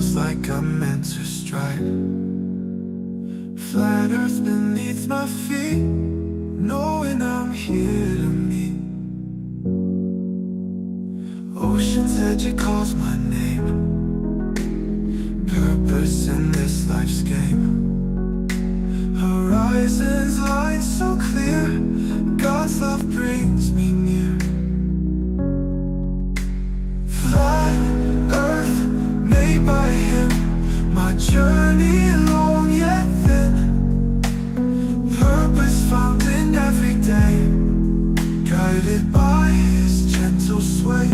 feels like I'm meant to strike. Flat earth beneath my feet, knowing I'm here to meet. Ocean's edge, it calls my name. Purpose in this life's game. Horizons line so clear, God's love brings me near. Flat earth made by him, my journey long yet thin. Purpose found in every day, guided by his gentle sway.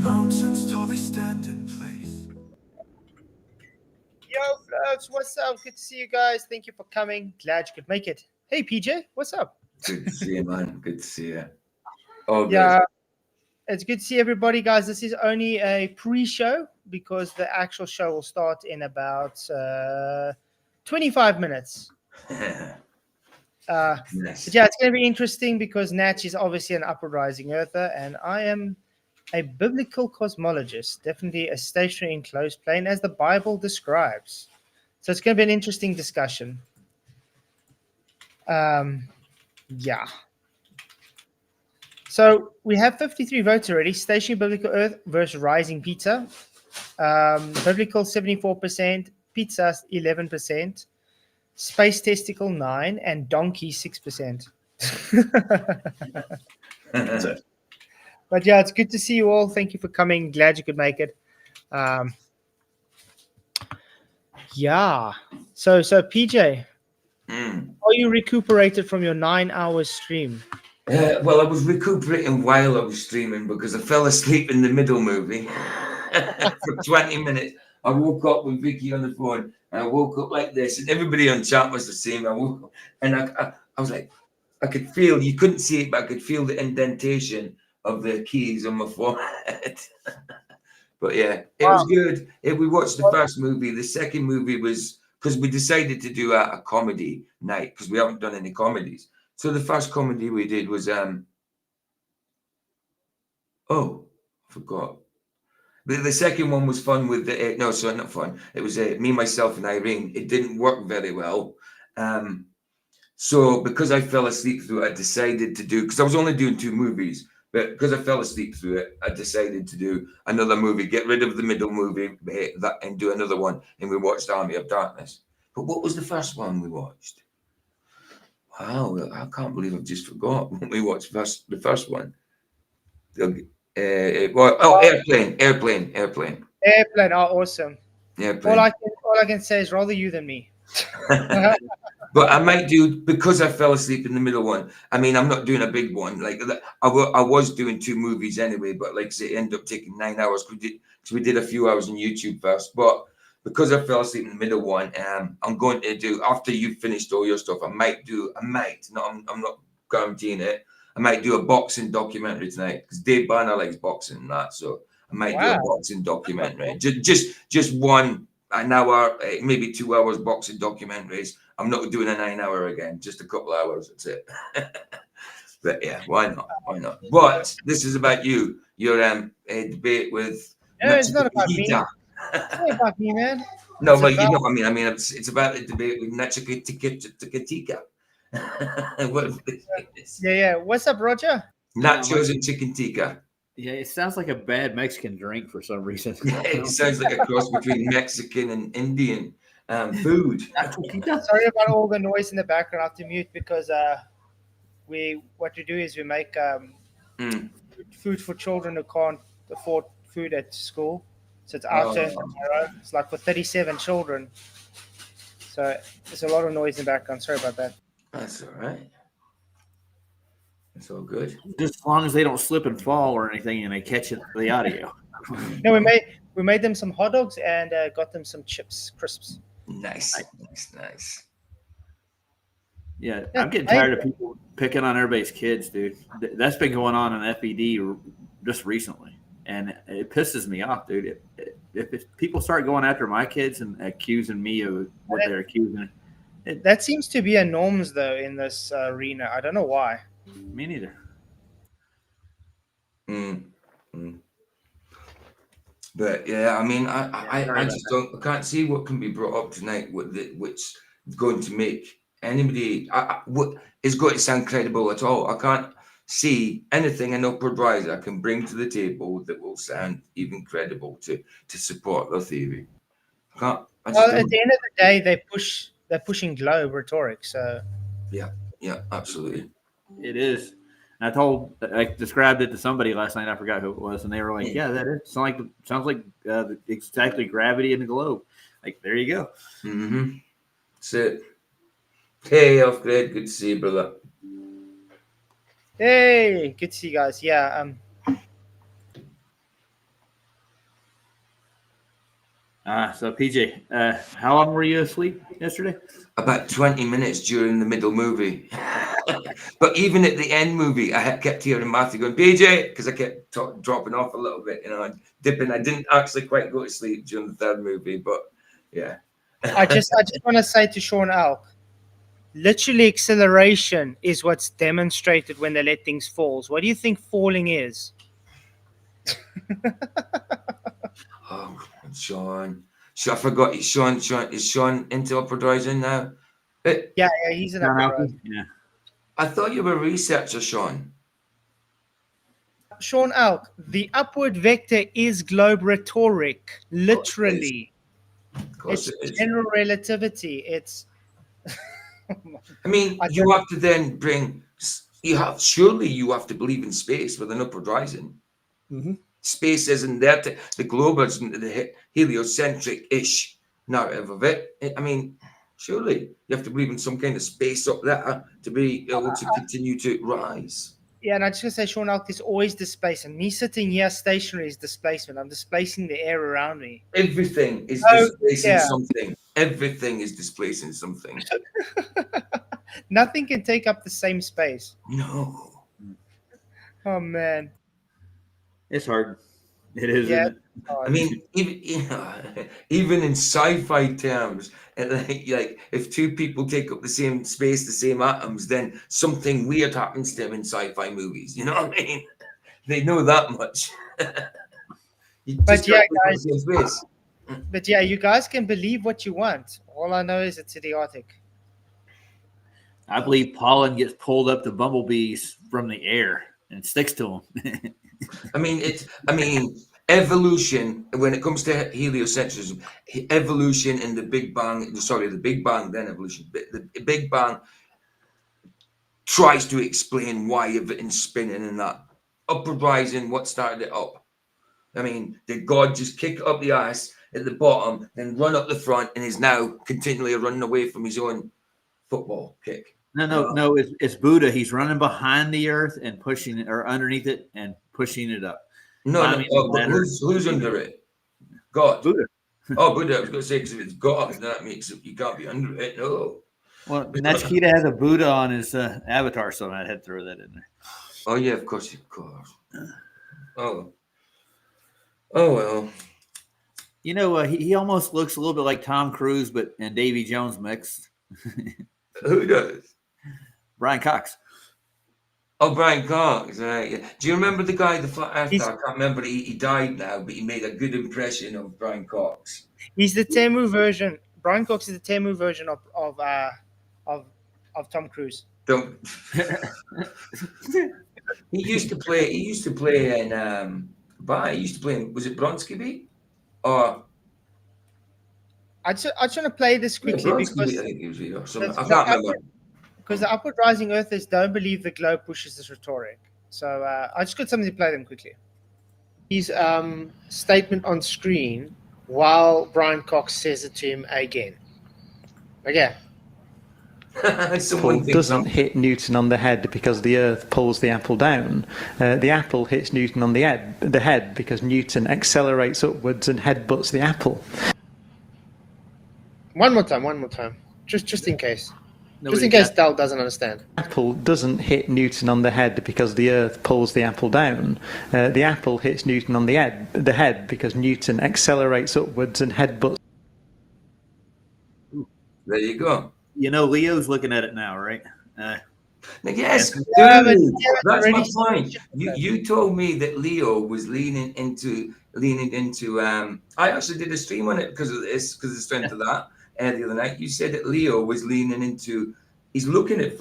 Mountains tall, they stand in place. Yo, folks, what's up? Good to see you guys. Thank you for coming. Glad you could make it. Hey, PJ, what's up? Good to see you, man. Good to see you. Oh, Yeah, it's good to see everybody, guys. This is only a pre-show because the actual show will start in about 25 minutes. Nice. But yeah, it's going to be interesting because Natch is obviously an upward rising earther, and I am a biblical cosmologist, definitely a stationary enclosed plane as the Bible describes. So it's going to be an interesting discussion. Yeah. So we have 53 votes already. Stationary biblical Earth versus rising pizza. Biblical 74%, pizza 11%, space testicle 9%, and donkey 6%. But yeah, it's good to see you all. Thank you for coming. Glad you could make it. Yeah. So PJ, are you recuperated from your 9-hour stream? Well, I was recuperating while I was streaming because I fell asleep in the middle movie for 20 minutes. I woke up with Vicky on the phone, and I woke up like this, and everybody on chat was the same. I woke up, and I was like, I could feel, you couldn't see it, but I could feel the indentation of the keys on my forehead. But yeah, it was good. We watched the first movie. The second movie was, because we decided to do a comedy night, because we haven't done any comedies. So the first comedy we did was I forgot. The second one was fun with the no, sorry, not fun. It was me, myself, and Irene. It didn't work very well. So because I fell asleep through it, I decided to do, because I was only doing 2 movies, but because I fell asleep through it, I decided to do another movie, get rid of the middle movie, and do another one. And we watched Army of Darkness. But what was the first one we watched? Wow, I can't believe I've just forgot when we watched the first one. Airplane. Airplane. Oh, awesome. Airplane. All I can say is rather you than me. But I might do, because I fell asleep in the middle one. I mean, I'm not doing a big one. Like I was doing 2 movies anyway, but like I say, it ended up taking 9 hours because we did a few hours on YouTube first. But because I fell asleep in the middle one, I'm going to do, after you've finished all your stuff, I'm not guaranteeing it. I might do a boxing documentary tonight because Dave Banner likes boxing and that. So I might do a boxing documentary. Just an hour, maybe 2 hours boxing documentaries. I'm not doing a 9-hour again, just a couple of hours. That's it. But yeah, why not? Why not? But this is about you. Your debate with. No, it's not about me. It's not about me, man. No, but you know what I mean. I mean, it's about the debate with Nachiketa. Yeah. What's up, Roger? Nachos and chicken tikka. Yeah, it sounds like a bad Mexican drink for some reason. It sounds like a cross between Mexican and Indian food. Sorry about all the noise in the background. I have to mute because what we do is we make food for children who can't afford food at school. So it's our turn tomorrow. It's like for 37 children. So there's a lot of noise in the background. Sorry about that. That's all right. It's all good. Just as long as they don't slip and fall or anything and they catch the audio. No, we made them some hot dogs and got them some chips, crisps. Nice. Yeah, I'm getting tired of people picking on everybody's kids, dude. That's been going on in FED just recently, and it pisses me off, dude. If people start going after my kids and accusing me of what they're accusing, that seems to be a norms though in this arena. I don't know why. Me neither. But yeah, I mean, I sorry about just don't. I can't see what can be brought up tonight which is going to make anybody what is going to sound credible at all. I can't see anything an upward riser can bring to the table that will sound even credible to support their theory. I can't. I just Well, at don't. the end of the day, they're pushing globe rhetoric. So Yeah, absolutely. It is. I described it to somebody last night. I forgot who it was, and they were like, "Yeah, that is sounds like exactly gravity in the globe." Like, there you go. Mm-hmm. That's it. Hey, Alfred, good to see you, brother. hey, good to see you guys. Yeah. So PJ, how long were you asleep yesterday? About 20 minutes during the middle movie. But even at the end movie, I kept hearing Matthew going, PJ, because I kept dropping off a little bit, and dipping. I didn't actually quite go to sleep during the third movie, but yeah. I just want to say to Sean Elk, literally acceleration is what's demonstrated when they let things fall. What do you think falling is? Oh, Sean. I forgot. Sean, is Sean into upward rising now? Yeah, he's an upward. Yeah. I thought you were a researcher, Sean. Sean Elk, the upward vector is globe rhetoric, literally. Of course It's it is. general relativity. It's. I mean, you have to then bring. Surely you have to believe in space with an upward rising. Mm-hmm. Space isn't there. The globe isn't the heliocentric-ish narrative of it. I mean, surely you have to believe in some kind of space up there to be able to continue to rise. Yeah, and I just want to say, Sean Elk, there's always displacement. Me sitting here stationary is displacement. I'm displacing the air around me. Everything is displacing something. Everything is displacing something. Nothing can take up the same space. No. Oh, man. It's hard. It is, Yeah. isn't it? I mean, even in sci-fi terms, like if two people take up the same space, the same atoms, then something weird happens to them in sci-fi movies. You know what I mean? They know that much. But yeah, guys. The same space. But yeah, you guys can believe what you want. All I know is it's idiotic. I believe pollen gets pulled up to bumblebees from the air and sticks to them. I mean, evolution, when it comes to heliocentrism, evolution in the Big Bang, then evolution, the Big Bang tries to explain why everything's spinning and that. Upward rising, what started it up? I mean, did God just kick up the ice at the bottom, then run up the front, and is now continually running away from his own football kick? No, it's Buddha. He's running behind the earth and pushing it, or underneath it and pushing it up. But who's under it? God. Buddha. Oh, Buddha. I was going to say, because if it's God, then that makes it, you can't be under it. No. Well, Nachiketa has a Buddha on his avatar, so I had to throw that in there. Oh, yeah, of course. Oh well. You know, he almost looks a little bit like Tom Cruise, and Davy Jones mixed. Who does? Brian Cox. Oh, Brian Cox, right. Yeah. Do you remember the guy, the flat earther? I can't remember. He died now, but he made a good impression of Brian Cox. He's the Temu version. Brian Cox is the Temu version of Tom Cruise. He used to play in he used to play in, was it Bronski? Or I just want to play this quickly because I think he was or something. I can't remember. Because the upward rising earthers don't believe the globe pushes this rhetoric. So I just got something to play them quickly. His statement on screen while Brian Cox says it to him again. Okay. Apple doesn't hit Newton on the head because the Earth pulls the apple down. The apple hits Newton on the head because Newton accelerates upwards and headbutts the apple. One more time. Just in case. Just in case Dal doesn't understand. Apple doesn't hit Newton on the head because the Earth pulls the apple down. The apple hits Newton on the head because Newton accelerates upwards and headbutts. There you go. You know, Leo's looking at it now, right? Yes, Yeah, but dude, yeah, but that's my already point. You told me that Leo was leaning into. I actually did a stream on it because of this, because of the strength of that. The other night, you said that Leo was leaning into. He's looking at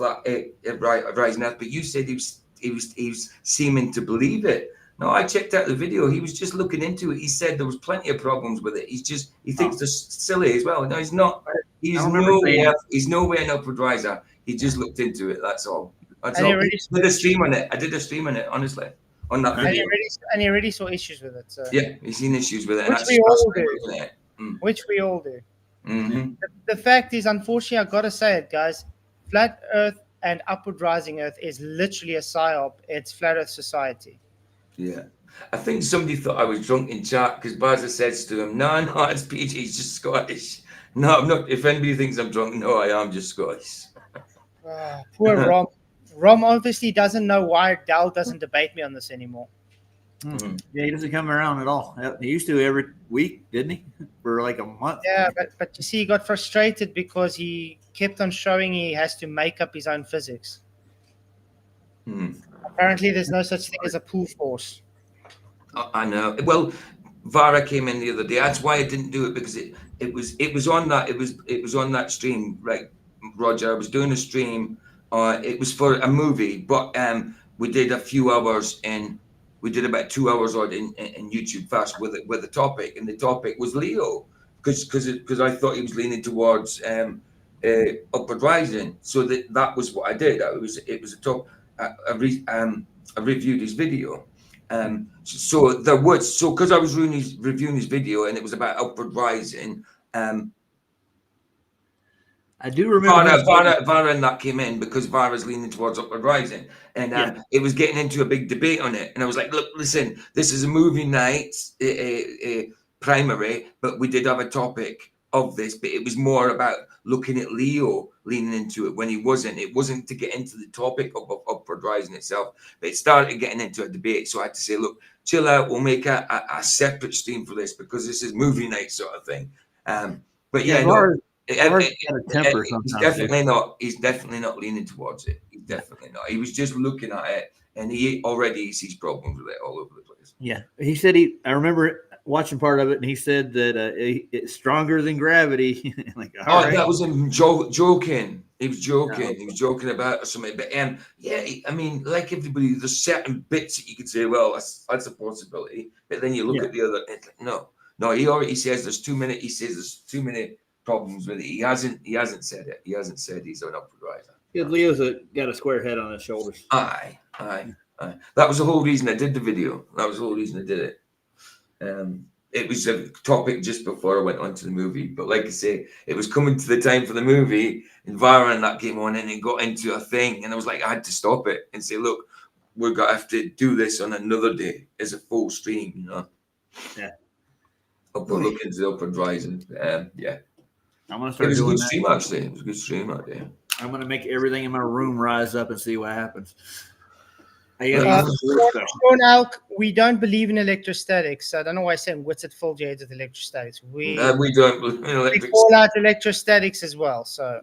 rising Earth, but you said he was seeming to believe it. No, I checked out the video. He was just looking into it. He said there was plenty of problems with it. He thinks they're silly as well. No, he's not. He's nowhere an upward riser. He just looked into it. That's all. That's And all. he already I did a stream on it. I did a stream on it, honestly, on that and video. he already saw issues with it. So. Yeah, he's seen issues with it. Which And we all do. looking at it. Which we all do. Mm-hmm. The fact is, unfortunately, I've got to say it, guys. Flat Earth and upward rising Earth is literally a psyop. It's Flat Earth society. Yeah. I think somebody thought I was drunk in chat because Baza says to him, no, it's PG, he's just Scottish. No, I'm not. If anybody thinks I'm drunk, no, I am just Scottish. Poor Rom. Rom obviously doesn't know why Dal doesn't debate me on this anymore. Yeah, he doesn't come around at all. He used to every week, didn't he? For like a month. Yeah, but you see, he got frustrated because he kept on showing he has to make up his own physics. Apparently, there's no such thing as a pull force. I know. Well, Vara came in the other day. That's why I didn't do it, because it was on that stream, right, Roger? I was doing a stream. It was for a movie, but we did a few hours in. We did about 2 hours on in YouTube fast with the topic, and the topic was Leo, because I thought he was leaning towards upward rising. So that was what I did. It was a top. I reviewed his video. So because I was reviewing his video and it was about upward rising. I do remember Vara and that came in because Vara's leaning towards upward rising, and it was getting into a big debate on it. And I was like, look, listen, this is a movie night primary, but we did have a topic of this, but it was more about looking at Leo leaning into it when he wasn't. It wasn't to get into the topic of upward rising itself, but it started getting into a debate. So I had to say, look, chill out. We'll make a separate stream for this because this is movie night sort of thing. But yeah, no. He's definitely not. He's definitely not leaning towards it. He's definitely not. He was just looking at it, and he already sees problems with it all over the place. Yeah, he said I remember watching part of it, and he said that it's stronger than gravity. Like, that was him joking. He was joking. Okay. He was joking about something. But I mean, like everybody, there's certain bits that you could say, well, that's a possibility. But then you look at the other. It's like, no. He already says there's too many. He says there's too many problems with it. He hasn't said it. He hasn't said he's an upward riser. Yeah, Leo's got a square head on his shoulders. Aye. That was the whole reason I did the video. That was the whole reason I did it. It was a topic just before I went on to the movie. But like I say, it was coming to the time for the movie, and Vara and that came on, and it got into a thing. And I was like, I had to stop it and say, look, we're going to have to do this on another day as a full stream, you know? Yeah. Upward looking to the upward rising. Yeah. I'm gonna start. It was a good stream, actually. It was a good stream out there. I'm gonna make everything in my room rise up and see what happens. We don't believe in electrostatics. So I don't know why I'm saying what's it filled your head with electrostatics. We don't believe in electrostatics. We call out electrostatics as well. So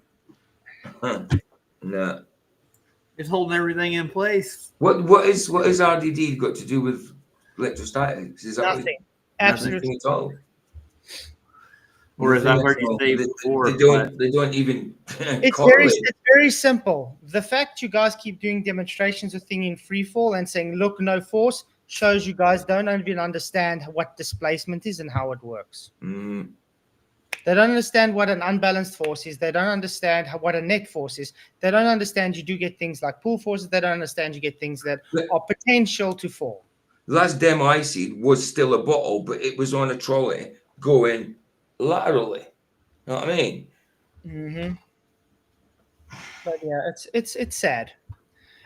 no, it's holding everything in place. What is RDD got to do with electrostatics? Is that nothing? Absolutely nothing at all. Or as I've heard you say before, they don't even. It's very simple. The fact you guys keep doing demonstrations of thing in free fall and saying, look, no force, shows you guys don't even understand what displacement is and how it works. They don't understand what an unbalanced force is. They don't understand what a net force is. They don't understand you do get things like pull forces. They don't understand you get things that are potential to fall. The last demo I seen was still a bottle, but it was on a trolley going laterally. You know what I mean? Mm-hmm. But yeah, it's sad.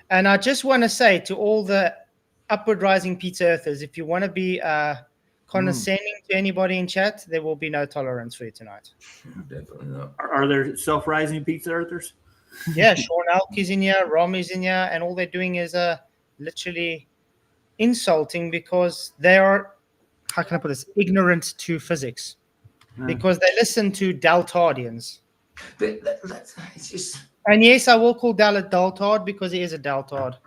And I just want to say to all the upward rising pizza earthers, if you want to be condescending to anybody in chat, there will be no tolerance for you tonight. Definitely not. Are there self-rising pizza earthers? Yeah, Sean Elk is in here, Rom is in here, and all they're doing is literally insulting because they are, how can I put this, ignorant to physics. Because they listen to Daltardians. But it's just, And yes, I will call Dal a Daltard because he is a Daltard.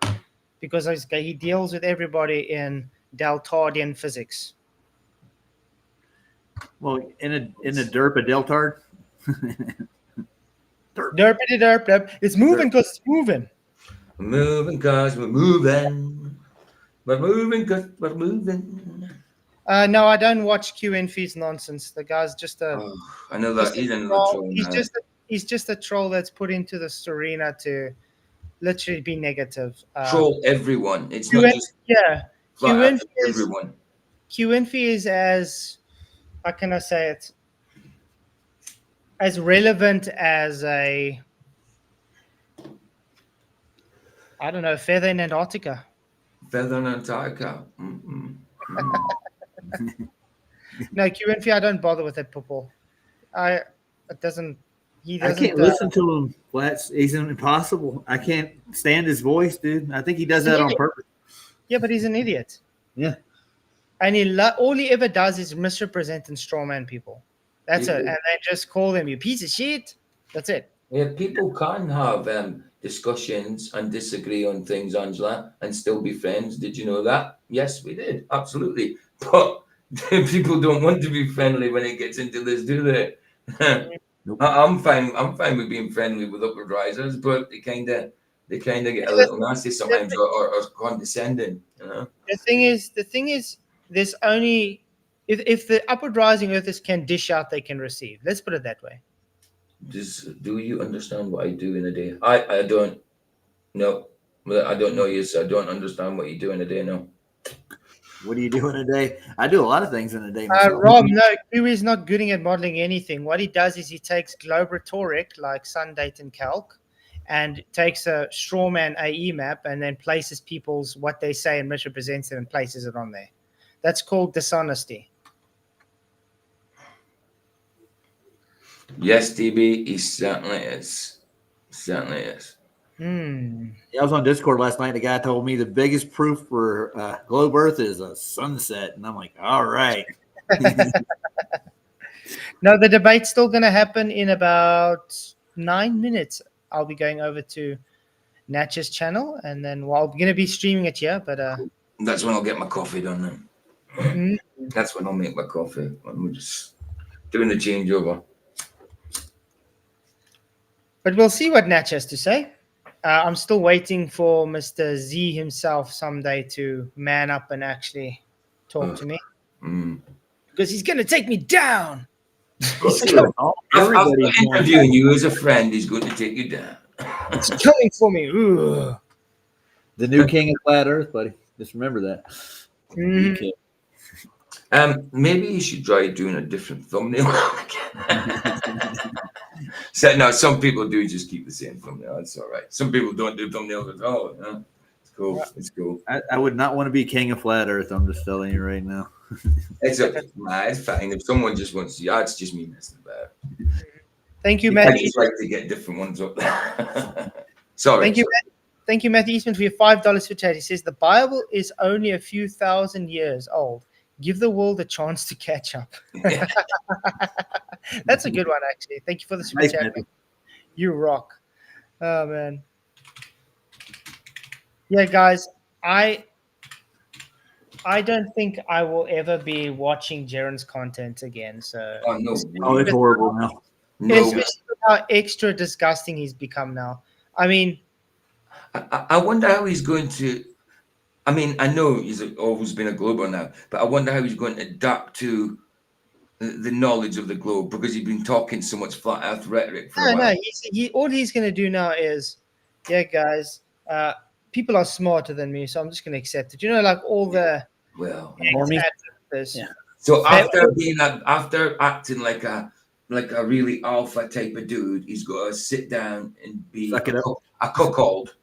Because he deals with everybody in Daltardian physics. Well, in a derp, a deltard. Derpity derp derp. It's moving because it's moving. We're moving cause we're moving. We're moving cause we're moving. No, I don't watch QNF's nonsense. The guy's just a. Oh, I know that. He's another troll. troll He's now. just a troll that's put into this arena to literally be negative. Troll everyone. It's not just QNF everyone. QNF is as, how can I say it? As relevant as a, I don't know, feather in Antarctica. Feather in Antarctica. No, QNF, I don't bother with that football. It doesn't. He I doesn't. can't listen to him. Flats. He's impossible. I can't stand his voice, dude. I think he does that on purpose. Yeah, but he's an idiot. Yeah. And all he ever does is misrepresent and strawman people. That's it. And then just call them, you piece of shit. That's it. Yeah, people can have discussions and disagree on things, Angela, and still be friends. Did you know that? Yes, we did. Absolutely. But people don't want to be friendly when it gets into this, do they? Nope. I'm fine. I'm fine with being friendly with upward risers, but they kind of get a little nasty sometimes or condescending. You know? The thing is, there's only if the upward rising earthers can dish out, they can receive. Let's put it that way. Do you understand what I do in a day? I don't. No, I don't know you, so I don't understand what you do in a day. No. What do you do in a day? I do a lot of things in a day myself. Rob, no, Q is not good at modeling anything. What he does is he takes globe rhetoric like sun, date, and calc, and takes a strawman AE map and then places people's what they say and misrepresents it and places it on there. That's called dishonesty. Yes, DB, he certainly is. Certainly is. I was on Discord last night. The guy told me the biggest proof for globe Earth is a sunset, and I'm like, all right. No, the debate's still going to happen in about 9 minutes. I'll be going over to Natch's channel, and then I'm going to be streaming it here. But that's when I'll get my coffee done. Then that's when I'll make my coffee. I'm just doing the changeover. But we'll see what Natch has to say. I'm still waiting for Mr. Z himself someday to man up and actually talk to me. Because he's going to take me down. After interviewing you as a friend, he's going to take you down. It's coming for me. Ooh. The new king of flat Earth, buddy. Just remember that. Maybe you should try doing a different thumbnail. So, no, some people do just keep the same thumbnail. It's all right. Some people don't do thumbnails at all. You know? It's cool. It's cool. I would not want to be king of flat Earth. I'm just telling you right now. It's fine. If someone just wants to, it's just me messing about. Thank you, I Matthew. just like to get different ones up there. Sorry. Thank you, Matthew Eastman, for your $5 for chat. He says the Bible is only a few thousand years old. Give the world a chance to catch up. That's a good one, actually. Thank you for the super chat. You rock. Oh, man. Yeah, guys, I don't think I will ever be watching Jaren's content again. So no. It's horrible now. No. Especially how extra disgusting he's become now. I mean, I wonder how he's going to. I mean, I know he's always been a glober now, but I wonder how he's going to adapt to the knowledge of the globe because he's been talking so much flat earth rhetoric for a while. All he's going to do now is, yeah, guys, people are smarter than me, so I'm just going to accept it. You know, like all the So after acting like a really alpha type of dude, he's got to sit down and be a cuckold.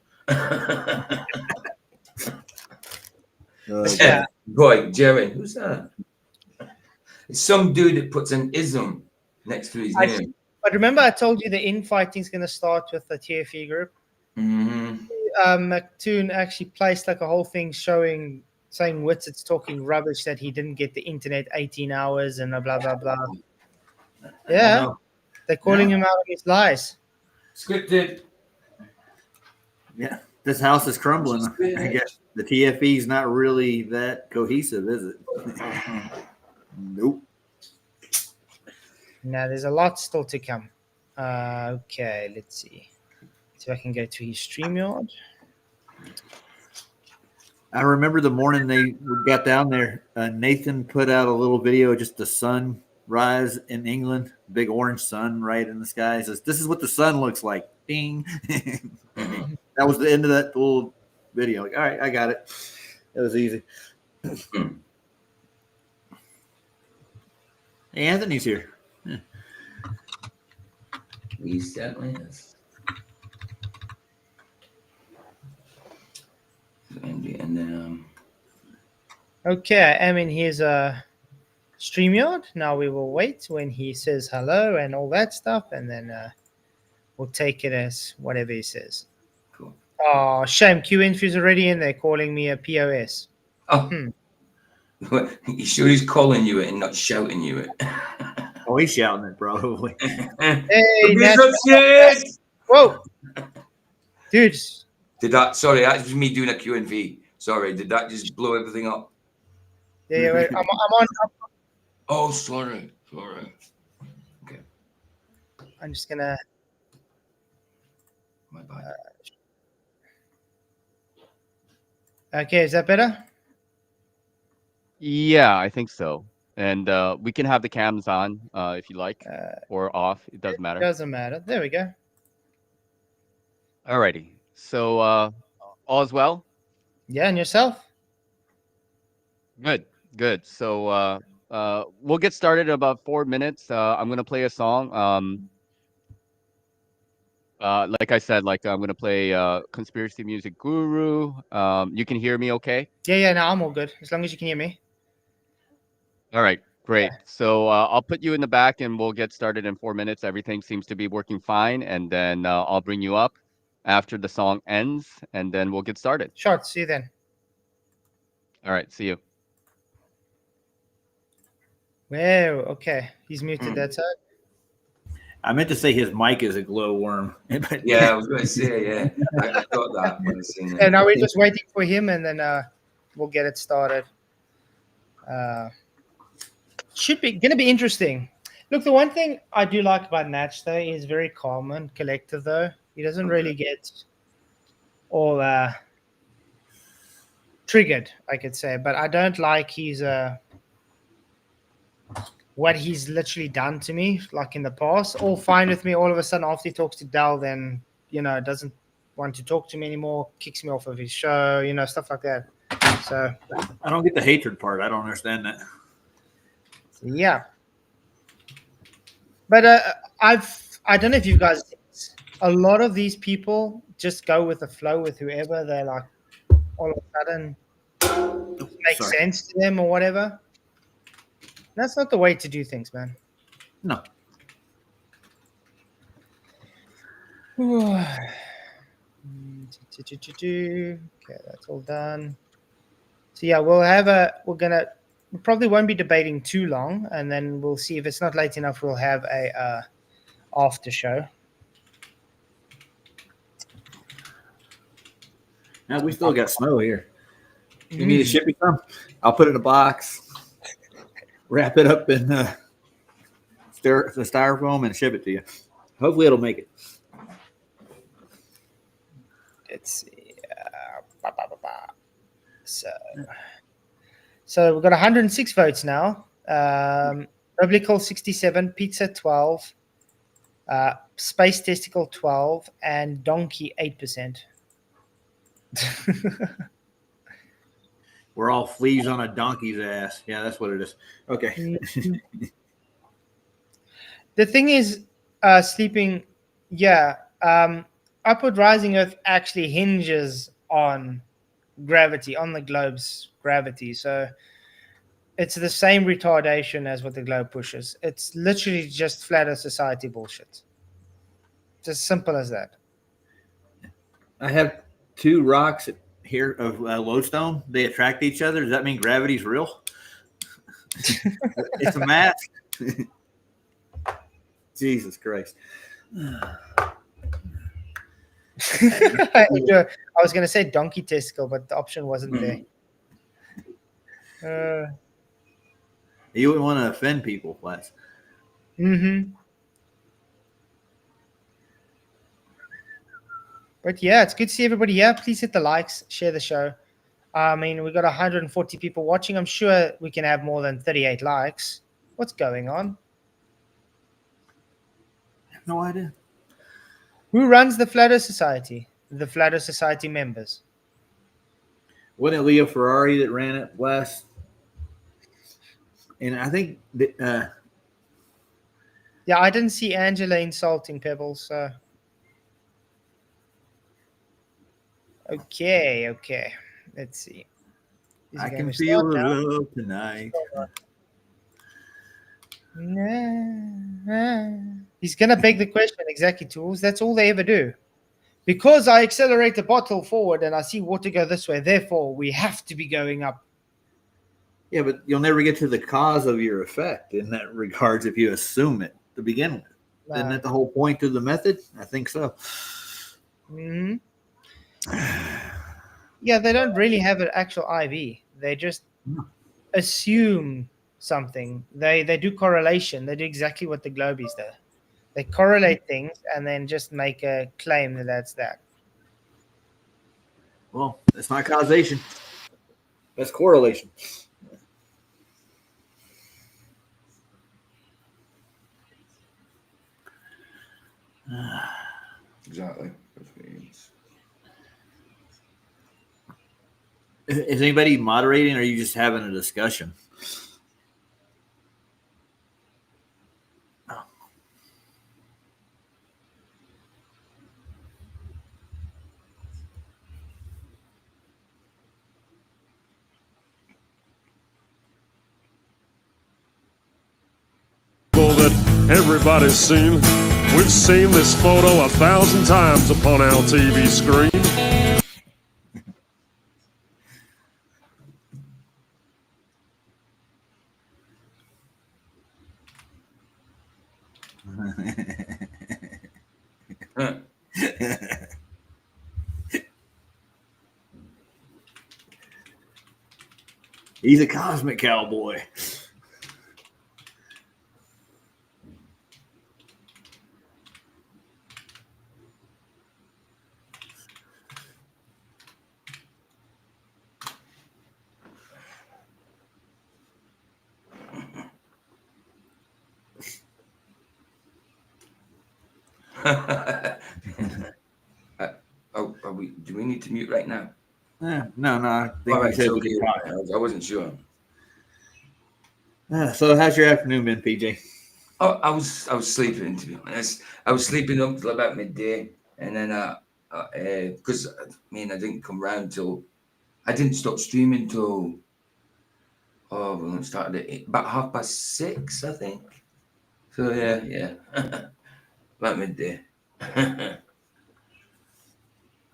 Boy, Jerry, who's that? It's some dude that puts an ism next to his name. But remember, I told you the infighting is going to start with the TFE group. McToon actually placed like a whole thing saying Witz talking rubbish that he didn't get the internet 18 hours and blah blah blah. Yeah, they're calling him out on his lies. Scripted. Yeah, this house is crumbling. I guess the TFE is not really that cohesive, is it? Nope. Now there's a lot still to come. Okay, let's see. See if I can go to his StreamYard. I remember the morning they got down there, Nathan put out a little video of just the sunrise in England, big orange sun right in the sky. He says, "This is what the sun looks like." Ding. That was the end of that little video. Like, all right, I got it. It was easy. Hey, Anthony's here. He certainly is. And then, Okay, I am in his StreamYard. Now we will wait when he says hello and all that stuff, and then we'll take it as whatever he says. cool. Oh, shame. QInf is already in there calling me a POS. Oh, you sure he's calling you it and not shouting you it? Oh, he's shouting it probably. Hey, Nat. Yes! Whoa. Dude. Sorry, that was me doing a Q&V. Sorry, did that just blow everything up? Yeah, wait, I'm on. Oh, sorry. Okay, I'm just going to. my bad. Okay, is that better? Yeah, I think so. And we can have the cams on if you like, or off. It doesn't matter. Doesn't matter. There we go. Alrighty. So all is well? Yeah, and yourself? Good. So we'll get started in about 4 minutes. I'm gonna play a song. Like I said, I'm gonna play Conspiracy Music Guru. You can hear me okay? Yeah, no, I'm all good. As long as you can hear me. All right, great. So I'll put you in the back and we'll get started in 4 minutes. Everything seems to be working fine. And then I'll bring you up after the song ends and then we'll get started. Sure, see you then. All right, see you. Well, okay. He's muted that side. I meant to say his mic is a glowworm. Yeah, I was going to say, yeah. I thought that when I seen it. And now we're just waiting for him and then we'll get it started. Should be going to be interesting. Look, the one thing I do like about Natch, though, is very calm and collective, though. He doesn't really get all triggered, I could say. But I don't like his what he's literally done to me, like in the past. All fine with me. All of a sudden, after he talks to Dell, then, doesn't want to talk to me anymore, kicks me off of his show, stuff like that. So I don't get the hatred part. I don't understand that. Yeah. But I don't know if you guys, a lot of these people just go with the flow with whoever. They're like, all of a sudden, makes sense to them or whatever. That's not the way to do things, man. No. Okay, that's all done. So yeah, we probably won't be debating too long, and then we'll see if it's not late enough. We'll have a after show. Now we still got snow here. You need to ship me some? I'll put it in a box, wrap it up in the styrofoam, and ship it to you. Hopefully, it'll make it. Let's see. So we've got 106 votes now. Biblical 67, Pizza 12, Space Testicle 12, and Donkey 8%. We're all fleas on a donkey's ass. Yeah, that's what it is. Okay. The thing is, sleeping, upward rising Earth actually hinges on gravity, on the globe's gravity. So it's the same retardation as what the globe pushes. It's literally just flat Earth society bullshit. It's as simple as that. I have two rocks here of lodestone. They attract each other. Does that mean gravity's real? It's a mask. Jesus Christ. I was going to say donkey testicle, but the option wasn't there. You wouldn't want to offend people, Flats. But yeah, it's good to see everybody here. Please hit the likes, share the show. I mean, we got 140 people watching. I'm sure we can have more than 38 likes. What's going on? I have no idea. Who runs the Flat Earth Society? The Flat Earth Society members. Wasn't it Leo Ferrari that ran it last? And I think that, Yeah, I didn't see Angela insulting Pebbles. So. Okay. Let's see. I can feel the love tonight. He's going to beg the question, exactly, Tools. That's all they ever do. Because I accelerate the bottle forward and I see water go this way, therefore we have to be going up. Yeah, but you'll never get to the cause of your effect in that regards if you assume it to begin with. Isn't that the whole point of the method? I think so. Mm-hmm. Yeah, they don't really have an actual IV. They just assume something. They do correlation. They do exactly what the globies do. They correlate things and then just make a claim that that's that. Well, that's not causation. That's correlation. Exactly. Is anybody moderating or are you just having a discussion? That everybody's seen. We've seen this photo 1,000 times upon our TV screen. He's a cosmic cowboy. Do we need to mute right now? No. I think All right, said so we could talk. I wasn't sure. So how's your afternoon been, PJ? Oh, I was sleeping, to be honest. I was sleeping up till about midday, and then because I didn't come round till I didn't stop streaming till we started at about 6:30, I think. So yeah, about midday.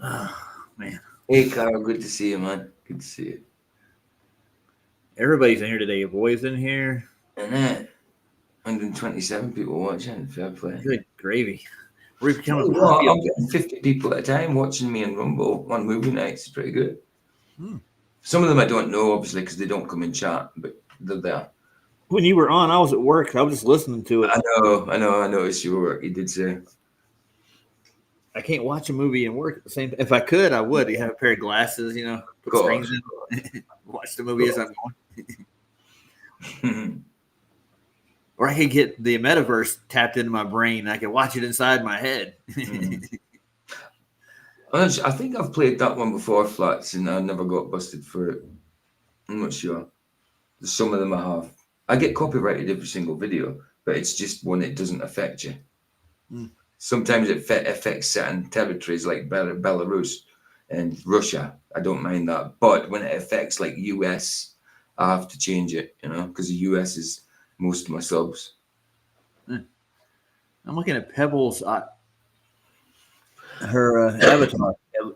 Oh, man. Hey, Carl, good to see you, man. Good to see you. Everybody's in here today. Your boy's in here. And 127 people watching. Fair play. Good gravy. We're becoming I'm getting 50 people at a time watching me and Rumble on movie nights. It's pretty good. Some of them I don't know, obviously, because they don't come in chat, but they're there. When you were on, I was at work. I was just listening to it. I know. I noticed you were work. You did say. I can't watch a movie and work at the same time. If I could, I would. You have a pair of glasses, put strings in, watch the movie as I'm going. Or I could get the metaverse tapped into my brain. I could watch it inside my head. I think I've played that one before, Flats, and I never got busted for it. I'm not sure. Some of them I have. I get copyrighted every single video, but it's just one that doesn't affect you. Sometimes it affects certain territories like Belarus and Russia. I don't mind that. But when it affects like US, I have to change it, because the US is most of my subs. I'm looking at Pebbles, her avatar.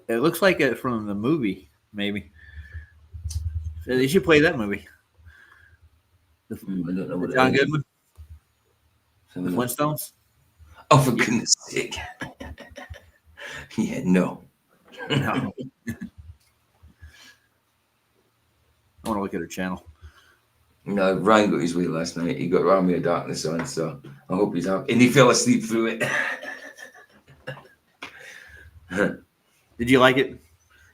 It looks like it from the movie, maybe. So they should play that movie. I don't know what John it is. Goodman? The Flintstones? Oh, for goodness sake. Yeah, no. No. I want to look at her channel. No, Ryan got his way last night. He got Army of Darkness on, so I hope he's happy. And he fell asleep through it. Did you like it?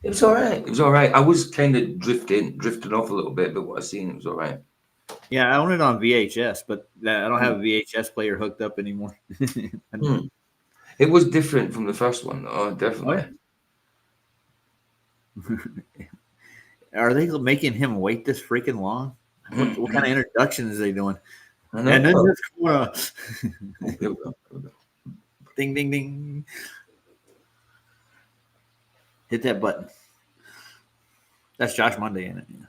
It was all right. It was all right. I was kind of drifting off a little bit, but what I seen, it was all right. Yeah, I own it on VHS, but I don't have a VHS player hooked up anymore. It was different from the first one. Oh, definitely. Oh, yeah. Are they making him wait this freaking long? What kind of introduction is they doing? I know. And then Here we go. ding, ding, ding. Hit that button. That's Josh Monday in it. Yeah.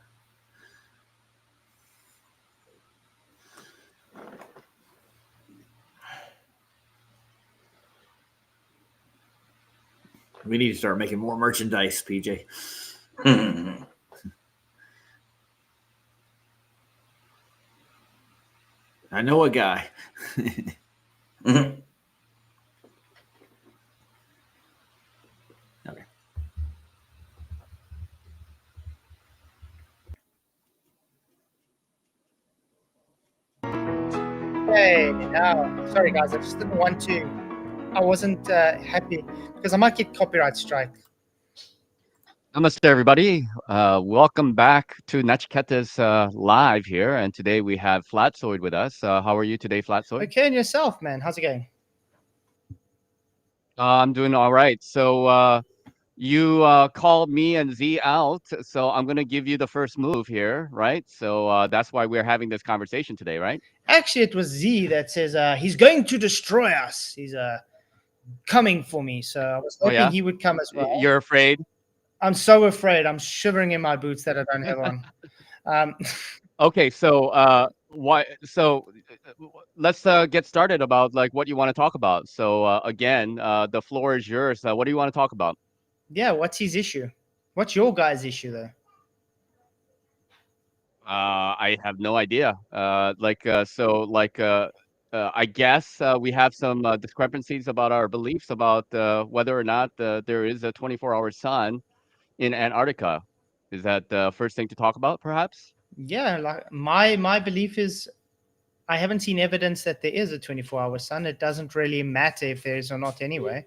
We need to start making more merchandise, PJ. I know a guy. Okay. Hey, sorry guys, I just didn't want to. I wasn't happy because I might get copyright strike. Namaste, everybody. Welcome back to Nachiketa's live here. And today we have Flatzoid with us. How are you today, Flatzoid? Okay, and yourself, man? How's it going? I'm doing all right. So you called me and Z out. So I'm going to give you the first move here, right? So that's why we're having this conversation today, right? Actually, it was Z that says he's going to destroy us. He's coming for me. So I was hoping he would come as well. You're afraid? I'm so afraid. I'm shivering in my boots that I don't have on. Okay, so why? So let's get started about like what you want to talk about. So again, the floor is yours. What do you want to talk about? Yeah, what's his issue? What's your guy's issue, though? I have no idea. I guess we have some discrepancies about our beliefs about whether or not there is a 24-hour sun in Antarctica. Is that the first thing to talk about, perhaps? Yeah, like my belief is I haven't seen evidence that there is a 24-hour sun. It doesn't really matter if there is or not anyway.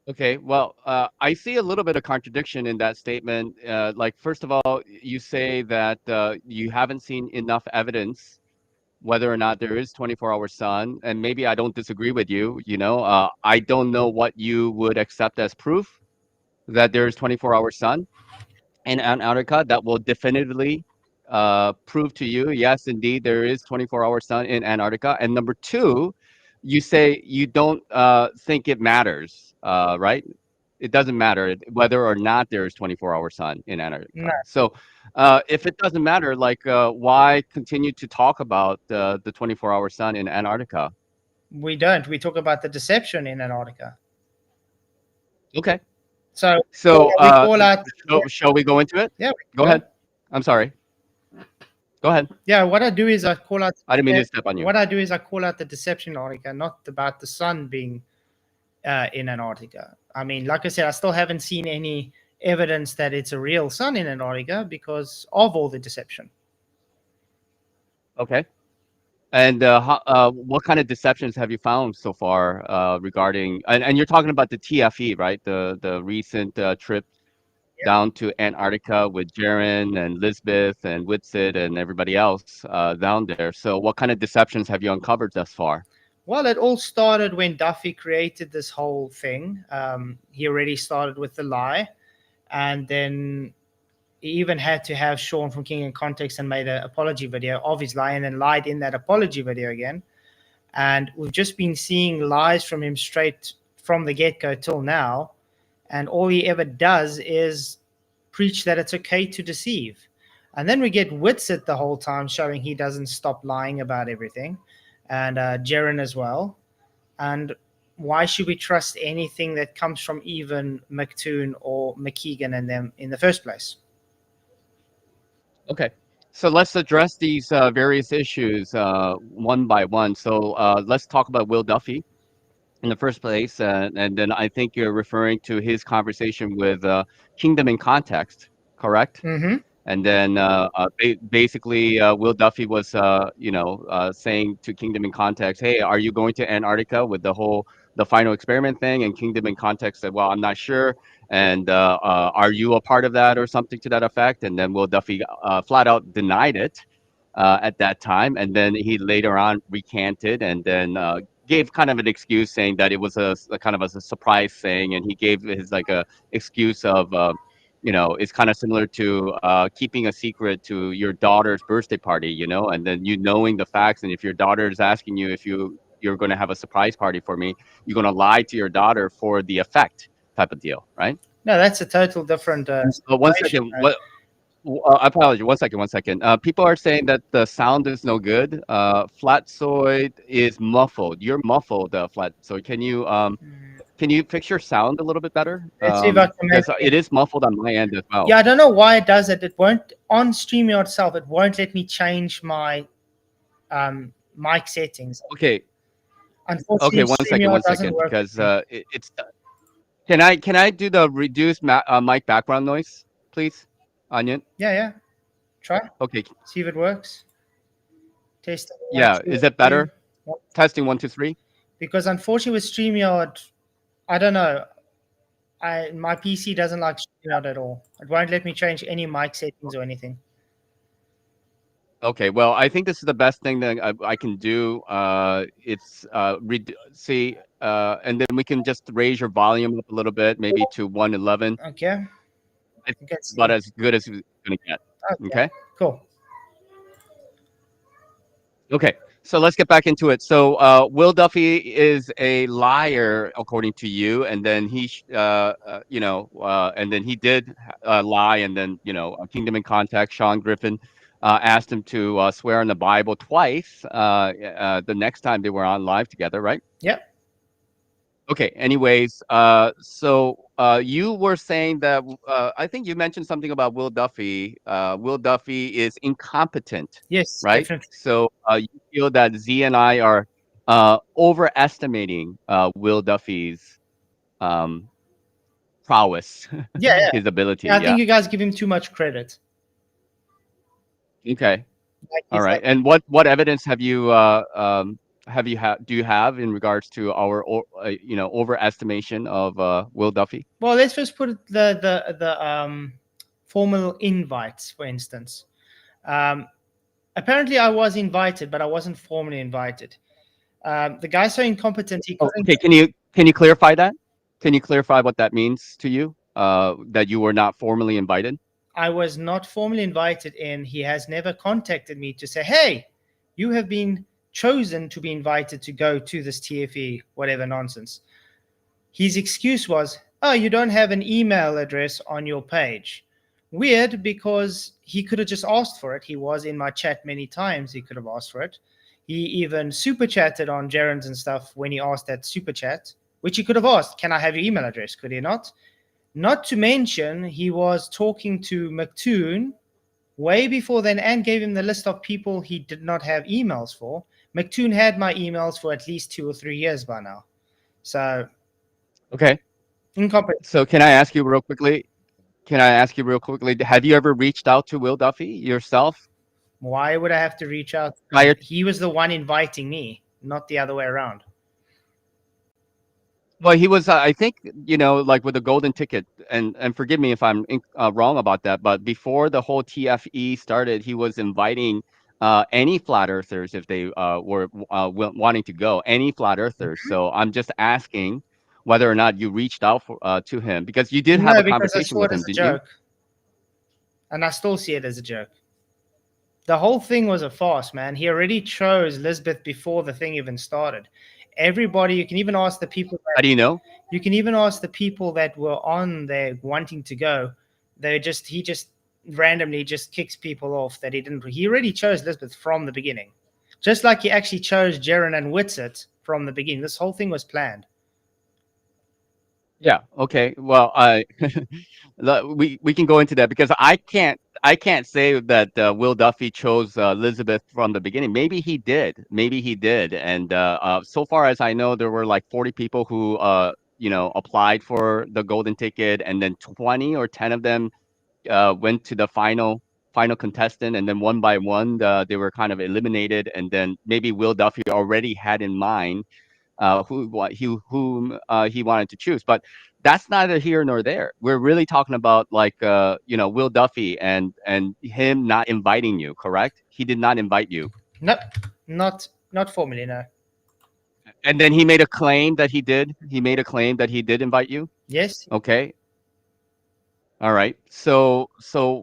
Okay, well, I see a little bit of contradiction in that statement. First of all, you say that you haven't seen enough evidence whether or not there is 24-hour sun, and maybe I don't disagree with you. I don't know what you would accept as proof that there is 24-hour sun in Antarctica that will definitively prove to you, yes, indeed, there is 24-hour sun in Antarctica. And number two, you say you don't think it matters, right? It doesn't matter whether or not there is 24-hour sun in Antarctica. No. So if it doesn't matter, why continue to talk about the 24-hour sun in Antarctica? We don't. We talk about the deception in Antarctica. Okay. So we call out. Shall we go into it? Yeah. Go ahead. I'm sorry. Go ahead. Yeah, what I do is I call out. I didn't mean to step on you. What I do is I call out the deception in Antarctica, not about the sun being in Antarctica. I mean, like I said, I still haven't seen any evidence that it's a real sun in Antarctica because of all the deception. Okay. And what kind of deceptions have you found so far regarding? And you're talking about the TFE, right? The recent trip down to Antarctica with Jaron and Lisbeth and Whitsit and everybody else down there. So what kind of deceptions have you uncovered thus far? Well, it all started when Duffy created this whole thing. He already started with the lie, and then he even had to have Sean from King in Context and made an apology video of his lie and then lied in that apology video again. And we've just been seeing lies from him straight from the get-go till now. And all he ever does is preach that it's okay to deceive. And then we get Whitsit the whole time showing he doesn't stop lying about everything. And Jaron as well. And why should we trust anything that comes from even McToon or McKeegan and them in the first place? Okay. So let's address these various issues one by one. So let's talk about Will Duffy. in the first place, and then I think you're referring to his conversation with Kingdom in Context, correct? Mm-hmm. And then basically, Will Duffy was, saying to Kingdom in Context, "Hey, are you going to Antarctica with the final experiment thing?" And Kingdom in Context said, "Well, I'm not sure." And are you a part of that or something to that effect? And then Will Duffy flat out denied it at that time, and then he later on recanted, and then gave kind of an excuse saying that it was a kind of a surprise thing, and he gave his like a excuse of. It's kind of similar to keeping a secret to your daughter's birthday party, and then you knowing the facts. And if your daughter is asking you if you're going to have a surprise party for me, you're going to lie to your daughter for the effect type of deal, right? No, that's a total different. But one situation, second, what? I apologize. One second. People are saying that the sound is no good. Flatzoid is muffled. You're muffled, Flatzoid. Can you fix your sound a little bit better? Let's see if I can make Because it is muffled on my end as well. Yeah, I don't know why it does it. It won't on StreamYard itself. It won't let me change my mic settings. Okay. Unfortunately, Okay. One StreamYard doesn't second. work. Because it's. Can I do the reduced mic background noise, please, Onion? Yeah. Try. Okay. See if it works. Test. Yeah. Is it better? Testing 1, 2, 3. Because unfortunately with StreamYard, I don't know. My PC doesn't like StreamYard at all. It won't let me change any mic settings or anything. Okay, well, I think this is the best thing that I can do. It's and then we can just raise your volume up a little bit, maybe to 111. Okay. I think it's about as good as it's gonna get. Okay. Cool. Okay, so let's get back into it. So Will Duffy is a liar, according to you, and then and then he did lie, and then Kingdom in Contact, Sean Griffin asked him to swear on the Bible twice. The next time they were on live together, right? Yep. Okay. Anyways, so you were saying that I think you mentioned something about Will Duffy. Will Duffy is incompetent. Yes. Right. Definitely. So you feel that Z and I are overestimating Will Duffy's prowess. Yeah. His ability. I think you guys give him too much credit. Okay. Like All right. And what evidence do you have in regards to our overestimation of Will Duffy? Well, let's first put the formal invites, for instance. Apparently, I was invited, but I wasn't formally invited. The guy's so incompetent. Okay. Can you clarify that? Can you clarify what that means to you? That you were not formally invited? I was not formally invited, and he has never contacted me to say, "Hey, you have been chosen to be invited to go to this TFE," whatever nonsense. His excuse was, "Oh, you don't have an email address on your page." Weird, because he could have just asked for it. He was in my chat many times. He could have asked for it. He even super chatted on Jaren's and stuff when he asked that super chat, which he could have asked, "Can I have your email address?" Could he not? Not to mention, he was talking to McToon way before then and gave him the list of people he did not have emails for. McToon had my emails for at least 2 or 3 years by now. So, okay. Incompetent. So can I ask you real quickly? Have you ever reached out to Will Duffy yourself? Why would I have to reach out? He was the one inviting me, not the other way around. Well, he was, I think, like with the golden ticket, and forgive me if I'm wrong about that, but before the whole TFE started, he was inviting any flat earthers if they were wanting to go, any flat earthers. So I'm just asking whether or not you reached out to him, because you did have a conversation with him, didn't you? And I still see it as a joke. The whole thing was a farce, man. He already chose Lisbeth before the thing even started. Everybody, you can even ask the people. How do you know? You can even ask the people that were on there wanting to go. He just randomly just kicks people off that he didn't. He already chose Lisbeth from the beginning, just like he actually chose Jaren and Whitsett from the beginning. This whole thing was planned. Yeah. Okay. Well, we can go into that because I can't say that Will Duffy chose Elizabeth from the beginning. Maybe he did. Maybe he did. And so far as I know, there were like 40 people who applied for the golden ticket, and then 20 or 10 of them went to the final contestant, and then one by one they were kind of eliminated, and then maybe Will Duffy already had in mind whom he wanted to choose. But that's neither here nor there. We're really talking about like Will Duffy and him not inviting you. Correct? He did not invite you, No, not formally. No. and then he made a claim that he did. He made a claim that he did invite you. Yes. Okay. All right. So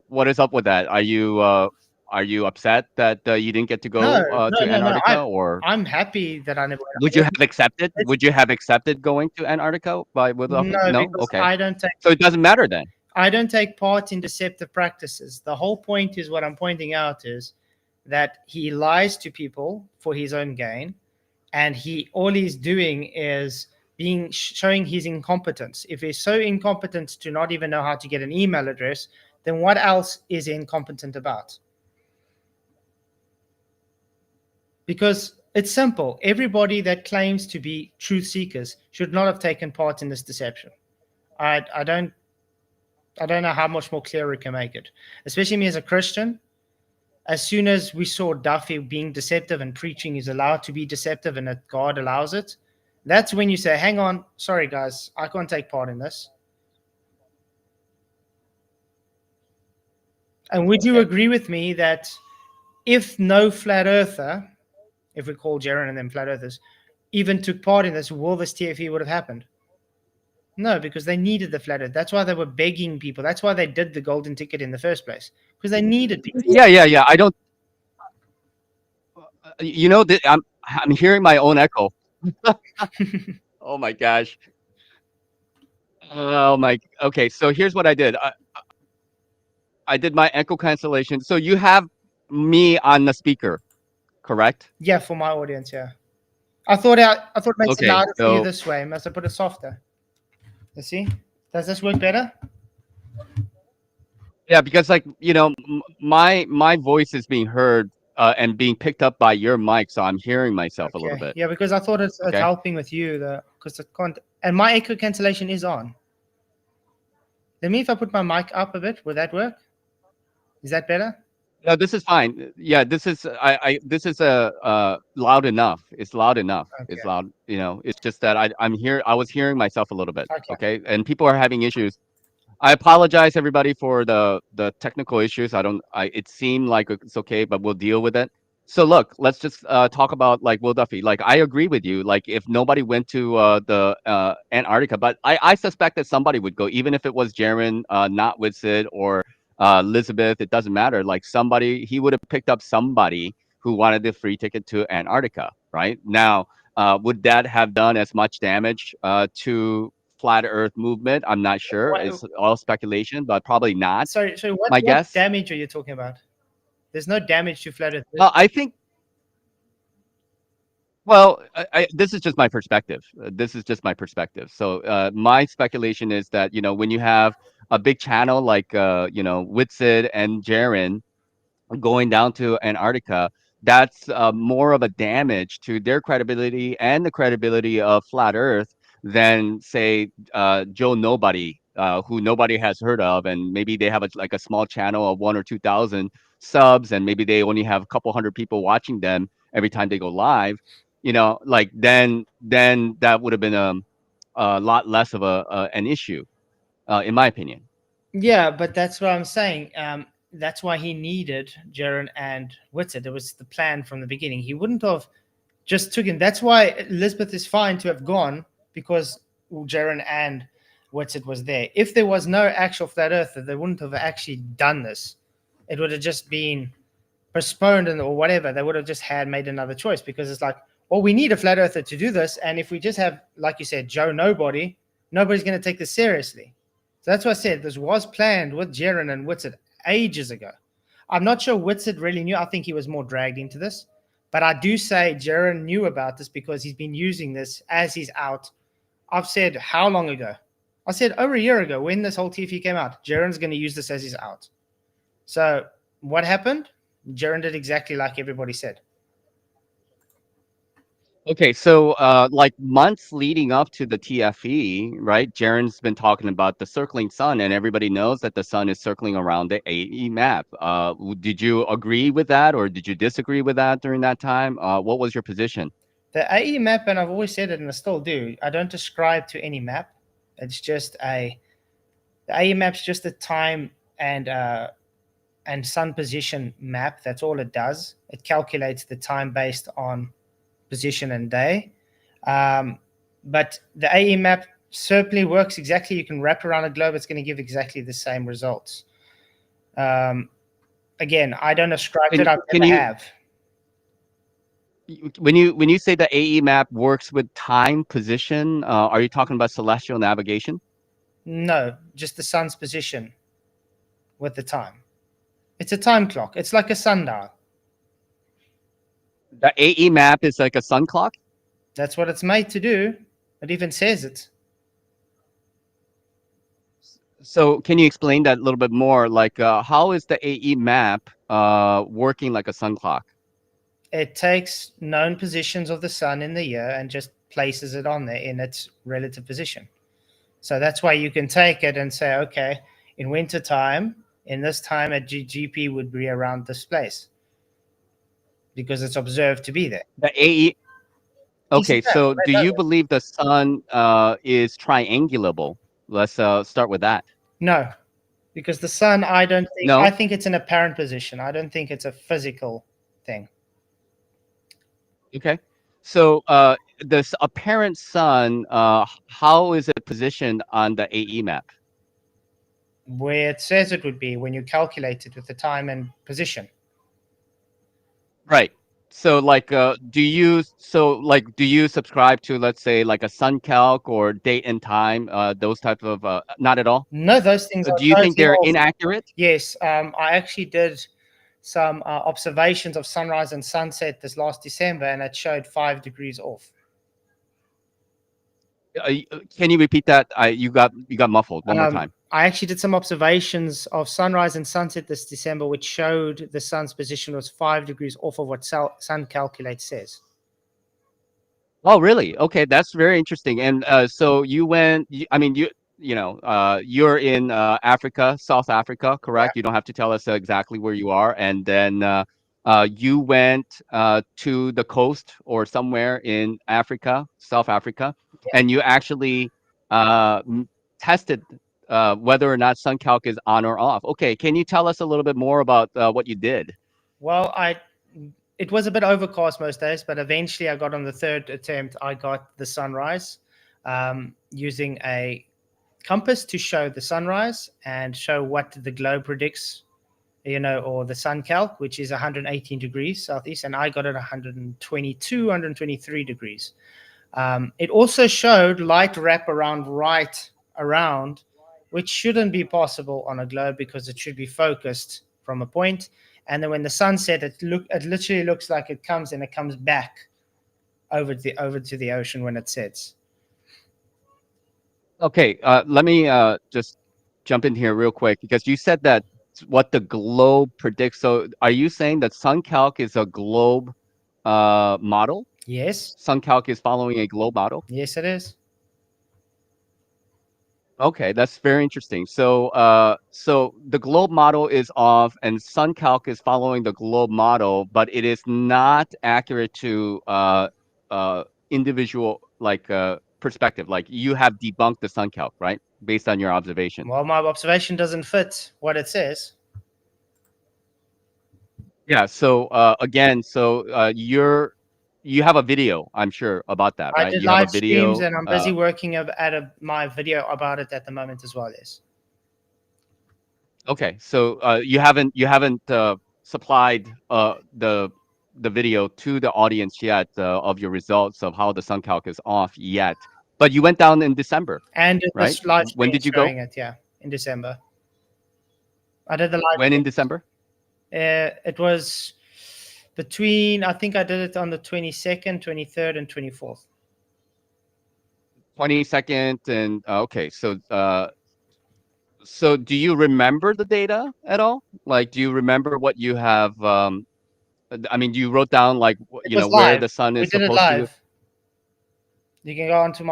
what is up with that? Are you upset that you didn't get to No, go no, to no, no. Antarctica, or I'm happy that I never would went. you have accepted? Would you have accepted going to Antarctica by with Duffy? No, No. because Okay. I don't take So it doesn't matter then. part in deceptive practices. The whole point is what I'm pointing out is that he lies to people for his own gain, and all he's doing is showing his incompetence. If he's so incompetent to not even know how to get an email address, then what else is he incompetent about? Because it's simple. Everybody that claims to be truth seekers should not have taken part in this deception. I don't know how much more clear we can make it. Especially me as a Christian, as soon as we saw Duffy being deceptive and preaching is allowed to be deceptive and that God allows it, that's when you say, hang on, sorry guys, I can't take part in this. And would you agree with me that if no flat earther, if we call Jaron and them flat earthers, even took part in this, will this TFE would have happened? No, because they needed the flat earth. That's why they were begging people. That's why they did the golden ticket in the first place, because they needed people. Yeah. I don't. I'm hearing my own echo. Oh my gosh. Oh my. Okay. So here's what I did. I did my echo cancellation. So you have me on the speaker, correct? Yeah, for my audience, yeah. I thought it makes it Okay. louder for you So this way. Must I put it softer? You see? Does this work better? yeah, because like my voice is being heard and being picked up by your mic, so I'm hearing myself a little Okay. bit. Yeah, because I thought it's Okay. helping with you, because it can't. And my echo cancellation is on. Let me, if I put my mic up a bit, will that work? Is that better? No, this is fine. Yeah, this is this is loud enough. It's loud enough. It's Okay. loud. It's just that I was hearing myself a little bit. Okay. Okay, and people are having issues. I apologize everybody for the technical issues. It seemed like it's okay, but we'll deal with it. So look, let's just talk about like Will Duffy. Like I agree with you. Like if nobody went to the Antarctica, but I suspect that somebody would go, even if it was Jaron, not Whitsid or Elizabeth. It doesn't matter. Like he would have picked up somebody who wanted the free ticket to Antarctica, right? Now, would that have done as much damage to flat Earth movement? I'm not sure. It's all speculation, but probably not. Sorry, what My guess. damage are you talking about? There's no damage to flat Earth. I think. Well, this is just my perspective. This is just my perspective. So my speculation is that when you have a big channel like Whitsid and Jaron going down to Antarctica, that's more of a damage to their credibility and the credibility of flat Earth than say Joe Nobody, who nobody has heard of, and maybe they have like a small channel of 1 or 2,000 subs, and maybe they only have a couple hundred people watching them every time they go live. Like then that would have been a lot less of an issue, in my opinion. Yeah, but that's what I'm saying. That's why he needed Jaron and Whitsid. It was the plan from the beginning. He wouldn't have just took him. That's why Elizabeth is fine to have gone, because Jaron and Whitsid was there. If there was no actual flat earther, they wouldn't have actually done this. It would have just been postponed or whatever. They would have just made another choice, because it's like, well, we need a flat earther to do this. And if we just have, like you said, Joe Nobody, nobody's going to take this seriously. So that's why I said this was planned with Jaron and Whitsid ages ago. I'm not sure Whitsid really knew. I think he was more dragged into this. But I do say Jaron knew about this because he's been using this as he's out. I've said how long ago? I said over a year ago when this whole TFE came out, Jaron's going to use this as his out. So what happened? Jaron did exactly like everybody said. Okay, so like months leading up to the TFE, right? Jaron's been talking about the circling sun, and everybody knows that the sun is circling around the AE map. Did you agree with that, or did you disagree with that during that time? What was your position? The AE map, and I've always said it, and I still do, I don't ascribe to any map. It's just the AE map's just a time and sun position map. That's all it does. It calculates the time based on position and day. But the AE map certainly works exactly. You can wrap around a globe. It's going to give exactly the same results. Again, I don't ascribe to it. I never have. When you say the AE map works with time position, are you talking about celestial navigation? No, just the sun's position with the time. It's a time clock. It's like a sundial. The AE map is like a sun clock? That's what it's made to do. It even says it. So can you explain that a little bit more? Like, how is the AE map working like a sun clock? It takes known positions of the sun in the year and just places it on there in its relative position. So that's why you can take it and say, okay, in winter time, in this time, a GP would be around this place because it's observed to be there. The AE. Okay, so do you believe the sun is triangulable? Let's start with that. No, because the sun, I don't think. No? I think it's an apparent position. I don't think it's a physical thing. Okay, so this apparent sun, how is it positioned on the AE map? Where it says it would be when you calculate it with the time and position. Right. So like, do you subscribe to, let's say, like a sun calc or date and time, those type of, not at all? No, those things are Do you think totally they're off. inaccurate? Yes, I actually did some observations of sunrise and sunset this last December, and it showed 5 degrees off. Can you repeat that? You got muffled one more time. I actually did some observations of sunrise and sunset this December, which showed the sun's position was 5 degrees off of what Sun Calculate says. Oh, really? Okay, that's very interesting. And so you went. I mean, you're in Africa, South Africa, correct? Yeah. You don't have to tell us exactly where you are. And then you went to the coast or somewhere in Africa, South Africa, and you actually tested whether or not SunCalc is on or off. Okay, can you tell us a little bit more about what you did? Well, it was a bit overcast most days, but eventually I got on the third attempt. I got the sunrise using a compass to show the sunrise and show what the globe predicts, or the sun calc, which is 118 degrees southeast, and I got it 122, 123 degrees. It also showed light wrap around right around, which shouldn't be possible on a globe because it should be focused from a point. And then when the sun set, it literally looks like it comes back over to the ocean when it sets. Okay, let me just jump in here real quick because you said that what the globe predicts. So are you saying that SunCalc is a globe model? Yes. SunCalc is following a globe model? Yes, it is. Okay, that's very interesting. So so the globe model is off and SunCalc is following the globe model, but it is not accurate to individual perspective. Like you have debunked the SunCalc, right? Based on your observation. Well, my observation doesn't fit what it says. Yeah, so again, you have a video, I'm sure, about that, right? I did You have live a video, streams, and I'm busy working at my video about it at the moment as well. Yes. Okay, so you haven't supplied the video to the audience yet of your results of how the SunCalc is off yet, but you went down in December. And right? this live stream When did you go? it, yeah, in December. I did the live. When in December? It was between, I think I did it on the 22nd, 23rd, and 24th. 22nd and okay. So do you remember the data at all? Like, do you remember what you have? I mean, you wrote down like It was where live. the sun We is did it supposed to. live. You can go onto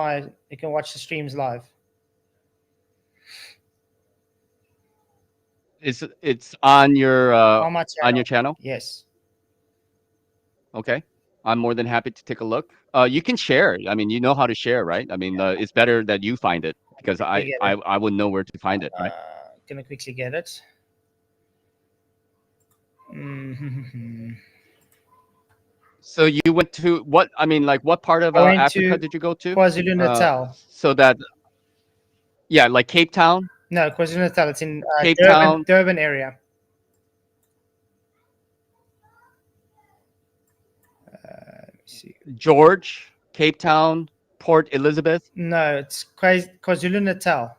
you can watch the streams live. It's on your On my channel. on your channel? Yes. Okay. I'm more than happy to take a look. You can share. I mean, you know how to share, right? I mean, it's better that you find it because I wouldn't know where to find it, right? Gonna quickly get it. So you went to what? I mean, like what part of I went Africa to did you go to? KwaZulu-Natal. So that, yeah, like Cape Town. No, KwaZulu-Natal. It's in Cape Town. Durban area. Let me see. George, Cape Town, Port Elizabeth. No, it's KwaZulu-Natal.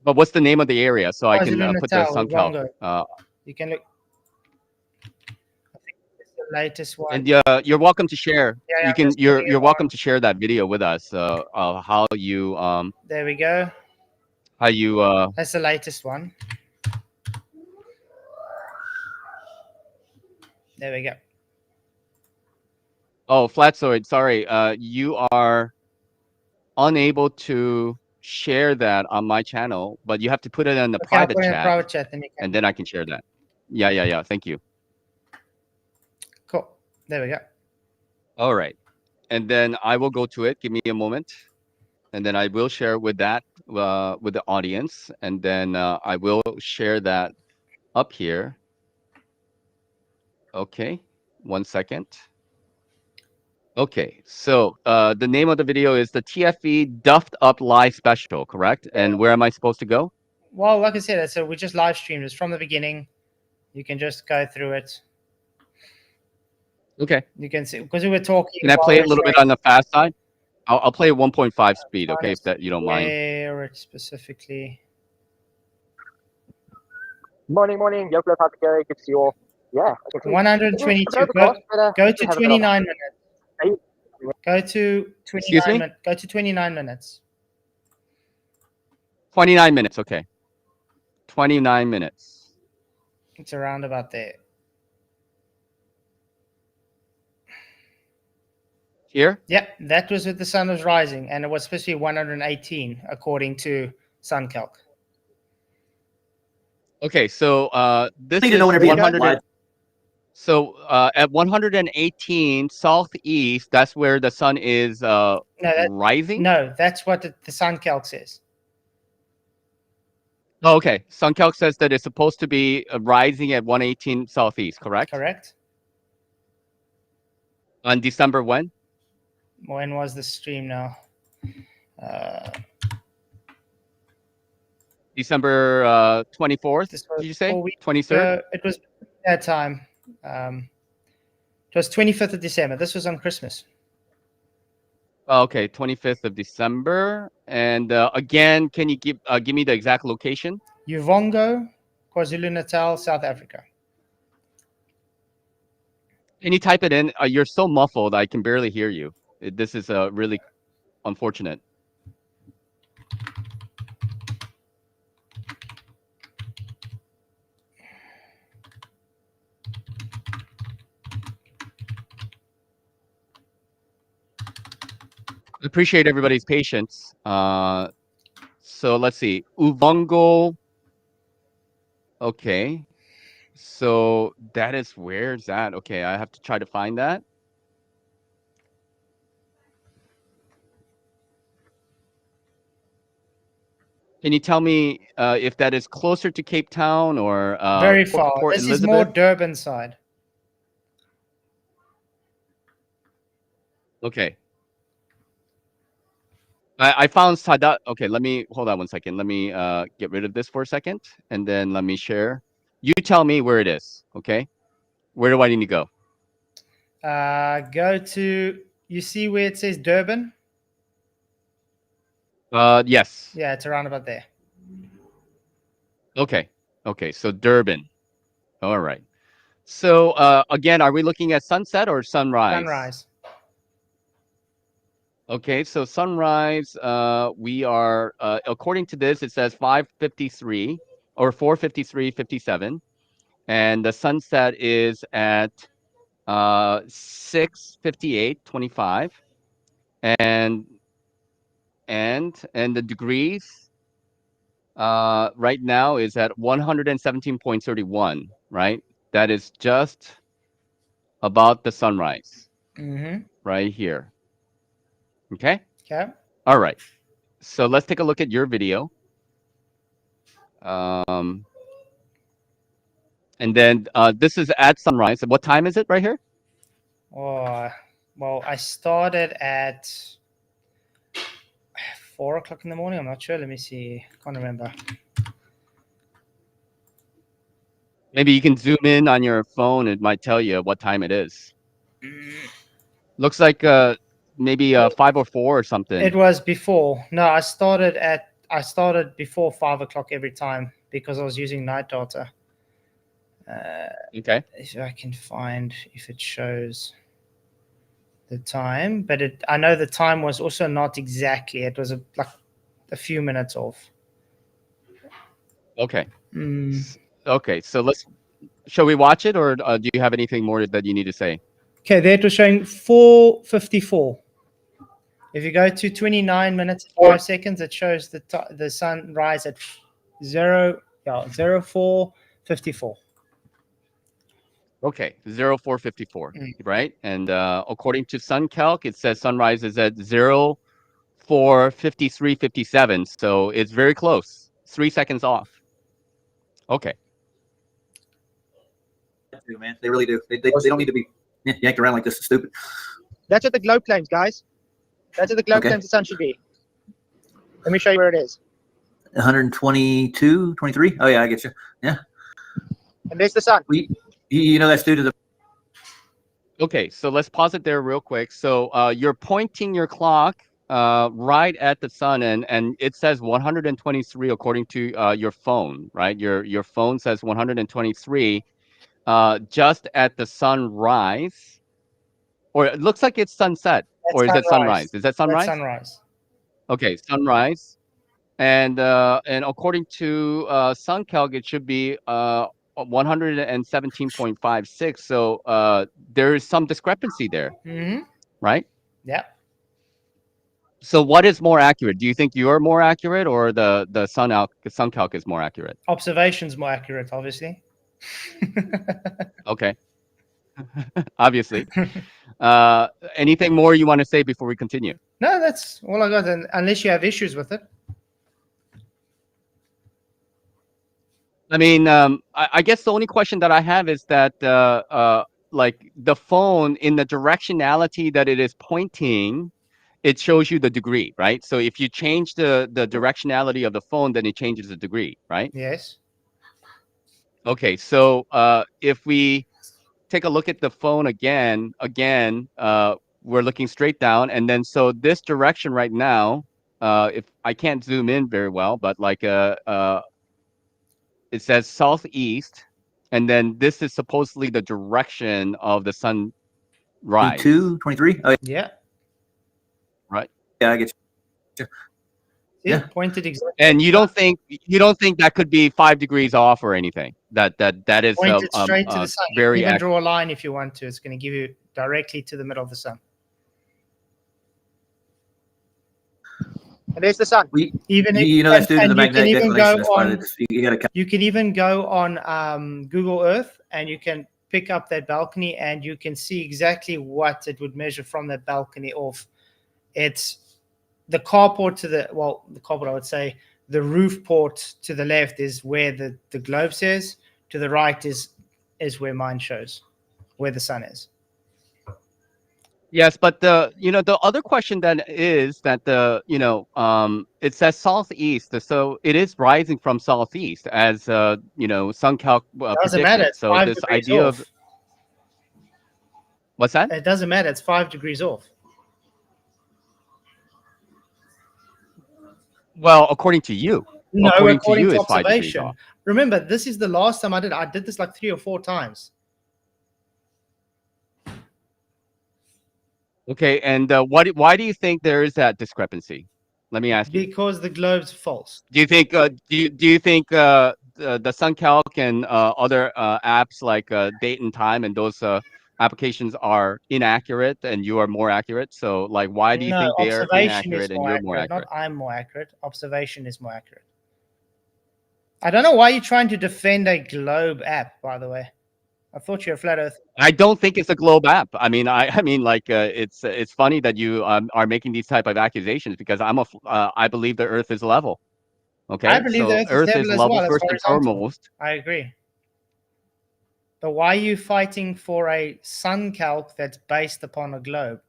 But what's the name of the area so I can put the KwaZulu-Natal, sun calc? You can look. I think it's the latest one. And you're welcome to share. Yeah, you can. You're welcome to share that video with us. How you There we go. How you That's the latest one. There we go. Oh, Flatzoid, sorry. You are unable to share that on my channel, but you have to put it in the private I'll put it in chat, a private chat, then you can. and then I can share that. Yeah. Thank you. Cool. There we go. All right, and then I will go to it. Give me a moment, and then I will share with that with the audience, and then I will share that up here. Okay, 1 second. Okay, so the name of the video is the TFE Duffed Up Live Special, correct? And where am I supposed to go? Well, like I said, so we just live streamed this from the beginning. You can just go through it. Okay. You can see because we were talking. Can I play it a little bit on the fast side? I'll play at 1.5 speed, okay, if that you don't mind. Where it specifically. Morning. Young Blood Ancillary, good to see you all. Yeah. 122. Go to 29 minutes. Go to 29 minutes. Go to 29 minutes. 29 minutes, okay. 29 minutes. It's around about there. Here? Yep, that was with the sun was rising, and it was supposed to be 118 according to SunCalc. Okay, so this Need is to know whenever you 100. live. So at 118 southeast, that's where the sun is rising? No, that's what the SunCalc says. Oh, okay. SunCalc says that it's supposed to be rising at 118 southeast, correct? Correct. On December when? When was the stream now? December 24th, did you say? 23rd? It was that time. It was 25th of December. This was on Christmas. Oh, okay, 25th of December. And again, can you give me the exact location? Uvongo, KwaZulu-Natal, South Africa. Can you type it in? You're so muffled, I can barely hear you. This is really unfortunate. Appreciate everybody's patience. So let's see. Uvongo. Okay. So that is where's that? Okay, I have to try to find that. Can you tell me if that is closer to Cape Town or Very far. Port This Elizabeth? is more Durban side. Okay. I found Sadat. Okay, let me hold on 1 second. Let me get rid of this for a second, and then let me share. You tell me where it is. Okay, where do I need to go? Go to. You see where it says Durban? Yes. Yeah, it's around about there. Okay. Okay. So Durban. All right. So again, are we looking at sunset or sunrise? Sunrise. Okay, so sunrise, we are, according to this, it says 5:53 or 4:53:57, and the sunset is at 6:58:25, and the degrees right now is at 117.31, right? That is just about the sunrise right here. Okay. Okay. All right. So let's take a look at your video. And then this is at sunrise. What time is it right here? Oh, well, I started at 4 o'clock in the morning. I'm not sure. Let me see. Can't remember. Maybe you can zoom in on your phone. It might tell you what time it is. Looks like maybe 5 or 4 or something. It was before. No, I started before 5 o'clock every time because I was using night data. Okay. If I can find if it shows the time, but I know the time was also not exactly. It was like a few minutes off. Okay. Okay. So shall we watch it, or do you have anything more that you need to say? Okay, there it was showing 4:54. If you go to 29 minutes and 5 seconds, it shows the sunrise at 04:54. Okay, 04:54, right? And according to SunCalc, it says sunrise is at 04:53:57. So it's very close, 3 seconds off. Okay. Man, they really do. They don't need to be yanked around like this. Is stupid. That's what the globe claims, guys. That's what the globe claims the sun should be. Let me show you where it is. 122, 23. Oh yeah, I get you. Yeah. And there's the sun. You know that's due to the. Okay, so let's pause it there real quick. So you're pointing your clock right at the sun, and it says 123 according to your phone, right? Your phone says 123 just at the sunrise, or it looks like it's sunset, or is it sunrise? Is that sunrise? That's sunrise. Okay, sunrise, and according to SunCalc, it should be 117.56. So there is some discrepancy there, right? Yeah. So what is more accurate? Do you think you're more accurate, or the SunCalc is more accurate? Observation's more accurate, obviously. Okay. Obviously. Anything more you want to say before we continue? No, that's all I got. Unless you have issues with it. I mean, I guess the only question that I have is that, like the phone, in the directionality that it is pointing, it shows you the degree, right? So if you change the directionality of the phone, then it changes the degree, right? Yes. Okay, so if we take a look at the phone again, we're looking straight down, and then so this direction right now, if I can't zoom in very well, but like it says southeast, and then this is supposedly the direction of the sunrise. 23. Oh yeah. Right. Yeah, I get you. Yeah, pointed exactly. And you don't think that could be 5 degrees off or anything? That is pointed straight to the sun. Very you can even draw a line if you want to. It's going to give you directly to the middle of the sun. And there's the sun. Even you know that's due to the magnetic declination. That's why you can even go on Google Earth, and you can pick up that balcony, and you can see exactly what it would measure from that balcony off. It's the carport to the carport, I would say. The roof port to the left is where the globe says. To the right is where mine shows, where the sun is. Yes, but the other question then is that it says southeast, so it is rising from southeast as SunCalc doesn't matter. It's so 5 this degrees idea off. of what's that? It doesn't matter. It's 5 degrees off. Well, according to you. No, according to you, to it's 5 degrees observation. off. Remember, this is the last time I did. I did this like 3 or 4 times. Okay, and why do you think there is that discrepancy? Let me ask you. Because the globe's false. Do you think the SunCalc and other apps like Date and Time and those applications are inaccurate and you are more accurate? So like, why do you No, think they are observation is inaccurate and more you're more accurate. Not accurate? I'm more accurate. Observation is more accurate. I don't know why you're trying to defend a globe app, by the way. I thought you're a flat earth. I don't think it's a globe app. I mean, I mean, like, it's funny that you are making these type of accusations because I believe the Earth is level. I Okay, believe the so earth is Earth is level as level well. It's first and horizontal. foremost. I agree. But why are you fighting for a sun calc that's based upon a globe?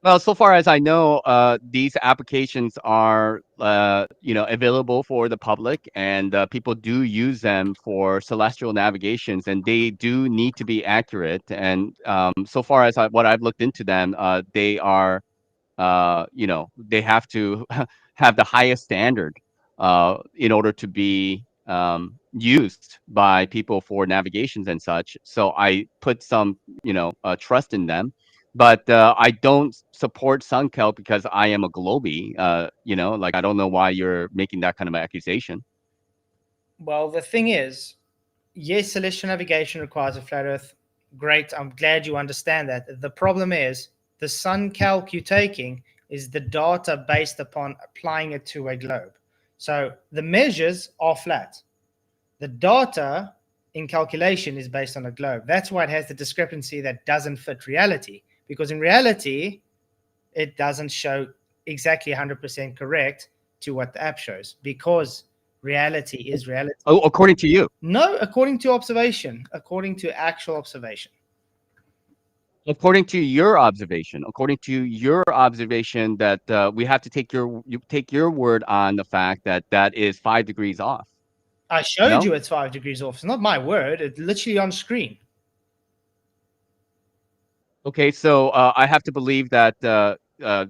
Well, so far as I know, these applications are, available for the public, and people do use them for celestial navigations, and they do need to be accurate. And so far as what I've looked into them, they are, they have to have the highest standard in order to be used by people for navigations and such. So I put some, trust in them. But I don't support SunCal because I am a Globie. Like, I don't know why you're making that kind of accusation. Well, the thing is, yes, celestial navigation requires a flat earth. Great. I'm glad you understand that. The problem is the sun calc you're taking is the data based upon applying it to a globe. So the measures are flat. The data in calculation is based on a globe. That's why it has the discrepancy that doesn't fit reality. Because in reality, it doesn't show exactly 100% correct to what the app shows. Because reality is reality. Oh, according to you? No, according to observation, according to actual observation. According to your observation, that we have to take your word on the fact that that is 5 degrees off. I showed No? you it's 5 degrees off. It's not my word. It's literally on screen. Okay, so I have to believe that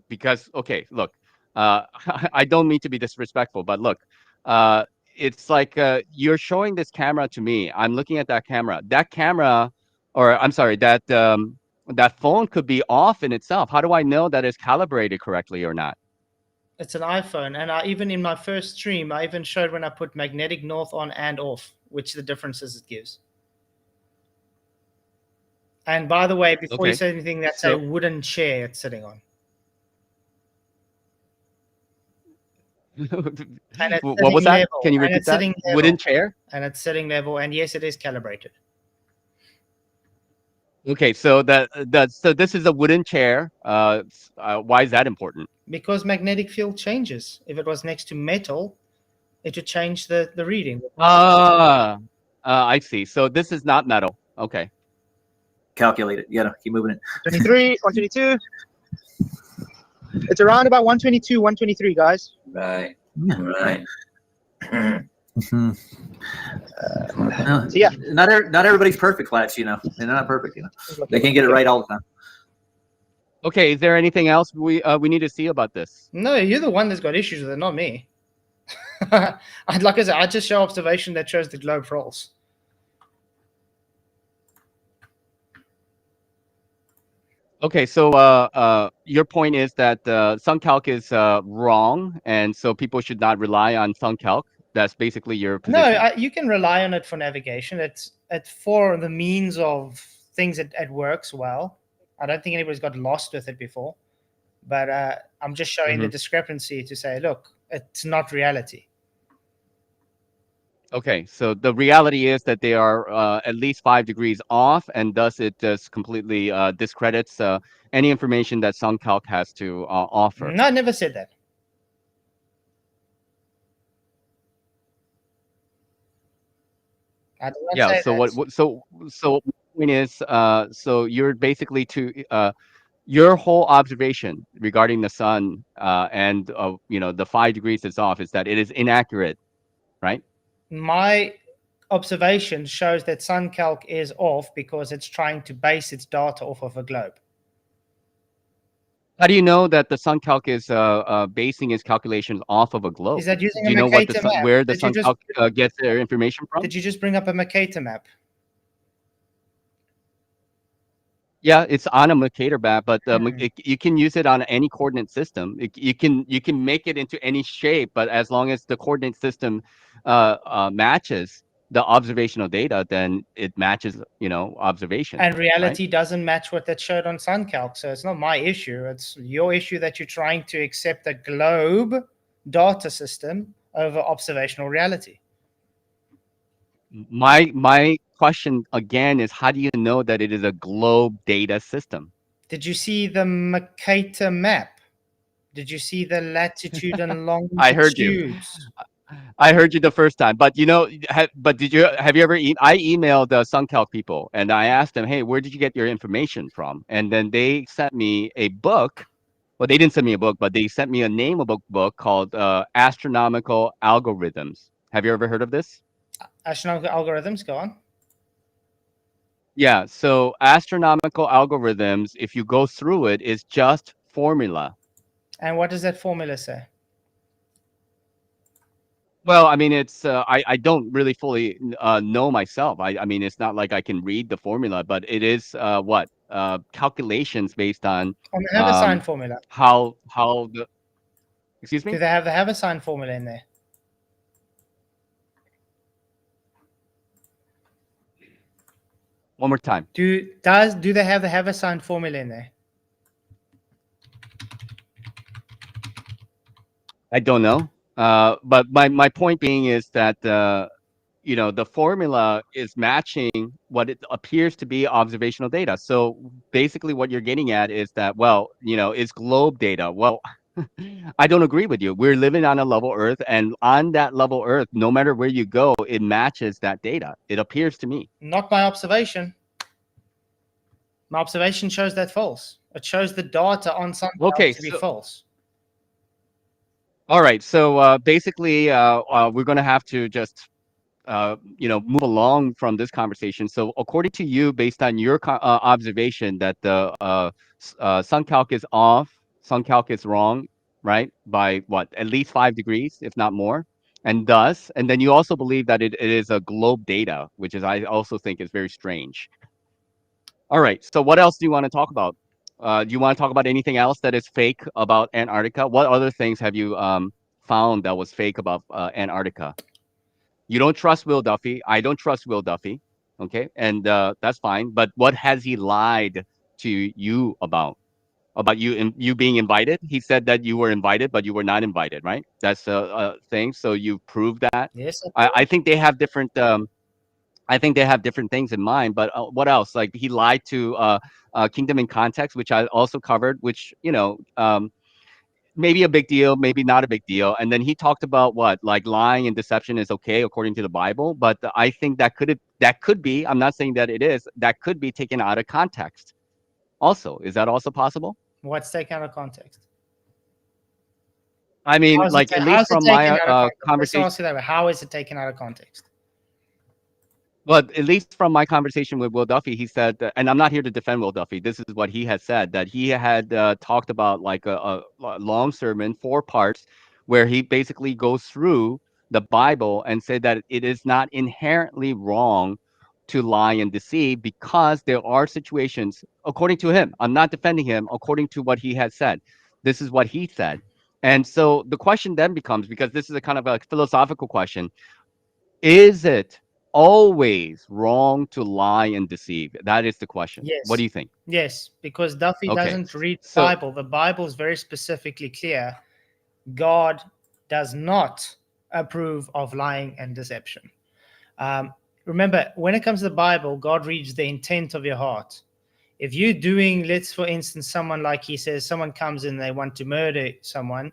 because, okay, look, I don't mean to be disrespectful, but look, it's like you're showing this camera to me. I'm looking at that camera. That camera, or I'm sorry, that phone could be off in itself. How do I know that it's calibrated correctly or not? It's an iPhone. And even in my first stream, I even showed when I put magnetic north on and off, which the differences it gives. And by the way, before you say anything, that's a wooden chair it's sitting on. What was that? Level. Can you repeat that? Wooden chair? And it's sitting level. And yes, it is calibrated. Okay, so so this is a wooden chair. Why is that important? Because magnetic field changes. If it was next to metal, it would change the reading. I see. So this is not metal. Okay. Calculate it. You gotta keep moving it. 23, 122. It's around about 122, 123, guys. Right. Yeah. Right. So yeah, not everybody's perfect, Flats. They're not perfect. They can't get it right all the time. Okay, is there anything else we need to see about this? No, you're the one that's got issues with it, not me. Like I said, I just show observation that shows the globe false. Okay, so your point is that SunCalc is wrong, and so people should not rely on SunCalc. That's basically your position. No, you can rely on it for navigation. It's for the means of things that it works well. I don't think anybody's got lost with it before, but I'm just showing the discrepancy to say, look, it's not reality. Okay, so the reality is that they are at least 5 degrees off, and thus it just completely discredits any information that SunCalc has to offer. No, I never said that. I did not Yeah. say So that. so point is, so you're basically your whole observation regarding the sun and the 5 degrees it's off is that it is inaccurate, right? My observation shows that SunCalc is off because it's trying to base its data off of a globe. How do you know that the SunCalc is basing its calculations off of a globe? Is that using Do you a know what Nachiketa map? where the SunCalc gets their information from? Did you just bring up a Nachiketa map? Yeah, it's on a Mercator map, but you can use it on any coordinate system. You can make it into any shape, but as long as the coordinate system matches the observational data, then it matches, observation. And right? reality doesn't match what that showed on SunCalc, so it's not my issue. It's your issue that you're trying to accept a globe data system over observational reality. My question again is, how do you know that it is a globe data system? Did you see the Mercator map? Did you see the latitude and longitude? I heard you. I heard you the first time, but but have you ever? I emailed the SunCalc people and I asked them, hey, where did you get your information from? And then they sent me a book. Well, they didn't send me a book, but they sent me a name of a book called Astronomical Algorithms. Have you ever heard of this? Astronomical algorithms, go on. Yeah, so astronomical algorithms, if you go through it, is just formula. And what does that formula say? Well, I mean, it's I don't really fully know myself. I mean, it's not like I can read the formula, but it is what calculations based on On the Haversine formula. how the excuse me? Do they have the Haversine formula in there? One more time. Do they have the Haversine formula in there? I don't know. But my point being is that the formula is matching what it appears to be observational data. So basically what you're getting at is that, well, it's globe data. Well, I don't agree with you. We're living on a level Earth, and on that level Earth, no matter where you go, it matches that data. It appears to me. Not my observation. My observation shows that false. It shows the data on something to be false. All right. So basically, we're going to have to just move along from this conversation. So according to you, based on your observation that the SunCalc is off, SunCalc is wrong, right? By what? At least 5 degrees, if not more. And then you also believe that it is a globe data, which is, I also think, is very strange. All right. So what else do you want to talk about? Do you want to talk about anything else that is fake about Antarctica? What other things have you found that was fake about Antarctica? You don't trust Will Duffy. I don't trust Will Duffy. Okay. And that's fine. But what has he lied to you about? About you being invited? He said that you were invited, but you were not invited, right? That's a thing. So you proved that. Yes. I think they have different. I think they have different things in mind. But what else? Like he lied to Kingdom in Context, which I also covered. Which maybe a big deal, maybe not a big deal. And then he talked about what, like lying and deception is okay according to the Bible. But I think that could be. I'm not saying that it is. That could be taken out of context. Also, is that also possible? What's taken out of context? I mean, like at least from my conversation. How is it taken out of context? But at least from my conversation with Will Duffy, he said, and I'm not here to defend Will Duffy. This is what he has said, that he had talked about like a long sermon, 4 parts, where he basically goes through the Bible and said that it is not inherently wrong to lie and deceive because there are situations, according to him, I'm not defending him, according to what he has said. This is what he said. And so the question then becomes, because this is a kind of a philosophical question, is it always wrong to lie and deceive? That is the question. Yes. What do you think? Yes, because Duffy doesn't read the Bible. The Bible is very specifically clear. God does not approve of lying and deception. Remember, when it comes to the Bible, God reads the intent of your heart. If you're doing, let's for instance, someone like he says, someone comes in and they want to murder someone,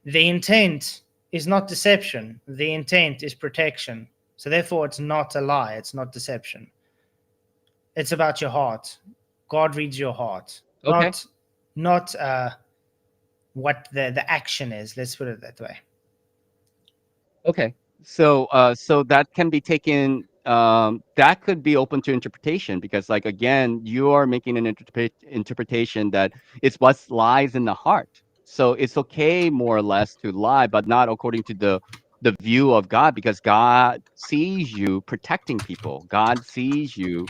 the intent is not deception. The intent is protection. So therefore, it's not a lie. It's not deception. It's about your heart. God reads your heart. Okay. Not what the action is. Let's put it that way. Okay. So that can be taken. That could be open to interpretation because, like, again, you are making an interpretation that it's what lies in the heart. So it's okay, more or less, to lie, but not according to the view of God, because God sees you protecting people. God sees you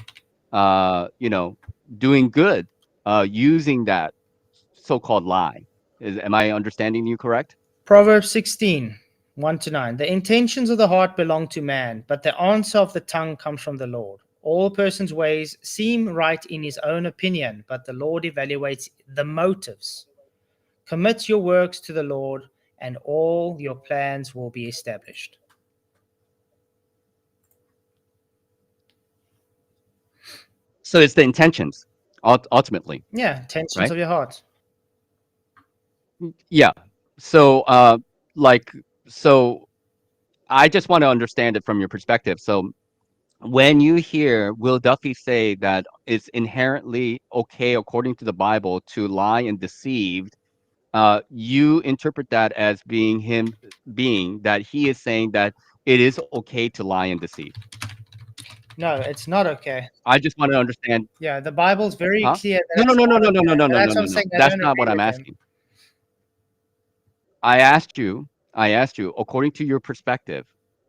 you know, doing good, using that so-called lie. Am I understanding you correct? Proverbs 16, 1 to 9. The intentions of the heart belong to man, but the answer of the tongue comes from the Lord. All a person's ways seem right in his own opinion, but the Lord evaluates the motives. Commit your works to the Lord, and all your plans will be established. So it's the intentions, ultimately, Yeah, intentions right? of your heart. Yeah. So, like, so I just want to understand it from your perspective. So, when you hear Will Duffy say that it's inherently okay, according to the Bible, to lie and deceive, you interpret that as being that he is saying that it is okay to lie and deceive. No, it's not okay. I just want to understand, Yeah, the Bible's very huh? clear that No, no, it's no, no, not no, no, no, okay. no, And no, no, that's what no, I'm no. saying. I That's don't not agree what I'm with him. asking. I asked you, according to your perspective,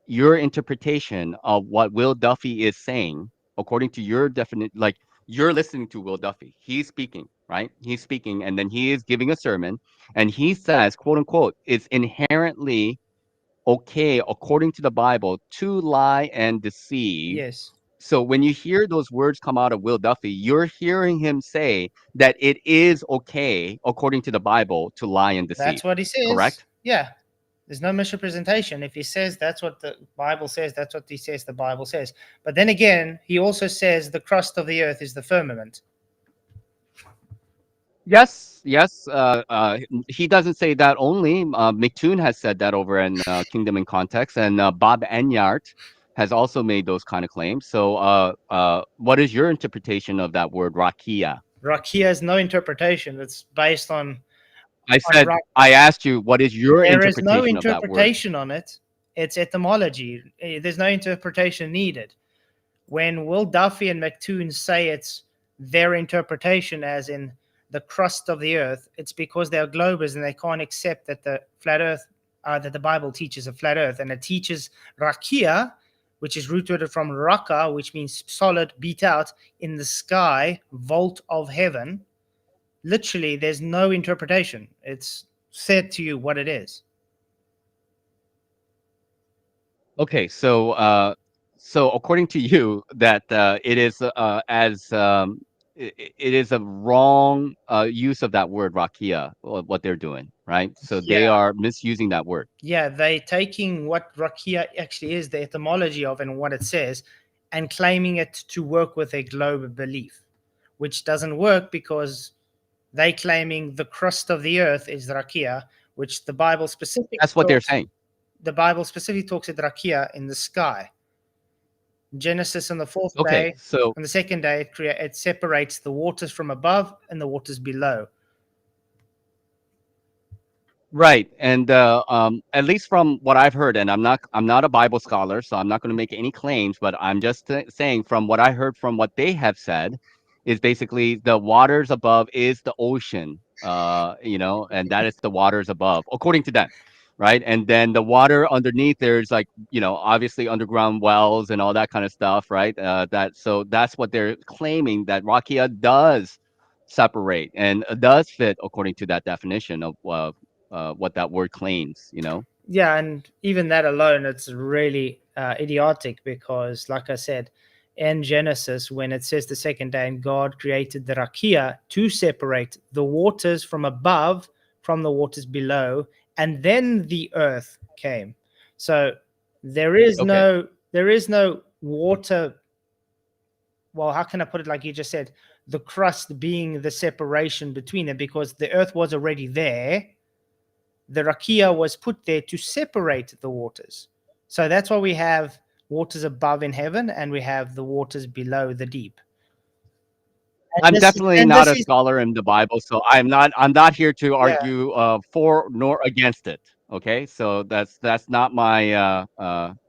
your interpretation of what Will Duffy is saying, according to your definite, like you're listening to Will Duffy. He's speaking, right? He's speaking, and then he is giving a sermon, and he says, quote unquote, it's inherently okay, according to the Bible, to lie and deceive. Yes, So when you hear those words come out of Will Duffy, you're hearing him say that it is okay, according to the Bible, to lie and deceive. that's what he says. Correct? Yeah, there's no misrepresentation. If he says that's what the Bible says, that's what he says the Bible says. But then again, he also says the crust of the earth is the firmament. Yes, yes. He doesn't say that only. McToon has said that over in Kingdom in Context, and Bob Enyart has also made those kind of claims. So, what is your interpretation of that word rakia? Rakia has no interpretation. It's based on rock. I asked you, what is your There is no interpretation of that word? interpretation on it. It's etymology. There's no interpretation needed. When Will Duffy and McToon say it's their interpretation, as in the crust of the earth, it's because they're globers and they can't accept that the flat earth, that the Bible teaches a flat earth, and it teaches rakia, which is rooted from raka, which means solid, beat out in the sky, vault of heaven. Literally, there's no interpretation. It's said to you what it is. Okay, so according to you, that it is it is a wrong use of that word rakia, what they're doing, right? So they Yeah. are misusing that word. Yeah, they taking what rakia actually is, the etymology of and what it says, and claiming it to work with a globe belief, which doesn't work because they claiming the crust of the earth is rakia, which the Bible specifically That's what they're saying. The Bible specifically talks about rakia in the sky. Genesis on the fourth Okay, day, so on the second day, it separates the waters from above and the waters below. right, and at least from what I've heard, and I'm not a Bible scholar, so I'm not going to make any claims, but I'm just saying from what I heard from what they have said, is basically the waters above is the ocean, you know, and that is the waters above, according to them, right? And then the water underneath, there's like, you know, obviously underground wells and all that kind of stuff, right? That's what they're claiming, that Rakia does separate and does fit according to that definition of what that word claims, you know? Yeah, and even that alone, it's really idiotic because, like I said, in Genesis, when it says the second day, and God created the rakia to separate the waters from above from the waters below, and then the earth came. So there is Okay. no water. Well, how can I put it? Like you just said, the crust being the separation between them, because the earth was already there. The rakia was put there to separate the waters. So that's why we have waters above in heaven and we have the waters below the deep. I'm definitely And not this a is scholar in the Bible, so I'm not here to yeah, argue for nor against it. Okay, so that's not my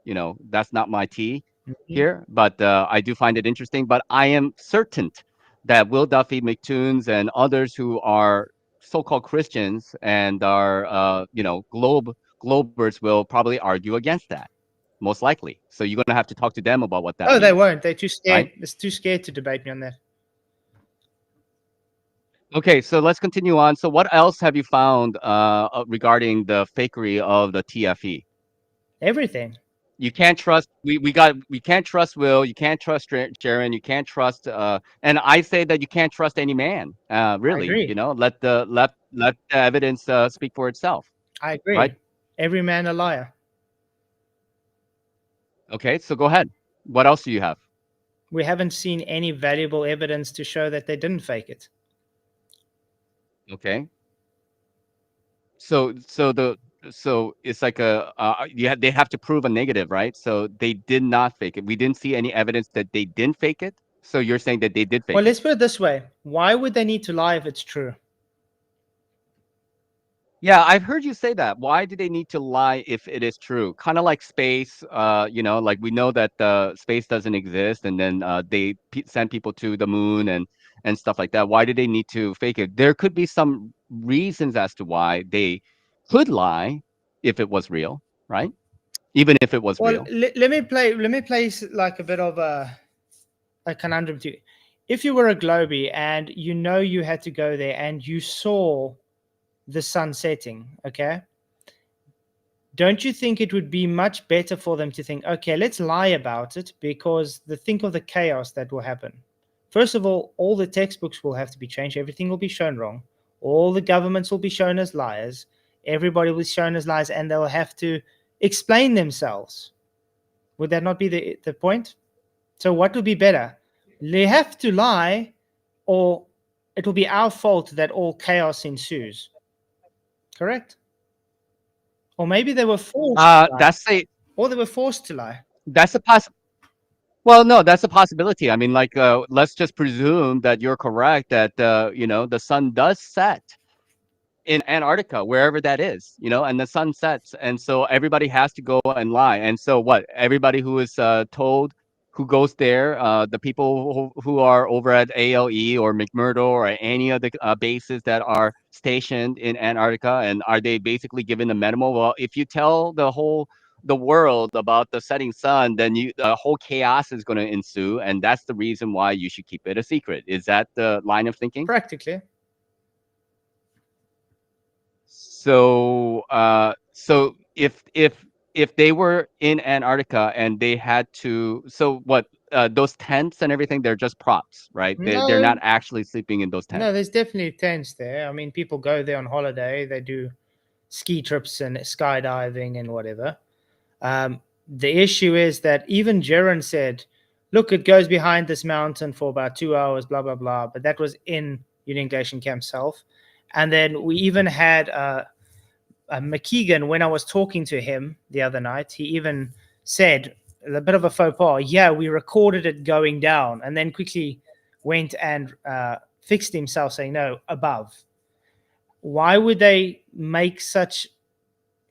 you know, that's not my tea mhm. here, but I do find it interesting. But I am certain that Will Duffy, McToons, and others who are so-called Christians and are you know, globers will probably argue against that. most likely. So you're going to have to talk to them about what that Oh, means. they won't. They're too scared. Right? They're too scared to debate me on that. Okay, so let's continue on. So what else have you found regarding the fakery of the TFE? Everything. You can't trust. We can't trust Will. You can't trust Jaron. You can't trust. And I say that you can't trust any man. Really, agree. you know, let the evidence speak for itself. I agree. Right? Every man a liar. Okay, so go ahead. What else do you have? We haven't seen any valuable evidence to show that they didn't fake it. Okay. So it's like they have to prove a negative, right? So they did not fake it. We didn't see any evidence that they didn't fake it. So you're saying that they did fake Well, it. let's put it this way. Why would they need to lie if it's true? Yeah, I've heard you say that. Why do they need to lie if it is true? Kind of like space, you know, like we know that space doesn't exist, and then they send people to the moon and stuff like that. Why do they need to fake it? There could be some reasons as to why they could lie if it was real, right? Even if it was Well, real. let me play like a bit of a conundrum to you. If you were a Globie and you know you had to go there and you saw the sun setting, okay? Don't you think it would be much better for them to think, okay, let's lie about it, because think of the chaos that will happen. First of all the textbooks will have to be changed. Everything will be shown wrong. All the governments will be shown as liars. Everybody will be shown as liars, and they'll have to explain themselves. Would that not be the point? So what would be better? They have to lie, or it will be our fault that all chaos ensues. Correct? Or maybe they were forced to lie. Or they were forced to lie. That's a Well, no, that's a possibility. I mean, like, let's just presume that you're correct, that you know, the sun does set in Antarctica, wherever that is, you know, and the sun sets, and so everybody has to go and lie. And so what? Everybody who is told, who goes there, the people who are over at ALE or McMurdo or any of the bases that are stationed in Antarctica, and are they basically given a memo? Well, if you tell the world about the setting sun, then the whole chaos is going to ensue, and that's the reason why you should keep it a secret. Is that the line of thinking? Practically. So, so if they were in Antarctica and they had to, so what? Those tents and everything, they're just props, right? They're not actually sleeping in those tents. No, there's definitely tents there. I mean, people go there on holiday. They do ski trips and skydiving and whatever. The issue is that even Jaron said, look, it goes behind this mountain for about 2 hours, blah, blah, blah. But that was in Union Glacier Camp Self. And then we even had McKeegan, when I was talking to him the other night, he even said, a bit of a faux pas, yeah, we recorded it going down, and then quickly went and fixed himself, saying, no, above. Why would they make such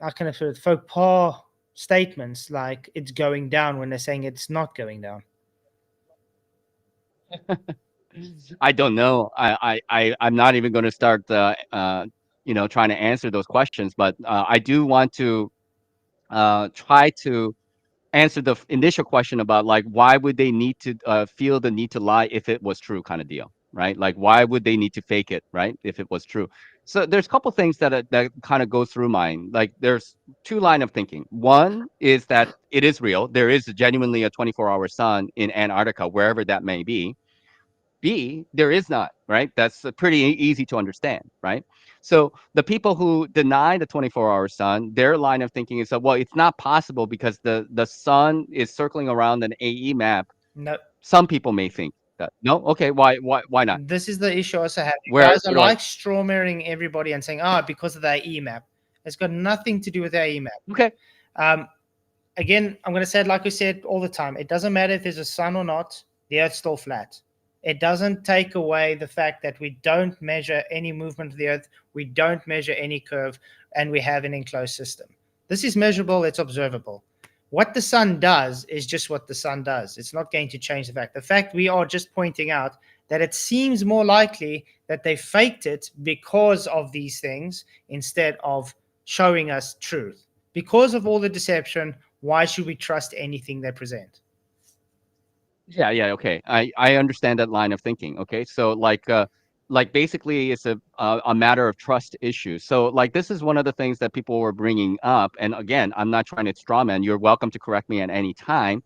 kind of faux pas statements like it's going down when they're saying it's not going down? I don't know. I'm not even going to start, you know, trying to answer those questions, but I do want to try to answer the initial question about, like, why would they need to feel the need to lie if it was true, kind of deal, right? Like, why would they need to fake it, right, if it was true? So there's a couple things that kind of go through mine. Like, there's two line of thinking. One is that it is real. There is genuinely a 24-hour sun in Antarctica, wherever that may be. B, there is not, right? That's pretty easy to understand, right? So the people who deny the 24-hour sun, their line of thinking is that, well, it's not possible because the sun is circling around an AE map. No. Some people may think that. No? Okay, why not? This is the issue I also have. You Where guys are like strawmanning everybody and saying, because of the AE map. It's got nothing to do with the AE map. Okay. Again, I'm going to say it like we said all the time. It doesn't matter if there's a sun or not. The Earth's still flat. It doesn't take away the fact that we don't measure any movement of the Earth. We don't measure any curve, and we have an enclosed system. This is measurable. It's observable. What the sun does is just what the sun does. It's not going to change the fact. The fact we are just pointing out that it seems more likely that they faked it because of these things instead of showing us truth. Because of all the deception, why should we trust anything they present? Yeah, yeah, okay. I understand that line of thinking. Okay, so like basically it's a matter of trust issue. So like this is one of the things that people were bringing up, and again, I'm not trying to strawman. You're welcome to correct me at any time.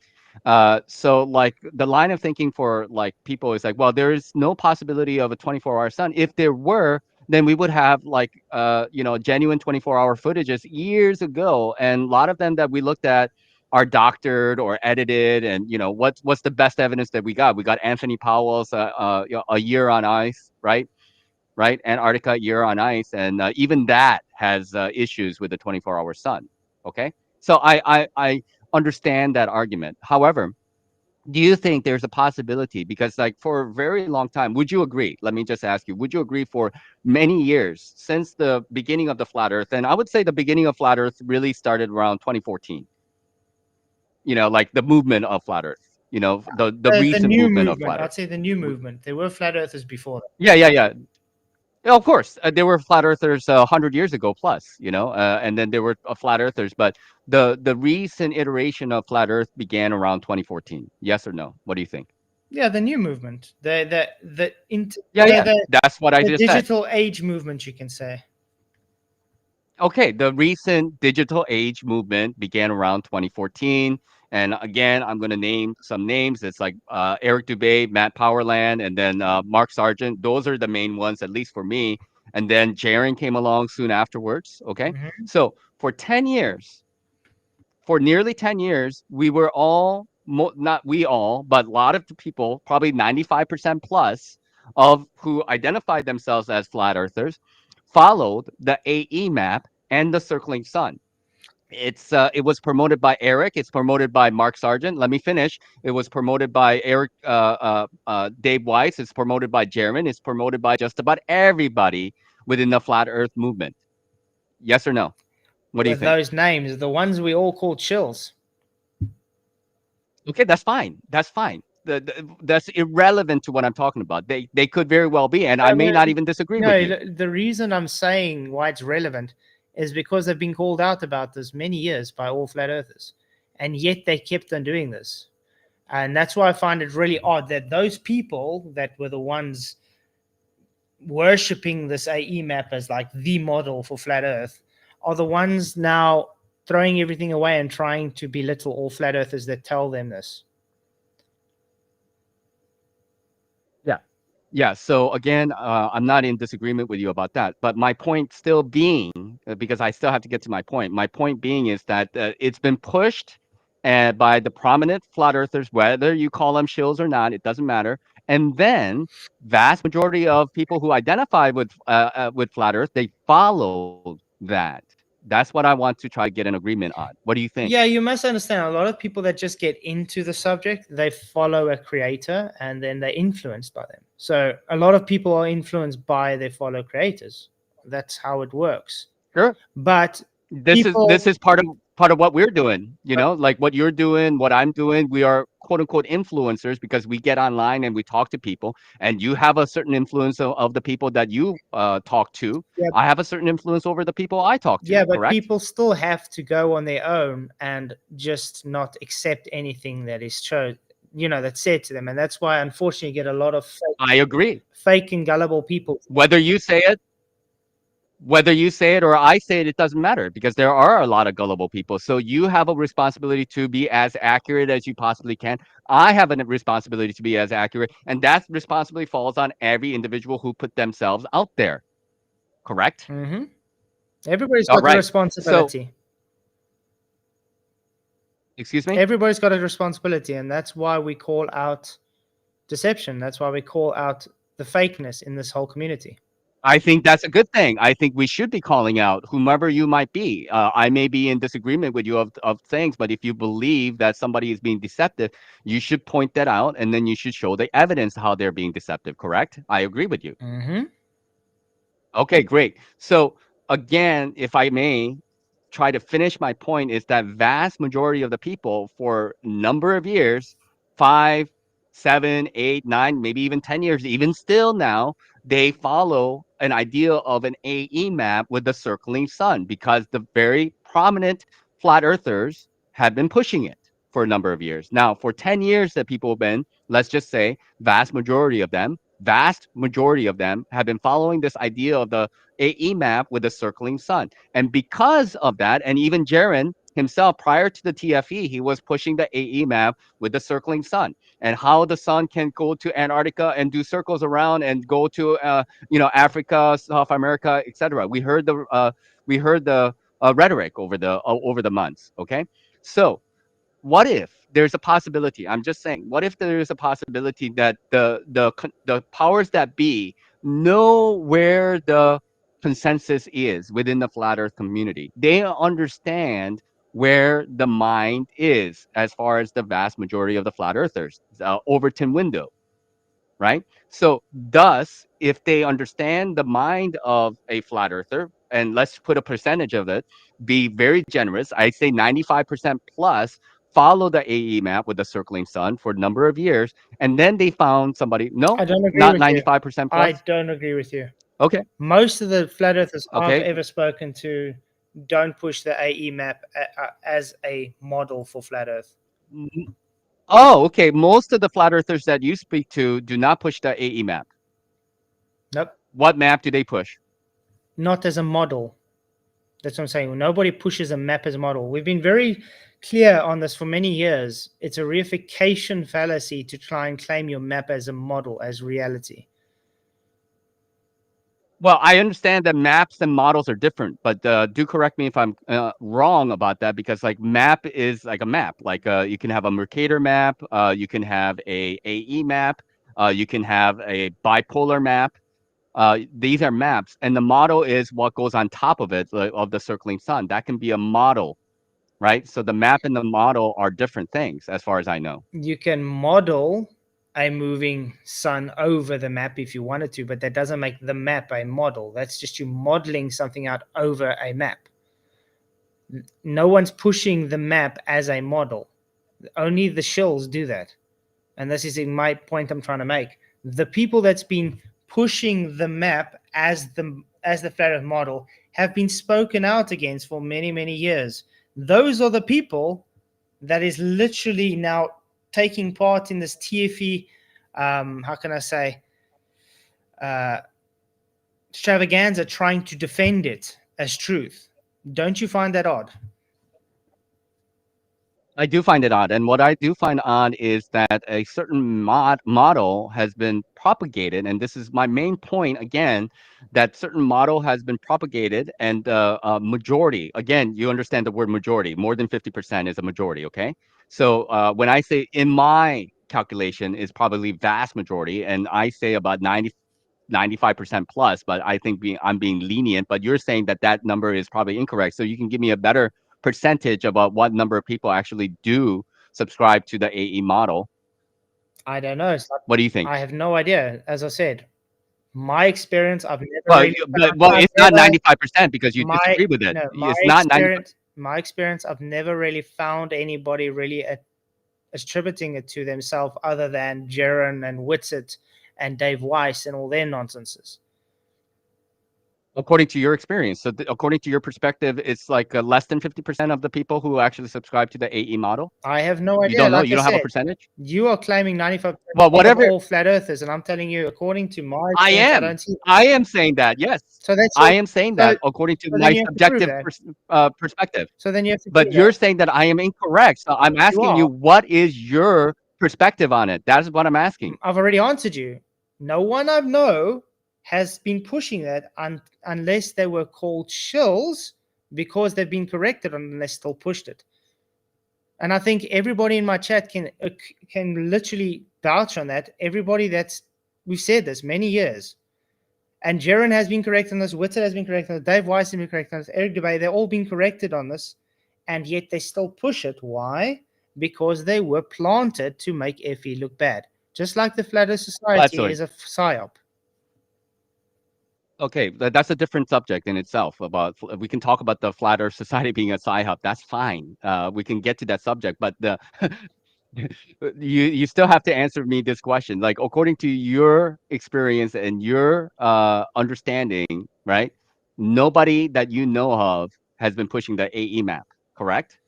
So like the line of thinking for like people is like, well, there is no possibility of a 24-hour sun. If there were, then we would have like genuine 24-hour footages years ago, and a lot of them that we looked at are doctored or edited. And what's the best evidence that we got? We got Anthony Powell's a year on ice, right, Antarctica year on ice, and even that has issues with the 24-hour sun. Okay, so I understand that argument. However, do you think there's a possibility, because like for a very long time, would you agree, let me just ask you, would you agree, for many years since the beginning of the flat earth, and I would say the beginning of flat earth really started around 2014, like the movement of flat earth, the The recent new movement of movement, flat I'd earth. say the new movement. There were flat earthers before that. Yeah, yeah, yeah. Yeah, of course, there were flat earthers 100 years ago plus, and then there were flat earthers, but the recent iteration of flat earth began around 2014. Yes or no? What do you think? Yeah, the new movement, Yeah, yeah, that's what I the just said. digital age movement, you can say. Okay, the recent digital age movement began around 2014. And again, I'm going to name some names. It's like Eric Dubay, Matt Powerland, and then Mark Sargent. Those are the main ones, at least for me. And then Jaren came along soon afterwards. Okay. Mhm. So for 10 years, for nearly 10 years, we were all, not we all, but a lot of the people, probably 95% plus of who identified themselves as flat earthers, followed the AE map and the circling sun. It was promoted by Eric. It's promoted by Mark Sargent. Let me finish. It was promoted by Eric, Dave Weiss. It's promoted by Jaron. It's promoted by just about everybody within the flat Earth movement. Yes or no? What do you With think? those names, the ones we all call chills. Okay, that's fine. That's fine. That's irrelevant to what I'm talking about. They could very well be, and I may not even disagree with you. The reason I'm saying why it's relevant is because they've been called out about this many years by all flat earthers, and yet they kept on doing this. And that's why I find it really odd that those people that were the ones worshipping this AE map as like the model for flat earth are the ones now throwing everything away and trying to belittle all flat earthers that tell them this. Yeah. So again, I'm not in disagreement with you about that. But my point still being, because I still have to get to my point. My point being is that it's been pushed by the prominent flat earthers, whether you call them shills or not, it doesn't matter. And then vast majority of people who identify with flat Earth, they follow that. That's what I want to try to get an agreement on. What do you think? Yeah, you must understand a lot of people that just get into the subject, they follow a creator and then they're influenced by them. So a lot of people are influenced by their follow creators. That's how it works. Sure. But This is part of what we're doing, like what you're doing, what I'm doing. We are quote unquote influencers because we get online and we talk to people, and you have a certain influence of the people that you talk to. Yeah. I have a certain influence over the people I talk to. Yeah, but correct? people still have to go on their own and just not accept anything that is shown, that's said to them. And that's why, unfortunately, you get a lot of I agree. Fake and gullible people. Whether you say it or I say it, it doesn't matter, because there are a lot of gullible people. So you have a responsibility to be as accurate as you possibly can. I have a responsibility to be as accurate, and that responsibility falls on every individual who put themselves out there. Correct? Mm-hmm. Everybody's got a responsibility. So, excuse me? Everybody's got a responsibility, and that's why we call out deception. That's why we call out the fakeness in this whole community. I think that's a good thing. I think we should be calling out whomever you might be. I may be in disagreement with you of things, but if you believe that somebody is being deceptive, you should point that out, and then you should show the evidence how they're being deceptive. Correct? I agree with you. Mm-hmm. Okay, great. So again, if I may try to finish my point, is that vast majority of the people for a number of years, 5, 7, 8, 9, maybe even 10 years, even still now, they follow an idea of an AE map with the circling sun, because the very prominent flat earthers have been pushing it for a number of years. Now, for 10 years that people have been, let's just say, vast majority of them have been following this idea of the AE map with the circling sun. And because of that, and even Jaron himself, prior to the TFE, he was pushing the AE map with the circling sun and how the sun can go to Antarctica and do circles around and go to, Africa, South America, etc. We heard the rhetoric over the months. Okay, so what if there's a possibility? I'm just saying, what if there is a possibility that the powers that be know where the consensus is within the flat Earth community? They understand where the mind is as far as the vast majority of the flat earthers, Overton window, right? So thus, if they understand the mind of a flat earther, and let's put a percentage of it, be very generous, I say 95% plus, follow the AE map with the circling sun for a number of years, and then they found somebody, no, I don't agree not with you. 95% I plus. don't agree with you. Okay. Most of the flat earthers I've Okay. ever spoken to don't push the AE map as a model for flat Earth. Oh, okay. Most of the flat earthers that you speak to do not push the AE map. Nope. What map do they push? Not as a model. That's what I'm saying. Nobody pushes a map as a model. We've been very clear on this for many years. It's a reification fallacy to try and claim your map as a model, as reality. Well, I understand that maps and models are different, but do correct me if I'm wrong about that, because like map is like a map. Like you can have a Mercator map, you can have a AE map, you can have a bipolar map. These are maps, and the model is what goes on top of it, of the circling sun. That can be a model, right? So the map and the model are different things, as far as I know. You can model a moving sun over the map if you wanted to, but that doesn't make the map a model. That's just you modeling something out over a map. No one's pushing the map as a model. Only the shills do that. And this is in my point I'm trying to make. The people that's been pushing the map as the flat Earth model have been spoken out against for many, many years. Those are the people that is literally now taking part in this TFE, how can I say, extravaganza, trying to defend it as truth. Don't you find that odd? I do find it odd. And what I do find odd is that a certain model has been propagated. And this is my main point again, that certain model has been propagated, and majority, again, you understand the word majority, more than 50% is a majority. Okay. So when I say in my calculation is probably vast majority, and I say about 95% plus, but I think I'm being lenient, but you're saying that that number is probably incorrect. So you can give me a better percentage about what number of people actually do subscribe to the AE model. I don't know. What do you think? I have no idea. As I said, my experience, I've never Well, really it's not 95% because you disagree with it. No, It's not 90%. My experience, I've never really found anybody really attributing it to themselves other than Jaron and Whitsitt and Dave Weiss and all their nonsenses. According to your experience. So according to your perspective, it's like less than 50% of the people who actually subscribe to the AE model? I have no idea. You don't know? Like You don't have a said, percentage? You are claiming 95% Well, whatever. of all flat earthers, and I'm telling you, according to my I experience, am. don't see that. I am saying that, yes. So that's I am saying that according to so then my you have to prove subjective perspective. So then you have to But prove you're that. saying that I am incorrect. So I'm asking you, what is your perspective on it? That's what I'm asking. I've already answered you. No one I know has been pushing that unless they were called shills because they've been corrected and they still pushed it. And I think everybody in my chat can literally vouch on that. Everybody we've said this many years. And Jaron has been correct on this. Whitsitt has been correct on this. Dave Weiss has been correct on this. Eric Dubay, they've all been corrected on this. And yet they still push it. Why? Because they were planted to make FE look bad. Just like the Flat Earth Society is a psyop. Okay, that's a different subject in itself. We can talk about the Flat Earth Society being a psyop. That's fine. We can get to that subject, but you still have to answer me this question. Like, according to your experience and your understanding, right? Nobody that you know of has been pushing the AE map, correct?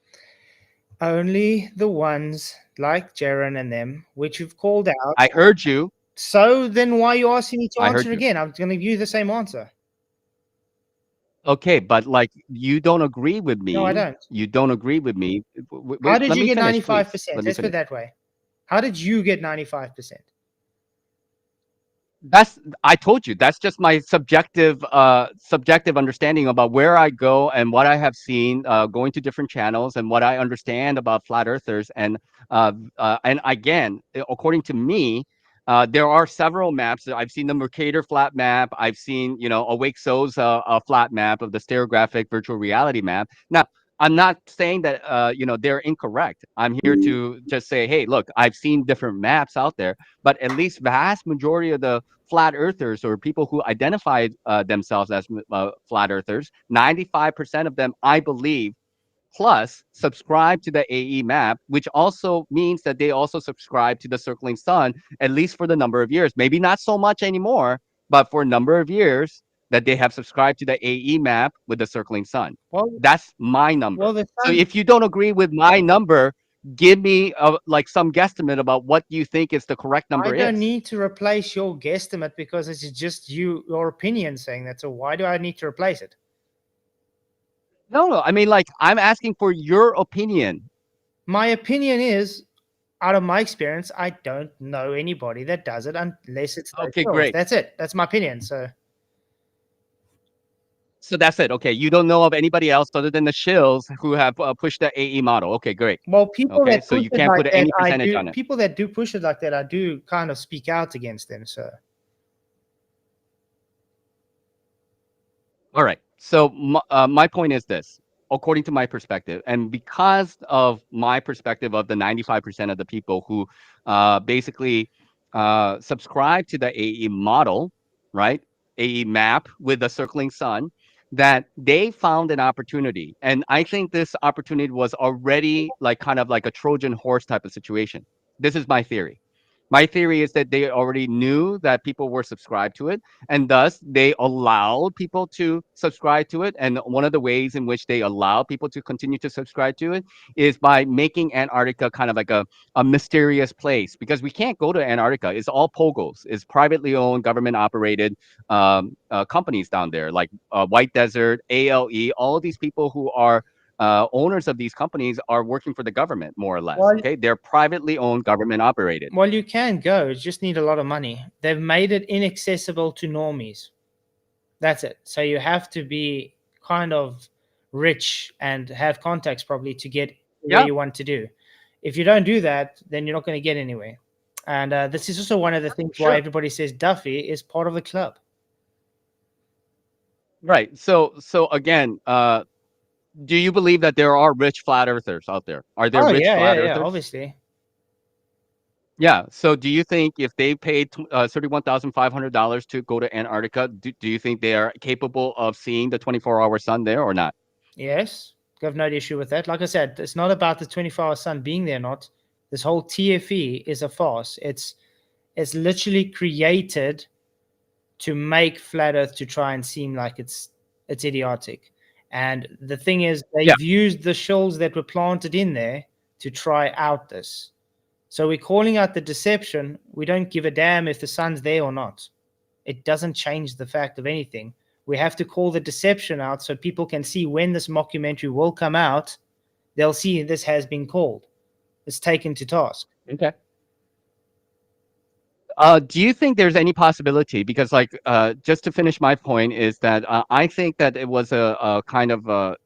Only the ones like Jaren and them, which you've called out. I heard you. So then why are you asking me to I heard answer you. again? I'm going to give you the same answer. Okay, but like you don't agree with No, I me. don't. You don't agree with me. How did Let you me get finish, 95%? please. Let me Let's put it finish. that way. How did you get 95%? I told you that's just my subjective understanding about where I go and what I have seen going to different channels and what I understand about flat earthers and again, according to me, there are several maps. I've seen the Mercator flat map. I've seen, Awake So's flat map of the stereographic virtual reality map. Now, I'm not saying that they're incorrect. I'm here to just say, hey, look, I've seen different maps out there, but at least vast majority of the flat earthers or people who identify themselves as flat earthers, 95% of them, I believe, plus subscribe to the AE map, which also means that they also subscribe to the circling sun, at least for the number of years. Maybe not so much anymore, but for a number of years that they have subscribed to the AE map with the circling sun. Well, That's my number. the So sun, if you don't agree with my number, give me like some guesstimate about what you think is the correct I number don't is. need to replace your guesstimate because it's just your opinion saying that. So why do I need to replace it? No, I mean, like, I'm asking for your opinion. My opinion is, out of my experience, I don't know anybody that does it unless it's those Okay, girls. great. That's it. That's my opinion. So That's it. Okay, you don't know of anybody else other than the shills who have pushed the AE model. Okay, great. well, people Okay, that so push you it can't like put that, any I percentage do. on it. People that do push it like that, I do kind of speak out against them. So All right. So my point is this, according to my perspective, and because of my perspective of the 95% of the people who basically subscribe to the AE model, right? AE map with the circling sun, that they found an opportunity. And I think this opportunity was already like kind of like a Trojan horse type of situation. This is my theory. My theory is that they already knew that people were subscribed to it, and thus they allowed people to subscribe to it. And one of the ways in which they allow people to continue to subscribe to it is by making Antarctica kind of like a mysterious place, because we can't go to Antarctica. It's all pogos. It's privately owned, government operated companies down there, like White Desert, ALE. All of these people who are owners of these companies are working for the government, more or less. Okay, they're privately owned, government operated. well, you can go. You just need a lot of money. They've made it inaccessible to normies. That's it. So you have to be kind of rich and have contacts probably to get where Yeah, you want to do. If you don't do that, then you're not going to get anywhere. And this is also one of the things why sure. everybody says Duffy is part of the club. Right. So again, do you believe that there are rich flat earthers out there? Are there Oh rich yeah, yeah, flat yeah. earthers? Obviously, Yeah. So do you think if they paid $31,500 to go to Antarctica, do you think they are capable of seeing the 24-hour sun there or not? yes. I have no issue with that. Like I said, it's not about the 24-hour sun being there or not. This whole TFE is a farce. It's literally created to make flat Earth to try and seem like it's idiotic. And the thing is, Yeah. they've used the shells that were planted in there to try out this. So we're calling out the deception. We don't give a damn if the sun's there or not. It doesn't change the fact of anything. We have to call the deception out so people can see when this mockumentary will come out. They'll see this has been called. It's taken to task. Okay. Do you think there's any possibility? Because, like, just to finish my point, is that I think that it was a kind of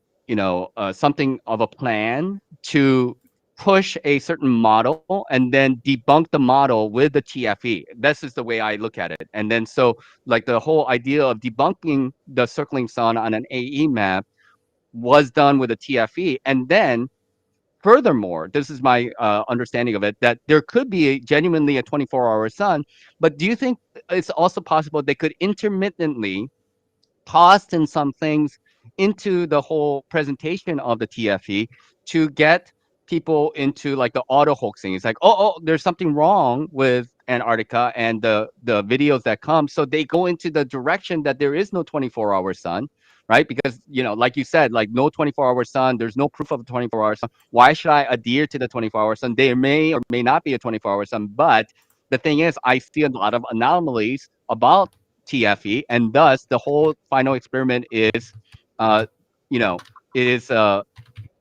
something of a plan to push a certain model and then debunk the model with the TFE. This is the way I look at it. And then so, like, the whole idea of debunking the circling sun on an AE map was done with a TFE, and then furthermore, this is my understanding of it, that there could be genuinely a 24-hour sun, but do you think it's also possible they could intermittently toss in some things into the whole presentation of the TFE to get people into like the auto hoaxing? It's like, oh, there's something wrong with Antarctica and the videos that come. So they go into the direction that there is no 24-hour sun, right? Because, like you said, like no 24-hour sun, there's no proof of a 24-hour sun. Why should I adhere to the 24-hour sun? There may or may not be a 24-hour sun, but the thing is, I see a lot of anomalies about TFE, and thus the whole final experiment is, uh, is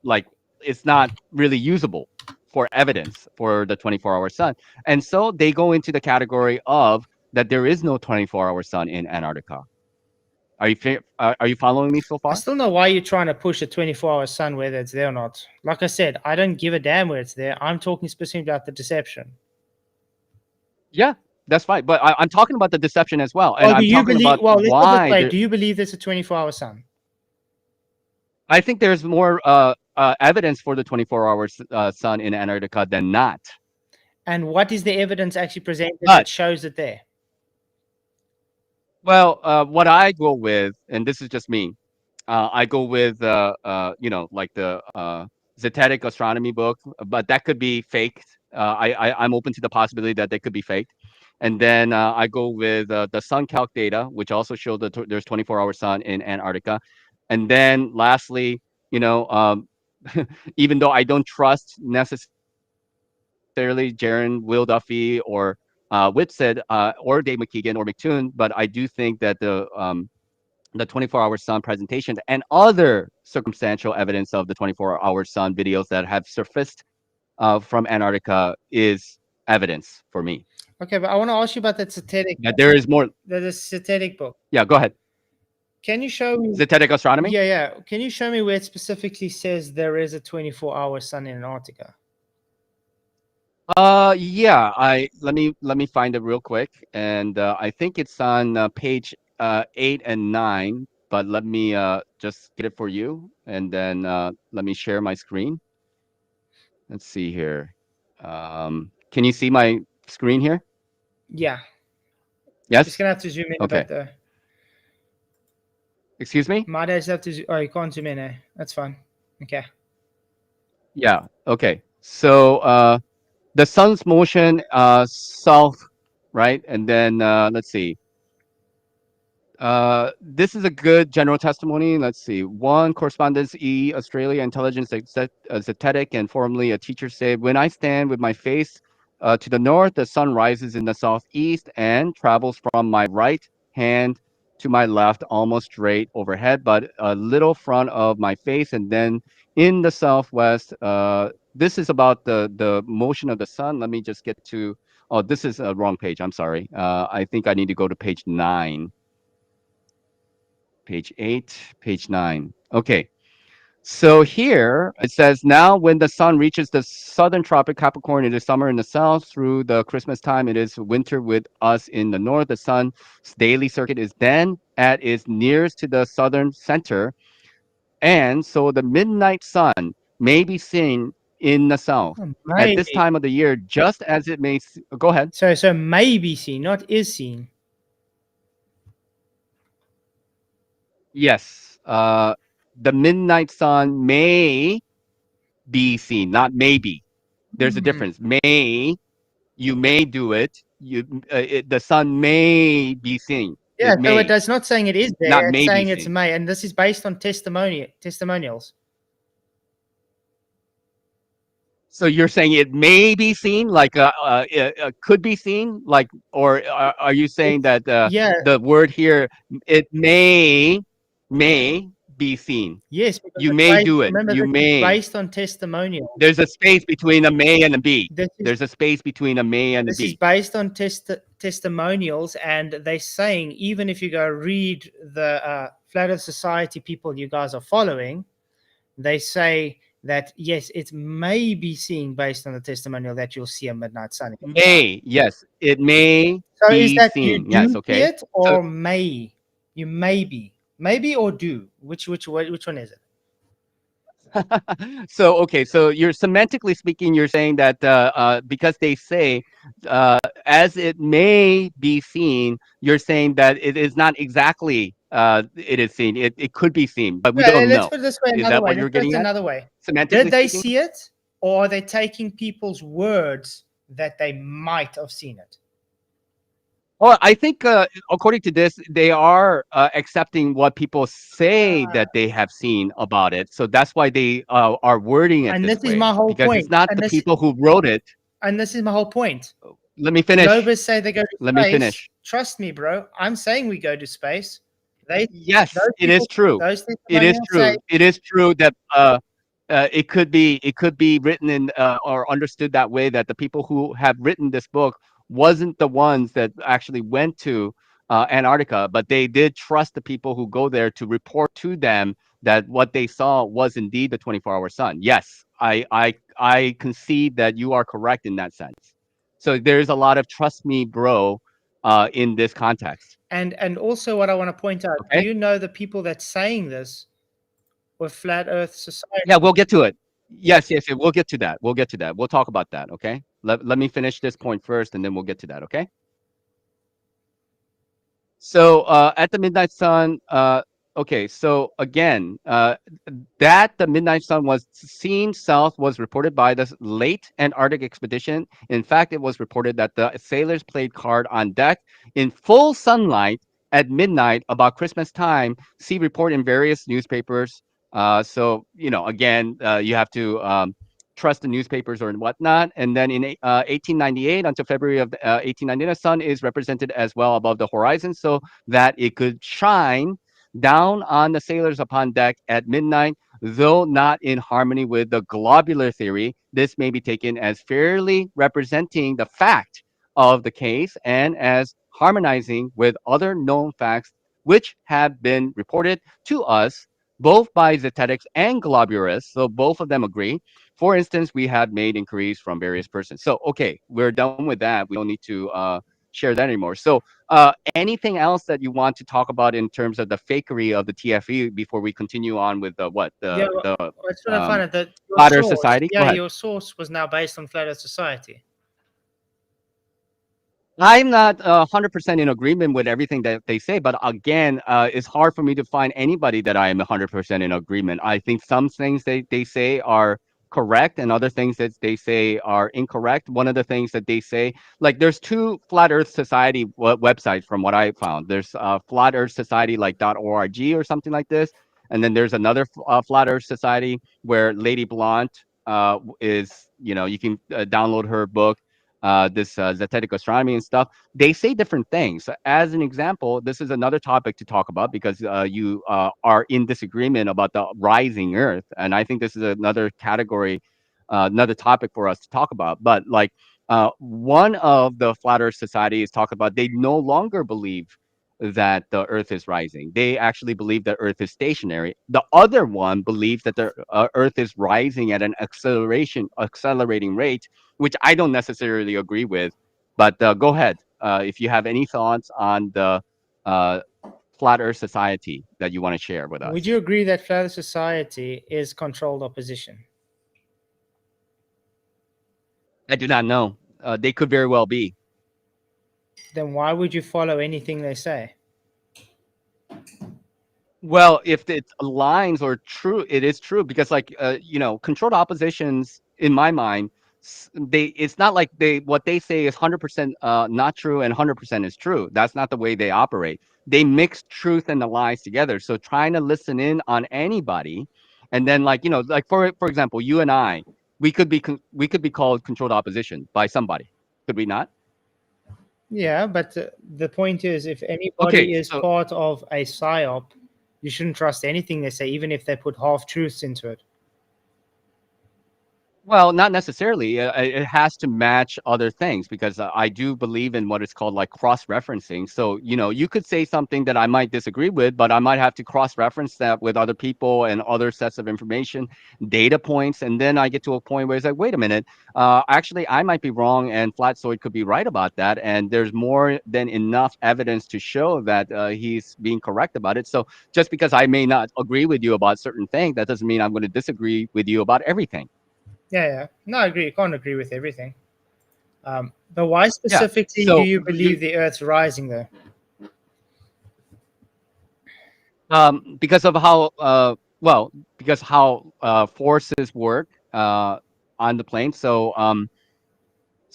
like it's not really usable for evidence for the 24-hour sun, and so they go into the category of that there is no 24-hour sun in Antarctica. Are you following me so I far? still know why you're trying to push a 24-hour sun, whether it's there or not. Like I said, I don't give a damn where it's there. I'm talking specifically about the deception. Yeah, that's fine. But I'm talking about the deception as well, and Well, do I'm you talking believe? about Well, let's put it this why. way. Do you believe there's a 24-hour sun? I think there's more evidence for the 24-hour sun in Antarctica than not. And what is the evidence actually presented But that shows it there? well, what I go with, and this is just me, I go with like the Zetetic astronomy book, but that could be faked. I'm open to the possibility that they could be faked. And then I go with the sun calc data, which also show that there's 24-hour sun in Antarctica. And then lastly, even though I don't trust necessarily Jaron, Will Duffy, or Whitsett, or Dave McKeegan or McToon, but I do think that the 24-hour sun presentations and other circumstantial evidence of the 24-hour sun videos that have surfaced from Antarctica is evidence for me. Okay, but I want to ask you about that Zetetic. That there is more. The Zetetic book. Yeah, go ahead. Can you show me? Zetetic astronomy? Yeah. Can you show me where it specifically says there is a 24-hour sun in Antarctica? Yeah. Let me find it real quick, and I think it's on page 8 and 9. But let me just get it for you, and then let me share my screen. Let's see here. Can you see my screen here? Yeah. Yes. Just gonna have to zoom in a Okay. bit though. Excuse me? My days have to. Oh, you can't zoom in. Eh? That's fine. Okay. Yeah. Okay. So the sun's motion south, right? And then let's see. This is a good general testimony. Let's see. One, correspondence E, Australia Intelligence Zetetic, and formerly a teacher said, when I stand with my face to the north, the sun rises in the southeast and travels from my right hand to my left, almost straight overhead, but a little front of my face. And then in the southwest, this is about the motion of the sun. Let me just get to, oh, this is a wrong page. I'm sorry. I think I need to go to page 9. Page 8, page 9. Okay. So here it says, now when the sun reaches the southern tropic Capricorn, it is summer in the south. Through the Christmas time, it is winter with us in the north. The sun's daily circuit is then at its nearest to the southern center. And so the midnight sun may be seen in the south at this time of the year, just as it may. Go ahead. So may be seen, not is seen. Yes. The midnight sun may be seen, not maybe. There's a difference. May, you may do it. The sun may be seen. Yeah, so it's not saying it is there. Not it's may saying be it's seen. may, and this is based on testimonials. So you're saying it may be seen, like could be seen, like, or are you saying that Yeah. the word here, it may be seen? Yes. because You it's may based- do it. Remember, You this is may. based on testimonials. There's a space between a may and a be. This is- There's a space between a may and a This is be. based on testimonials, and they're saying even if you go read the Flat Earth Society people you guys are following, they say that yes, it may be seen based on the testimonial that you'll see a midnight sun. May, yes, it may So be is that seen. you Yes, do okay. see it or may? You maybe or do. Which one is it? So okay, so you're semantically speaking, you're saying that because they say as it may be seen, you're saying that it is not exactly it is seen. It could be seen, but we don't Let's know. put it this way. Is Another that way. what you're Let's put it getting at? another way. Semantically Did they speaking? see it, or are they taking people's words that they might have seen it? Well, I think according to this, they are accepting what people say that they have seen about it. So that's why they are wording it And this this is way, my whole because it's point. not the people who wrote it. And this is my whole point. Let me finish. Globers say they go to Let space. me finish. Trust me, bro. I'm saying we go to space. Yes, Those it is people, true. those It is testimonials say true. It is true that it could be written in or understood that way, that the people who have written this book wasn't the ones that actually went to Antarctica, but they did trust the people who go there to report to them that what they saw was indeed the 24-hour sun. Yes, I concede that you are correct in that sense. So there's a lot of trust me, bro, in this context. and also what I want to point out, do Okay. you know the people that's saying this were Flat Earth Society? Yeah, we'll get to it. Yes, yes, we'll get to that. We'll get to that. We'll talk about that. Okay. Let me finish this point first, and then we'll get to that. Okay. So at the midnight sun, okay, so again, that the midnight sun was seen south was reported by the late Antarctic expedition. In fact, it was reported that the sailors played card on deck in full sunlight at midnight about Christmas time. See report in various newspapers. So you know, again, you have to trust the newspapers or whatnot. And then in 1898 until February of 1899, the sun is represented as well above the horizon, so that it could shine down on the sailors upon deck at midnight. Though not in harmony with the globular theory, this may be taken as fairly representing the fact of the case and as harmonizing with other known facts which have been reported to us both by Zetetics and globularists. So both of them agree. For instance, we had made inquiries from various persons. So, okay, we're done with that. We don't need to share that anymore. So, anything else that you want to talk about in terms of the fakery of the TFE before we continue on with the what Yeah, the I just want to find out that your Flat Earth source, Society? Go yeah, ahead. your source was now based on Flat Earth Society. I'm not 100% in agreement with everything that they say, but again, it's hard for me to find anybody that I am 100% in agreement. I think some things they say are correct and other things that they say are incorrect. One of the things that they say, like there's two Flat Earth Society websites from what I found. There's Flat Earth Society like .org or something like this. And then there's another Flat Earth Society where Lady Blunt is, you know, you can download her book, this zetetic astronomy and stuff. They say different things. As an example, this is another topic to talk about because you are in disagreement about the rising Earth, and I think this is another category, another topic for us to talk about. But like one of the Flat Earth Society is talking about they no longer believe that the Earth is rising. They actually believe that Earth is stationary. The other one believes that the Earth is rising at an accelerating rate, which I don't necessarily agree with. But go ahead if you have any thoughts on the uh, Flat Earth Society that you want to share with Would us. you agree that Flat Earth Society is controlled opposition? I do not know. They could very well be. Then why would you follow anything they say? Well, if it aligns or true, it is true because, like, you know, controlled oppositions, in my mind, they it's not like they what they say is 100% not true and 100% is true. That's not the way they operate. They mix truth and the lies together. So trying to listen in on anybody, and then like you know, like for example, you and I, we could be called controlled opposition by somebody, could we not? Yeah, but the point is, if Okay, anybody is so part of a psyop, you shouldn't trust anything they say, even if they put half truths into it. well, not necessarily. It has to match other things because I do believe in what is called like cross-referencing. So, you know, you could say something that I might disagree with, but I might have to cross-reference that with other people and other sets of information, data points, and then I get to a point where it's like, wait a minute, actually, I might be wrong, and Flatzoid could be right about that, and there's more than enough evidence to show that he's being correct about it. So, just because I may not agree with you about certain things, that doesn't mean I'm going to disagree with you about everything. Yeah. No, I agree. You can't agree with everything. But why Yeah. specifically do So you believe the Earth's rising, though? because of how well, because how forces work on the plane. So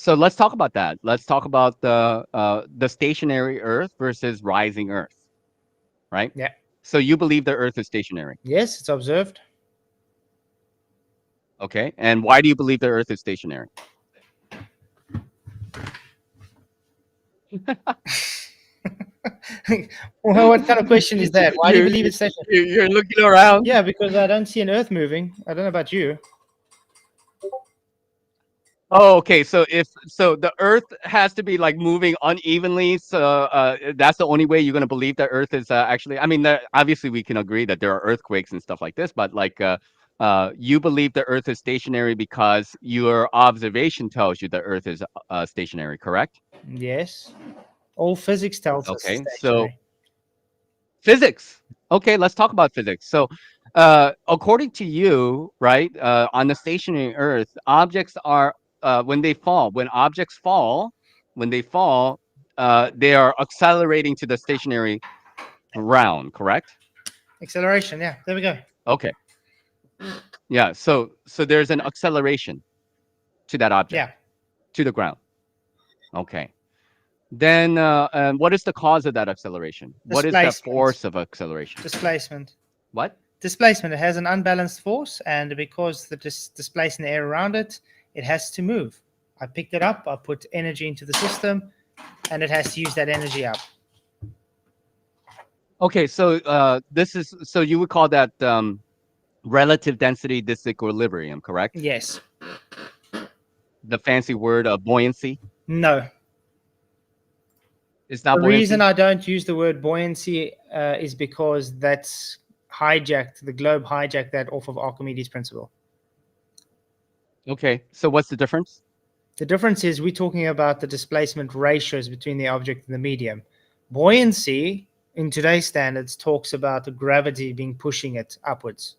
So let's talk about that. Let's talk about the stationary Earth versus rising Earth, right? Yeah. So you believe the Earth is stationary, Yes, it's observed. okay? And why do you believe the Earth is stationary? Well, what kind of question is that? Why do you believe it's stationary? You're looking around. Yeah, because I don't see an Earth moving. I don't know about you. Oh, okay. So the Earth has to be like moving unevenly, so that's the only way you're going to believe that Earth is actually. I mean, obviously we can agree that there are earthquakes and stuff like this, but like you believe the Earth is stationary because your observation tells you the Earth is stationary, correct? Yes. All physics tells us it's Okay. So stationary. physics. Okay, let's talk about physics. So, according to you, right, on the stationary Earth, objects are when they fall. When objects fall, when they fall, they are accelerating to the stationary ground. Correct? Acceleration. Yeah. There we go. Okay. Yeah. So there's an acceleration to that object, Yeah. to the ground. Okay. Then, what is the cause of that acceleration? What is the Displacement. force of acceleration? Displacement. What? Displacement. It has an unbalanced force, and because the displacing the air around it, it has to move. I picked it up. I put energy into the system, and it has to use that energy up. Okay, so this is so you would call that relative density disequilibrium, correct? Yes. The fancy word of buoyancy. No. It's not The buoyancy. reason I don't use the word buoyancy is because that's hijacked, the globe hijacked that off of Archimedes' principle. Okay, so what's the difference? The difference is we're talking about the displacement ratios between the object and the medium. Buoyancy, in today's standards, talks about the gravity being pushing it upwards.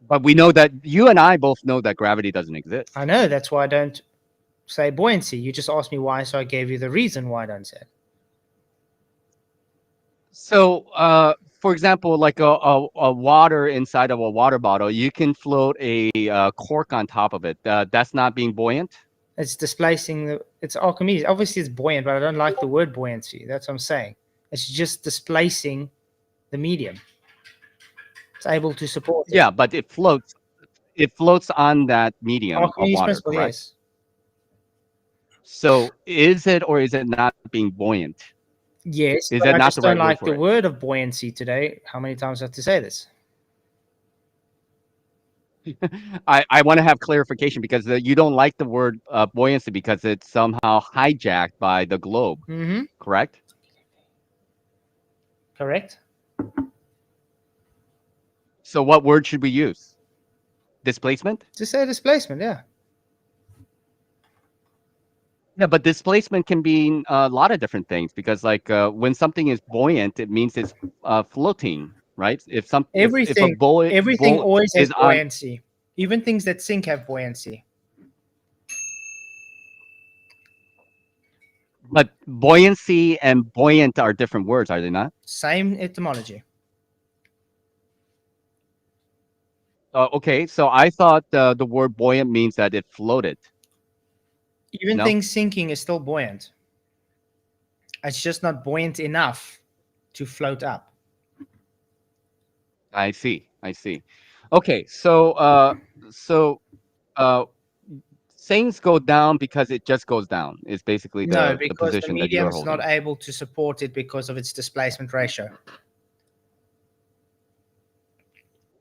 But we know that you and I both know that gravity doesn't exist. I know, that's why I don't say buoyancy. You just asked me why, so I gave you the reason why I don't say it. So, for example, like a water inside of a water bottle, you can float a cork on top of it. That's not being buoyant. It's displacing it's Archimedes. Obviously, it's buoyant, but I don't like the word buoyancy. That's what I'm saying. It's just displacing the medium. It's able to support it. Yeah, but it floats. It floats on that medium of Archimedes water, principle, correct? yes. So, is it or is it not being buoyant? Yes, Is but that I not just the right don't word like for the it? word of buoyancy today. How many times do I have to say this? I want to have clarification because you don't like the word buoyancy because it's somehow hijacked by the globe, Mm-hmm. correct? Correct. So what word should we use? Displacement? Just say displacement, yeah. Yeah, but displacement can mean a lot of different things because, like, when something is buoyant, it means it's floating, right? If a Everything always has is on, buoyancy. Even things that sink have buoyancy. but buoyancy and buoyant are different words, are they not? Same etymology. Okay, so I thought the word buoyant means that it floated. Even No? things sinking is still buoyant. It's just not buoyant enough to float up. I see. I see. Okay, so things go down because it just goes down. Is basically No, the because the position that you're medium's holding. not able to support it because of its displacement ratio.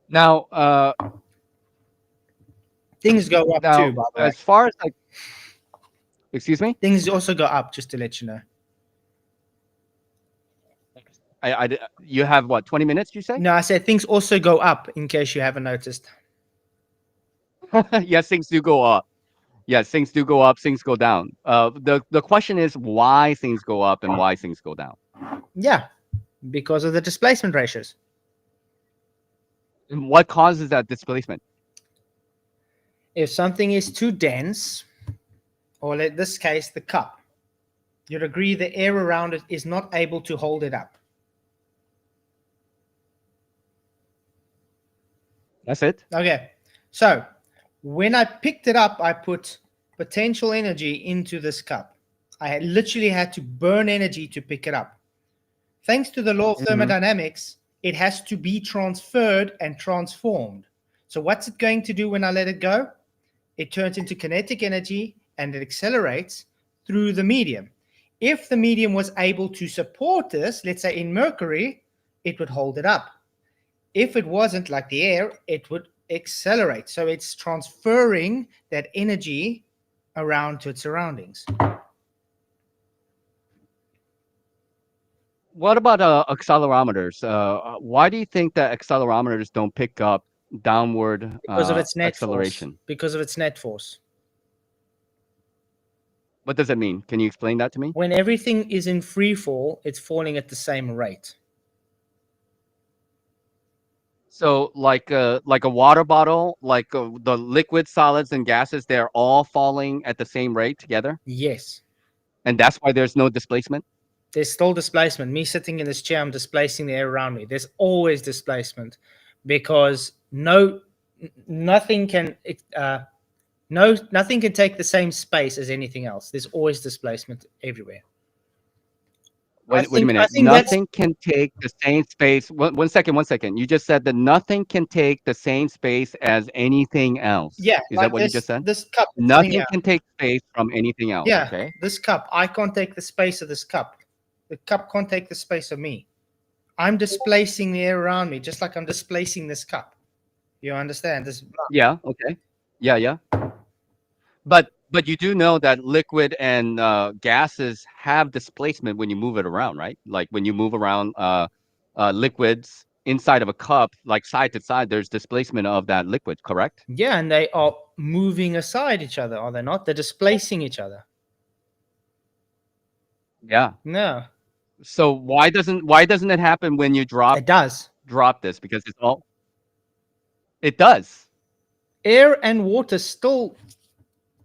Now, Things go up now too, by the way. as far as like, excuse me, Things also go up, just to let you know. you have what, 20 minutes? You say? No, I said things also go up, in case you haven't noticed. Yes, things do go up. Yes, things do go up. Things go down. The question is why things go up and why things go down. Yeah, because of the displacement ratios. And what causes that displacement? If something is too dense, or in this case, the cup, you'd agree the air around it is not able to hold it up. That's it. Okay, so When I picked it up, I put potential energy into this cup. I literally had to burn energy to pick it up. Thanks to the law of thermodynamics, it has to be transferred and transformed. So what's it going to do when I let it go? It turns into kinetic energy and it accelerates through the medium. If the medium was able to support this, let's say in mercury, it would hold it up. If it wasn't, like the air, it would accelerate. So it's transferring that energy around to its surroundings. What about accelerometers? Why do you think that accelerometers don't pick up downward Because of its net acceleration? force. Because of its net force. What does that mean? Can you explain that to me? When everything is in free fall, it's falling at the same rate. So like a water bottle, like the liquid, solids, and gases, they're all falling at the same rate together? Yes. And that's why there's no displacement? There's still displacement. Me sitting in this chair, I'm displacing the air around me. There's always displacement because nothing can take the same space as anything else. There's always displacement everywhere. Wait a minute. Nothing can take the same space. One second. You just said that nothing can take the same space as anything else. Yeah. Is that what you just said? This cup. Nothing can take space from anything else. Yeah. Okay. This cup. I can't take the space of this cup. The cup can't take the space of me. I'm displacing the air around me, just like I'm displacing this cup. You understand this? Yeah. Okay. Yeah. But you do know that liquid and gases have displacement when you move it around, right? Like when you move around liquids inside of a cup, like side to side, there's displacement of that liquid, correct? Yeah, and they are moving aside each other, are they not? They're displacing each other. Yeah. No. So why doesn't it happen when you drop? It does. Drop this because it's all. It does. Air and water still.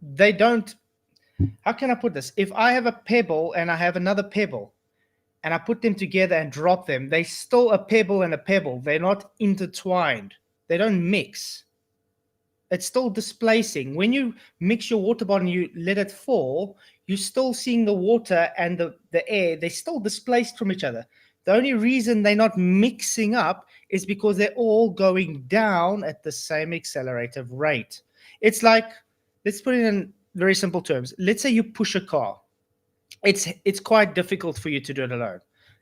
They don't. How can I put this? If I have a pebble and I have another pebble, and I put them together and drop them, they still a pebble and a pebble. They're not intertwined. They don't mix. It's still displacing. When you mix your water bottle and you let it fall, you're still seeing the water and the air. They're still displaced from each other. The only reason they're not mixing up is because they're all going down at the same accelerative rate. It's like, let's put it in very simple terms. Let's say you push a car. It's quite difficult for you to do it alone.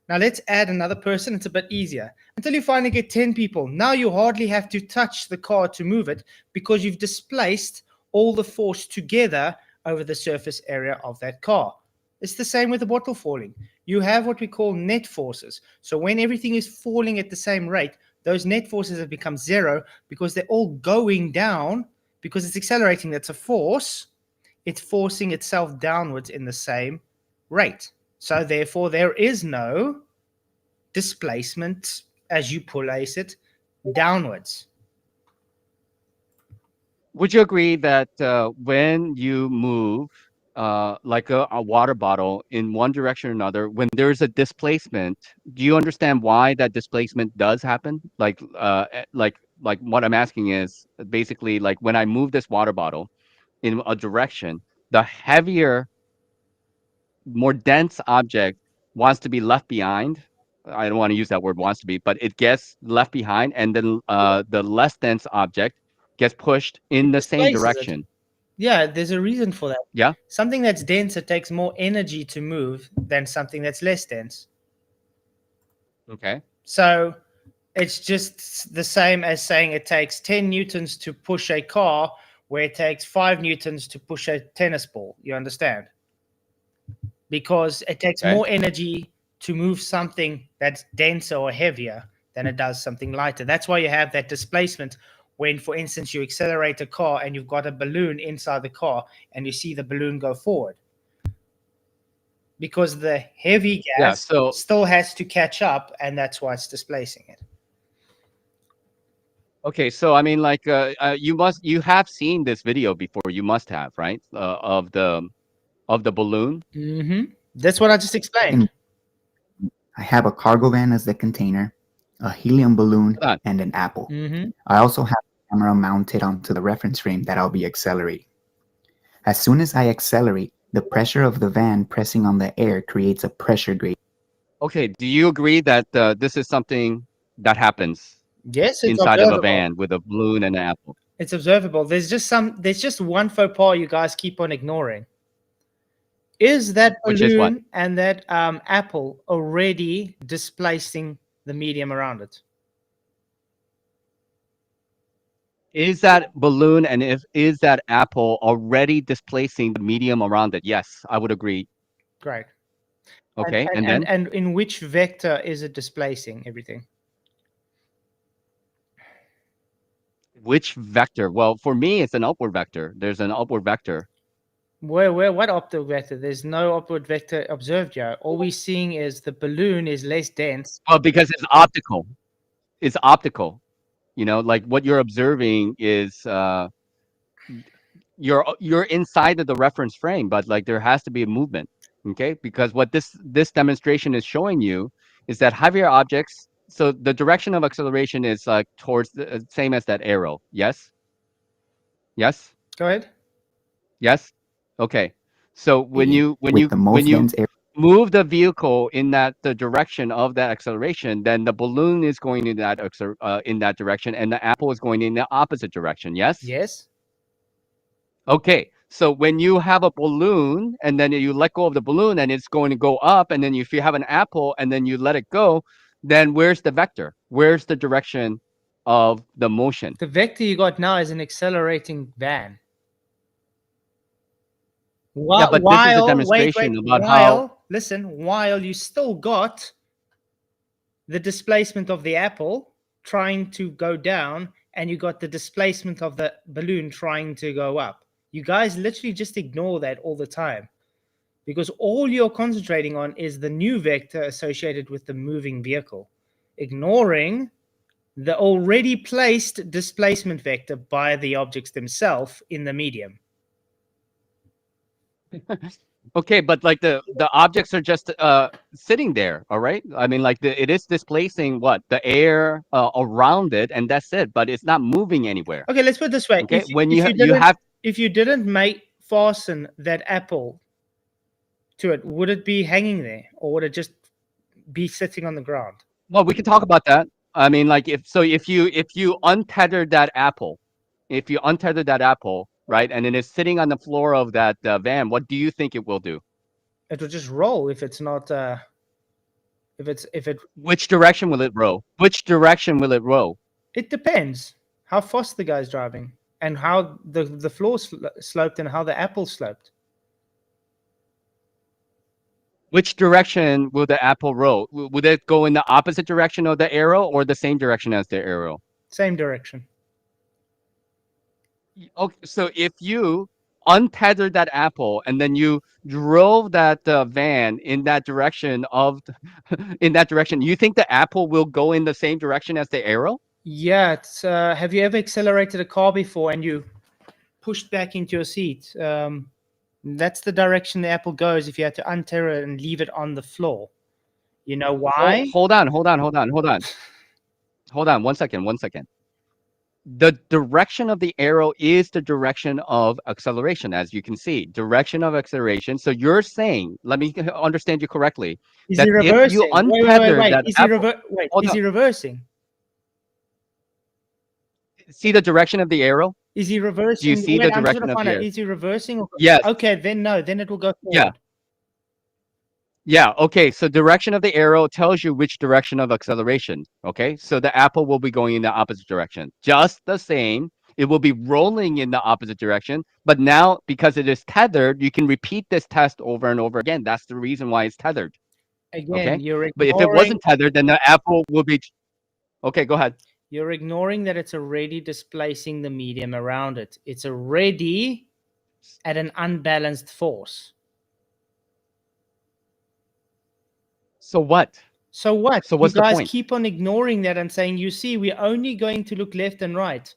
Now let's add another person. It's a bit easier. Until you finally get 10 people. Now you hardly have to touch the car to move it because you've displaced all the force together over the surface area of that car. It's the same with the bottle falling. You have what we call net forces. So when everything is falling at the same rate, those net forces have become zero because they're all going down because it's accelerating. That's a force. It's forcing itself downwards in the same rate. So therefore, there is no displacement as you place it downwards. Would you agree that when you move like a water bottle in one direction or another, when there's a displacement, do you understand why that displacement does happen? Like what I'm asking is basically like when I move this water bottle in a direction, the heavier, more dense object wants to be left behind. I don't want to use that word wants to be, but it gets left behind, and then the less dense object gets pushed in the same direction. Yeah, there's a reason for that. Yeah. Something that's denser takes more energy to move than something that's less dense. Okay. So it's just the same as saying it takes 10 newtons to push a car, where it takes 5 newtons to push a tennis ball. You understand? Because it takes more energy to move something that's denser or heavier than it does something lighter. That's why you have that displacement when, for instance, you accelerate a car and you've got a balloon inside the car and you see the balloon go forward. Because the heavy gas still has to catch up, and that's why it's displacing it. Okay, so I mean, like, you have seen this video before. You must have, right? Of the balloon. Mm-hmm. That's what I just explained. I have a cargo van as the container, a helium balloon, and an apple. Mm-hmm. I also have camera mounted onto the reference frame that I'll be accelerating. As soon as I accelerate, the pressure of the van pressing on the air creates a pressure gradient. Okay, do you agree that this is something that happens Yes, it's inside of a observable. van with a balloon and an apple? It's observable. There's just one faux pas you guys keep on ignoring. Is that Which is what? balloon and that apple already displacing the medium around it? Is that balloon and is that apple already displacing the medium around it? Yes, I would agree. Great. Okay, and in which vector is it displacing everything? which vector? Well, for me, it's an upward vector. There's an upward vector. Where what upward vector? There's no upward vector observed here. All we're seeing is the balloon is less dense. Well, because it's optical. It's optical. You know, like what you're observing is you're inside of the reference frame, but like there has to be a movement. Okay, because what this demonstration is showing you is that heavier objects. So the direction of acceleration is like towards the same as that arrow. Yes. Yes. Go ahead. Yes. Okay. So when you With the most dense air, move the vehicle in the direction of that acceleration, then the balloon is going in that direction, and the apple is going in the opposite direction. Yes. Yes. Okay. So when you have a balloon and then you let go of the balloon and it's going to go up, and then if you have an apple and then you let it go, then where's the vector? Where's the direction of the motion? The vector you got now is an accelerating van. Yeah, but this is a demonstration about how. Listen, while you still got the displacement of the apple trying to go down, and you got the displacement of the balloon trying to go up. You guys literally just ignore that all the time, because all you're concentrating on is the new vector associated with the moving vehicle, ignoring the already placed displacement vector by the objects themselves in the medium. Okay, but like the objects are just sitting there, all right? I mean, like it is displacing what? The air around it, and that's it, but it's not moving anywhere. Okay, let's put it this way. Okay, If you didn't fasten that apple to it, would it be hanging there, or would it just be sitting on the ground? Well, we can talk about that. I mean, like if you untether that apple, right, and then it's sitting on the floor of that van, what do you think it will do? It will just roll if it's not. Which direction will it roll? Which direction will it roll? It depends how fast the guy's driving and how the floor sloped and how the apple sloped. Which direction will the apple roll? Would it go in the opposite direction of the arrow or the same direction as the arrow? Same direction. Okay, so if you untethered that apple and then you drove that van in that direction you think the apple will go in the same direction as the arrow? Yeah. It's, have you ever accelerated a car before and you pushed back into your seat? That's the direction the apple goes if you had to untether it and leave it on the floor. You know why? Hold on. Hold on. One second. The direction of the arrow is the direction of acceleration, as you can see. Direction of acceleration. So you're saying, let me understand you correctly. Is he reversing? If you untether that is he reversing? See the direction of the arrow? Is he reversing? Do you see the direction of the arrow? Is he reversing? Yes. Okay, then no. Then it will go forward. Yeah. Yeah, okay, so direction of the arrow tells you which direction of acceleration, okay? So the apple will be going in the opposite direction. Just the same, it will be rolling in the opposite direction, but now, because it is tethered, you can repeat this test over and over again. That's the reason why it's tethered. Again, okay? you're ignoring... But if it wasn't tethered, then the apple will be... Okay, go ahead. You're ignoring that it's already displacing the medium around it. It's already at an unbalanced force. So what? So what? So what's you guys the point? Keep on ignoring that and saying, you see, we're only going to look left and right.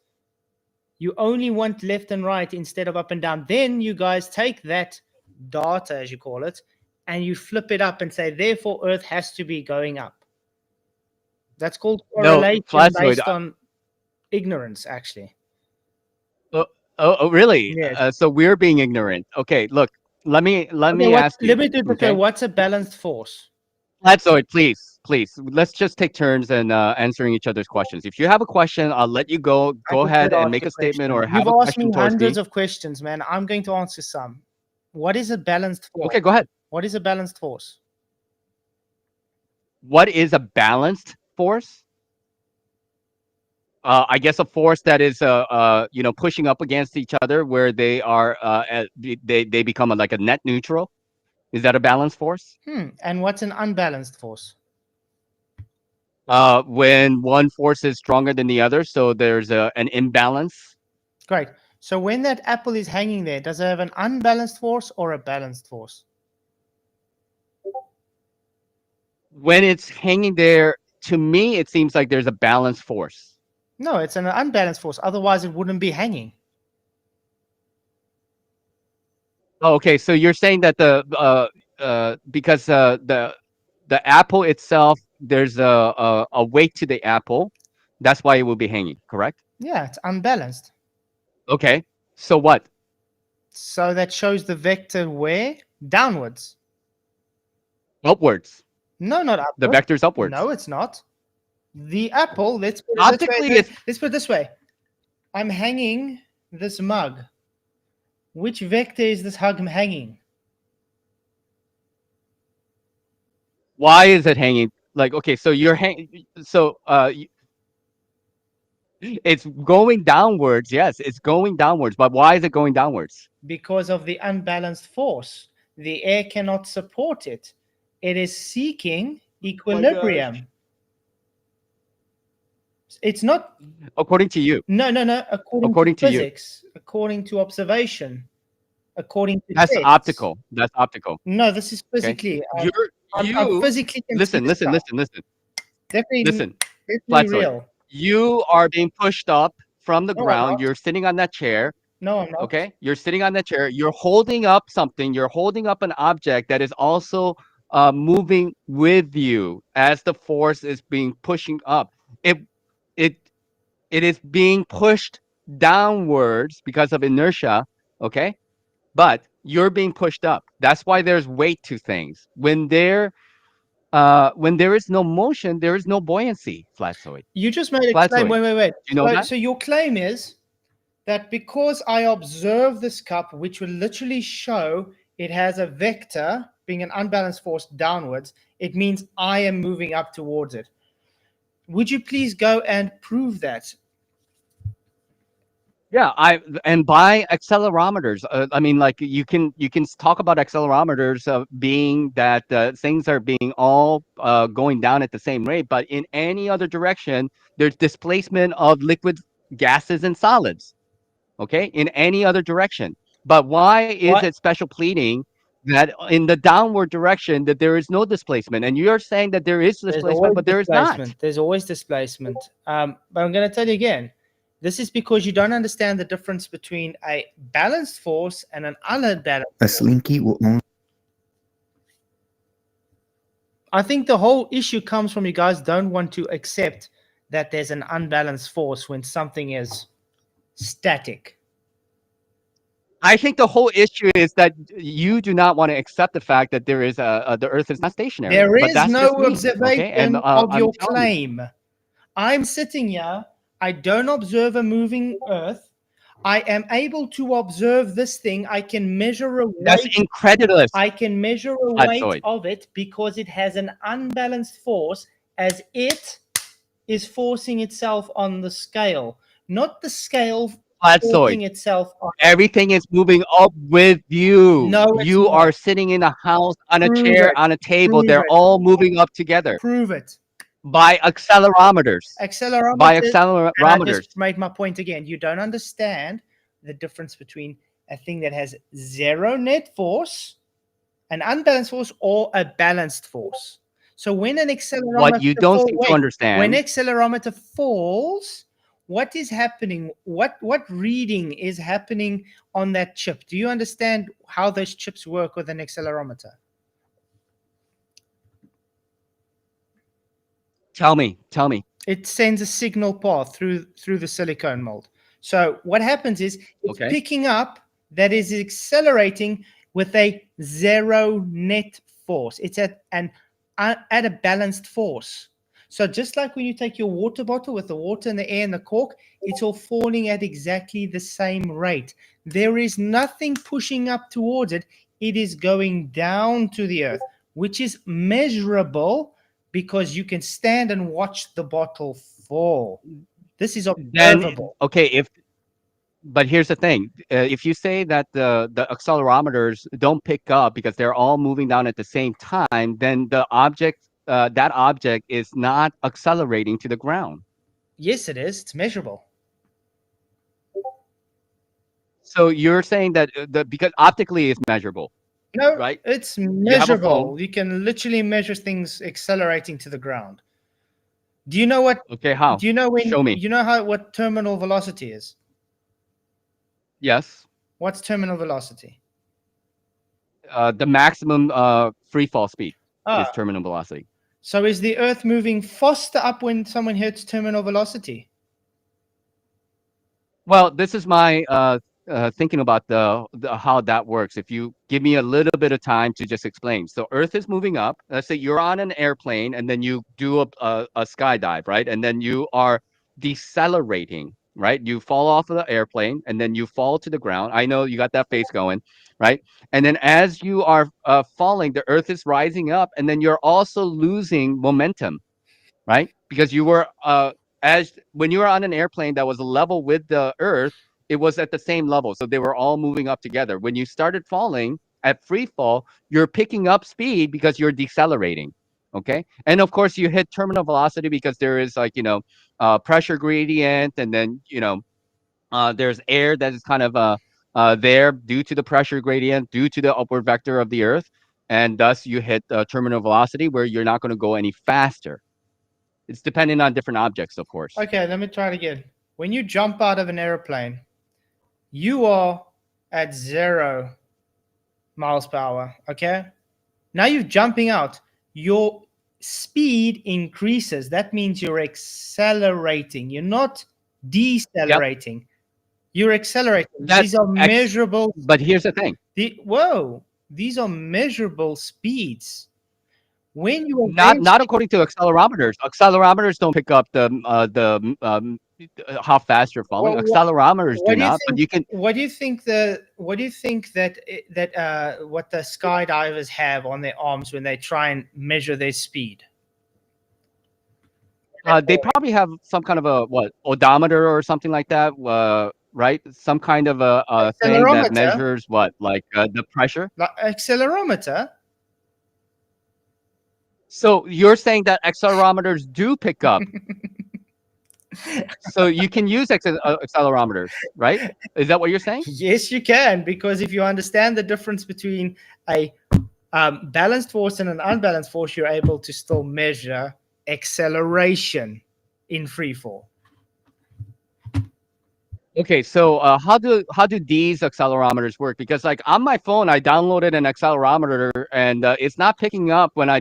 You only want left and right instead of up and down. Then you guys take that data, as you call it, and you flip it up and say, therefore, Earth has to be going up. That's called correlation based on ignorance, actually. Really? Yes. So we're being ignorant. Okay, look, let me ask you. Let me do it this way. Okay, What's a balanced force? Flatzoid, please, let's just take turns and answering each other's questions. If you have a question, I'll let you go. I Go prefer ahead to and ask make you a statement or question. have You've a asked me question towards me. hundreds of questions, man. I'm going to answer some. What is a balanced force? Okay, go ahead. What is a balanced force? What is a balanced force? I guess a force that is, pushing up against each other, where they are, they become like a net neutral. Is that a balanced force? And what's an unbalanced force? When one force is stronger than the other, so there's an imbalance. Great. So when that apple is hanging there, does it have an unbalanced force or a balanced force? When it's hanging there, to me, it seems like there's a balanced force. No, it's an unbalanced force. Otherwise, it wouldn't be hanging. Oh, okay, so you're saying that because the apple itself, there's a weight to the apple, that's why it will be hanging, correct? Yeah, it's unbalanced. Okay, so what? So that shows the vector where? Downwards. Upwards. No, not upwards. The vector's upwards. No, it's not. The apple, let's put it Optically, this way. it's Let's put it this way. I'm hanging this mug. Which vector is this hug hanging? why is it hanging? Like, okay, so you're it's going downwards. Yes, it's going downwards. But why is it going downwards? Because of the unbalanced force. The air cannot support it. It is seeking equilibrium. It's not. According to you. No. According to to you. physics, according to observation, according to That's tests. optical. That's optical. No, this is physically. Okay. I'm physically listen. Definitely, Listen, definitely Flatzoid, real. you are being pushed up from the No, I'm ground. not. You're sitting on that chair. No, I'm not. Okay, you're sitting on that chair. You're holding up something. You're holding up an object that is also moving with you as the force is being pushing up. It is being pushed downwards because of inertia. Okay, but you're being pushed up. That's why there's weight to things. When there is no motion, there is no buoyancy. Flatzoid. You just made a claim. Flatzoid. Wait. You know that? So your claim is that because I observe this cup, which will literally show it has a vector being an unbalanced force downwards, it means I am moving up towards it. Would you please go and prove that? Yeah, and by accelerometers. I mean, like you can talk about accelerometers being that things are being all going down at the same rate, but in any other direction, there's displacement of liquids, gases, and solids. Okay, in any other direction. But why is it special pleading that in the downward direction that there is no displacement? And you're saying that there is displacement, but there is not. There's always displacement. But I'm going to tell you again. This is because you don't understand the difference between a balanced force and an unbalanced A slinky will only. I think the whole issue comes from you guys don't want to accept that there's an unbalanced force when something is static. I think the whole issue is that you do not want to accept the fact that there is the Earth is not stationary. There is that's no just me, observation okay? And, of I'm your telling you. claim. I'm sitting here. I don't observe a moving Earth. I am able to observe this thing. I can measure a weight. That's incredulous. I can measure a weight of it because it has an unbalanced force as it is forcing itself on the scale, not the scale forcing itself on. Everything is moving up with you. No, it's you not. are sitting in a house, on a Prove chair, it. on a table. Prove They're it. all moving up together Prove it. by accelerometers. Accelerometers. And I accelerometers. just made my point again. You don't understand the difference between a thing that has zero net force, an unbalanced force, or a balanced force. So when an accelerometer What you don't seem to understand. when accelerometer falls, what is happening? What reading is happening on that chip? Do you understand how those chips work with an accelerometer? Tell me. It sends a signal path through the silicone mold. So what happens is it's picking up that is accelerating with a zero net force. It's at a balanced force. So just like when you take your water bottle with the water and the air and the cork, it's all falling at exactly the same rate. There is nothing pushing up towards it. It is going down to the earth, which is measurable because you can stand and watch the bottle fall. This is observable. But here's the thing: if you say that the accelerometers don't pick up because they're all moving down at the same time, then the object that object is not accelerating to the ground. Yes, it is. It's measurable. So you're saying that because optically it's measurable. No, right? It's measurable. You can literally measure things accelerating to the ground. Do you know what? Okay, how? Do you know when? Show me. You know what terminal velocity is? Yes. What's terminal velocity? The maximum free fall speed is terminal velocity. So is the Earth moving faster up when someone hits terminal velocity? Well, this is my thinking about the how that works. If you give me a little bit of time to just explain. So Earth is moving up. Let's say you're on an airplane and then you do a skydive, right? And then you are decelerating, right? You fall off of the airplane and then you fall to the ground. I know you got that face going, right? And then as you are falling, the Earth is rising up and then you're also losing momentum, right? Because you were as when you were on an airplane that was level with the Earth, it was at the same level. So they were all moving up together. When you started falling at free fall, you're picking up speed because you're decelerating. Okay. And of course, you hit terminal velocity because there is like, pressure gradient. And then, there's air that is kind of there due to the pressure gradient, due to the upward vector of the Earth. And thus you hit terminal velocity where you're not going to go any faster. It's depending on different objects, of course. Okay, let me try it again. When you jump out of an airplane, you are at 0 miles per hour, okay? Now you're jumping out. Your speed increases. That means you're accelerating. You're not decelerating. Yep. You're accelerating. These are measurable. But here's the thing. These are measurable speeds. When you not according to accelerometers. Accelerometers don't pick up the how fast you're falling. Accelerometers do not. But you can. What do you think that what the skydivers have on their arms when they try and measure their speed? They probably have some kind of a odometer or something like that. Right? Some kind of a thing that measures the pressure. Accelerometer. So you're saying that accelerometers do pick up. So you can use accelerometers, right? Is that what you're saying? Yes, you can, because if you understand the difference between a balanced force and an unbalanced force, you're able to still measure acceleration in free fall. Okay, so how do these accelerometers work? Because like on my phone, I downloaded an accelerometer and it's not picking up when I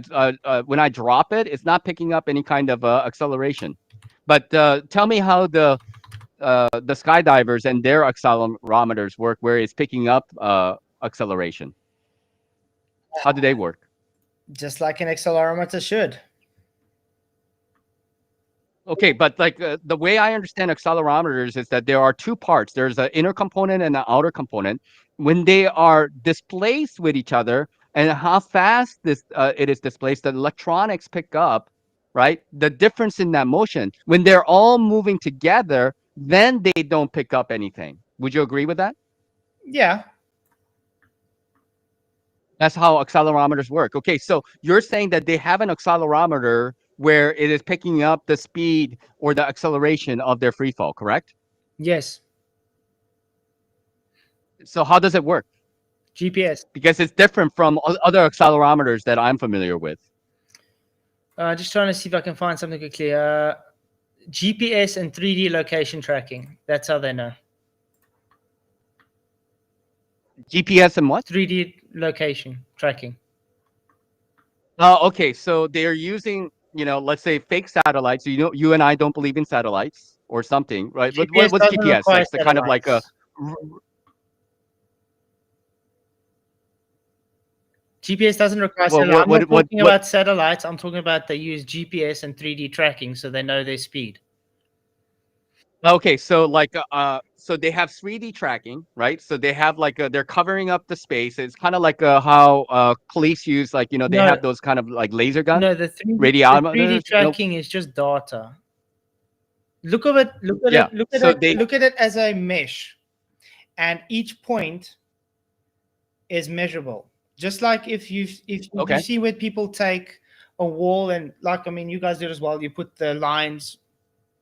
drop it. It's not picking up any kind of acceleration. But tell me how the skydivers and their accelerometers work, where it's picking up acceleration. How do they work? Just like an accelerometer should. Okay, but like the way I understand accelerometers is that there are two parts. There's an inner component and an outer component. When they are displaced with each other and how fast it is displaced, the electronics pick up, right? The difference in that motion. When they're all moving together, then they don't pick up anything. Would you agree with that? Yeah. That's how accelerometers work. Okay, so you're saying that they have an accelerometer where it is picking up the speed or the acceleration of their free fall, correct? Yes. So how does it work? GPS. Because it's different from other accelerometers that I'm familiar with. Just trying to see if I can find something quickly. GPS and 3D location tracking. That's how they know. GPS and what? 3D location tracking. Okay, so they're using, let's say fake satellites. You and I don't believe in satellites, or something, right? But GPS what's doesn't GPS? require Like the kind of like a satellites. GPS doesn't require Well, satellite. I'm not talking what- about satellites. I'm talking about they use GPS and 3D tracking so they know their speed. Okay, so like so they have 3D tracking, right? So they have like they're covering up the space. It's kind of like how police use, like, you know, they No. have those kind of like laser guns. No, the 3D radiometers, tracking is just data. Look at it. Look at Yeah, it. Look at so it. Look at it as a mesh, and each point is measurable. Just like if you Okay. see where people take a wall and, like, I mean, you guys did as well. You put the lines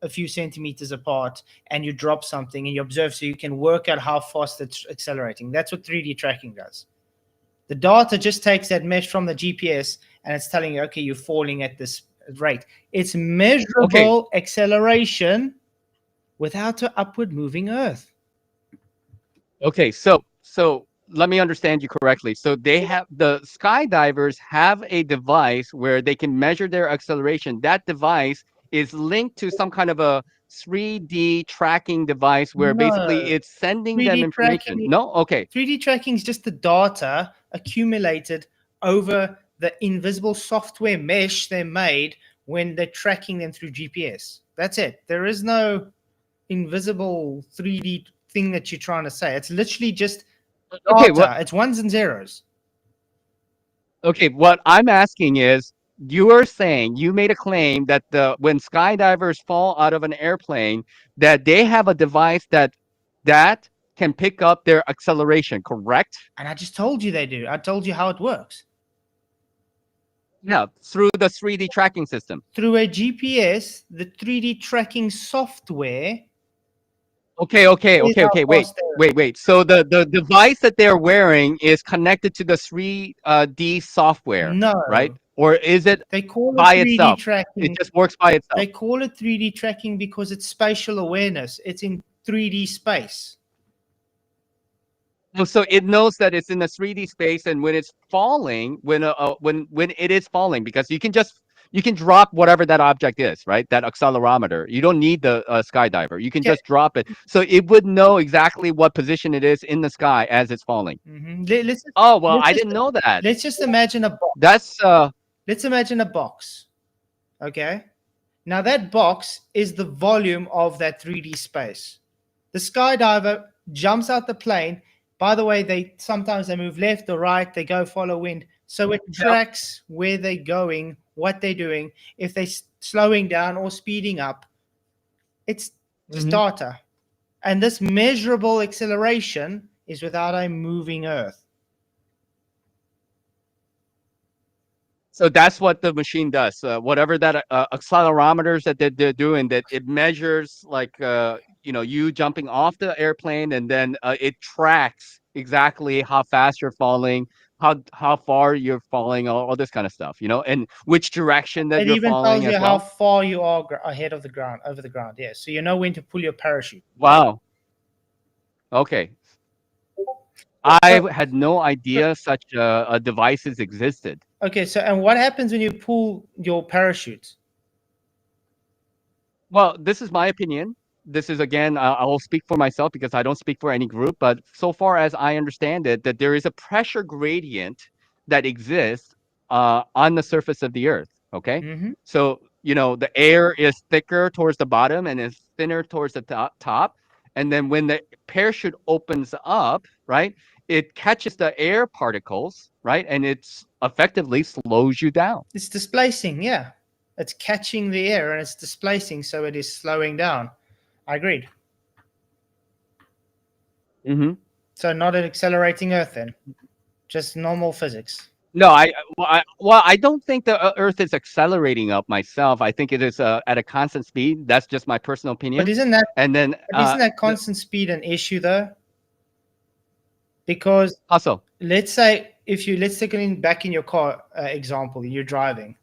a few centimeters apart and you drop something and you observe, so you can work out how fast it's accelerating. That's what 3D tracking does. The data just takes that mesh from the GPS and it's telling you, okay, you're falling at this rate. It's measurable acceleration without an upward moving Earth. Okay, so let me understand you correctly. So they have, the skydivers have a device where they can measure their acceleration. That device is linked to some kind of a 3D tracking device where basically No. it's sending 3D them information. tracking- No? Okay. 3D tracking is just the data accumulated over the invisible software mesh they made when they're tracking them through GPS. That's it. There is no invisible 3D thing that you're trying to say. It's literally just data. Okay, It's ones and zeros. Okay, what I'm asking is, you are saying, you made a claim that when skydivers fall out of an airplane, that they have a device that can pick up their acceleration, correct? And I just told you they do. I told you how it works. Yeah, through the 3D tracking system. Through a GPS, the 3D tracking software. Okay. Wait. So the device that they're wearing is connected to the 3D software, No. right? Or is it They call it by 3D itself? tracking. It just works by itself. They call it 3D tracking because it's spatial awareness. It's in 3D space. Oh, so it knows that it's in a 3D space, and when it's falling, when it is falling, because you can drop whatever that object is, right? That accelerometer. You don't need the skydiver. You can Okay. just drop it, so it would know exactly what position it is in the sky as it's falling. Oh well, I didn't know that. Let's just imagine a box. That's Let's imagine a box. Okay. Now that box is the volume of that 3D space. The skydiver jumps out the plane. By the way, sometimes they move left or right. They go follow wind. So it tracks where they're going, what they're doing, if they're slowing down or speeding up. It's just data. And this measurable acceleration is without a moving Earth. So that's what the machine does. Whatever that accelerometers that they're doing, that it measures, like you jumping off the airplane, and then it tracks exactly how fast you're falling, how far you're falling, all this kind of stuff, and which direction that It you're even falling tells you as how well. far you are ahead of the ground, over the ground. Yeah, so you know when to pull your parachute. Wow. Okay. I had no idea such devices existed. Okay, so and what happens when you pull your parachute? Well, this is my opinion. This is, again, I will speak for myself because I don't speak for any group. But so far as I understand it, that there is a pressure gradient that exists on the surface of the Earth. Okay, so the air is thicker towards the bottom and is thinner towards the top. And then when the parachute opens up, right, it catches the air particles, right, and it's effectively slows you down. It's displacing, yeah. It's catching the air and it's displacing, so it is slowing down. I agreed. So not an accelerating Earth then, just normal physics. No, I don't think the Earth is accelerating up myself. I think it is at a constant speed. That's just my personal opinion. But isn't that isn't that constant speed an issue though? Because also, let's say let's take it back in your car example, you're driving.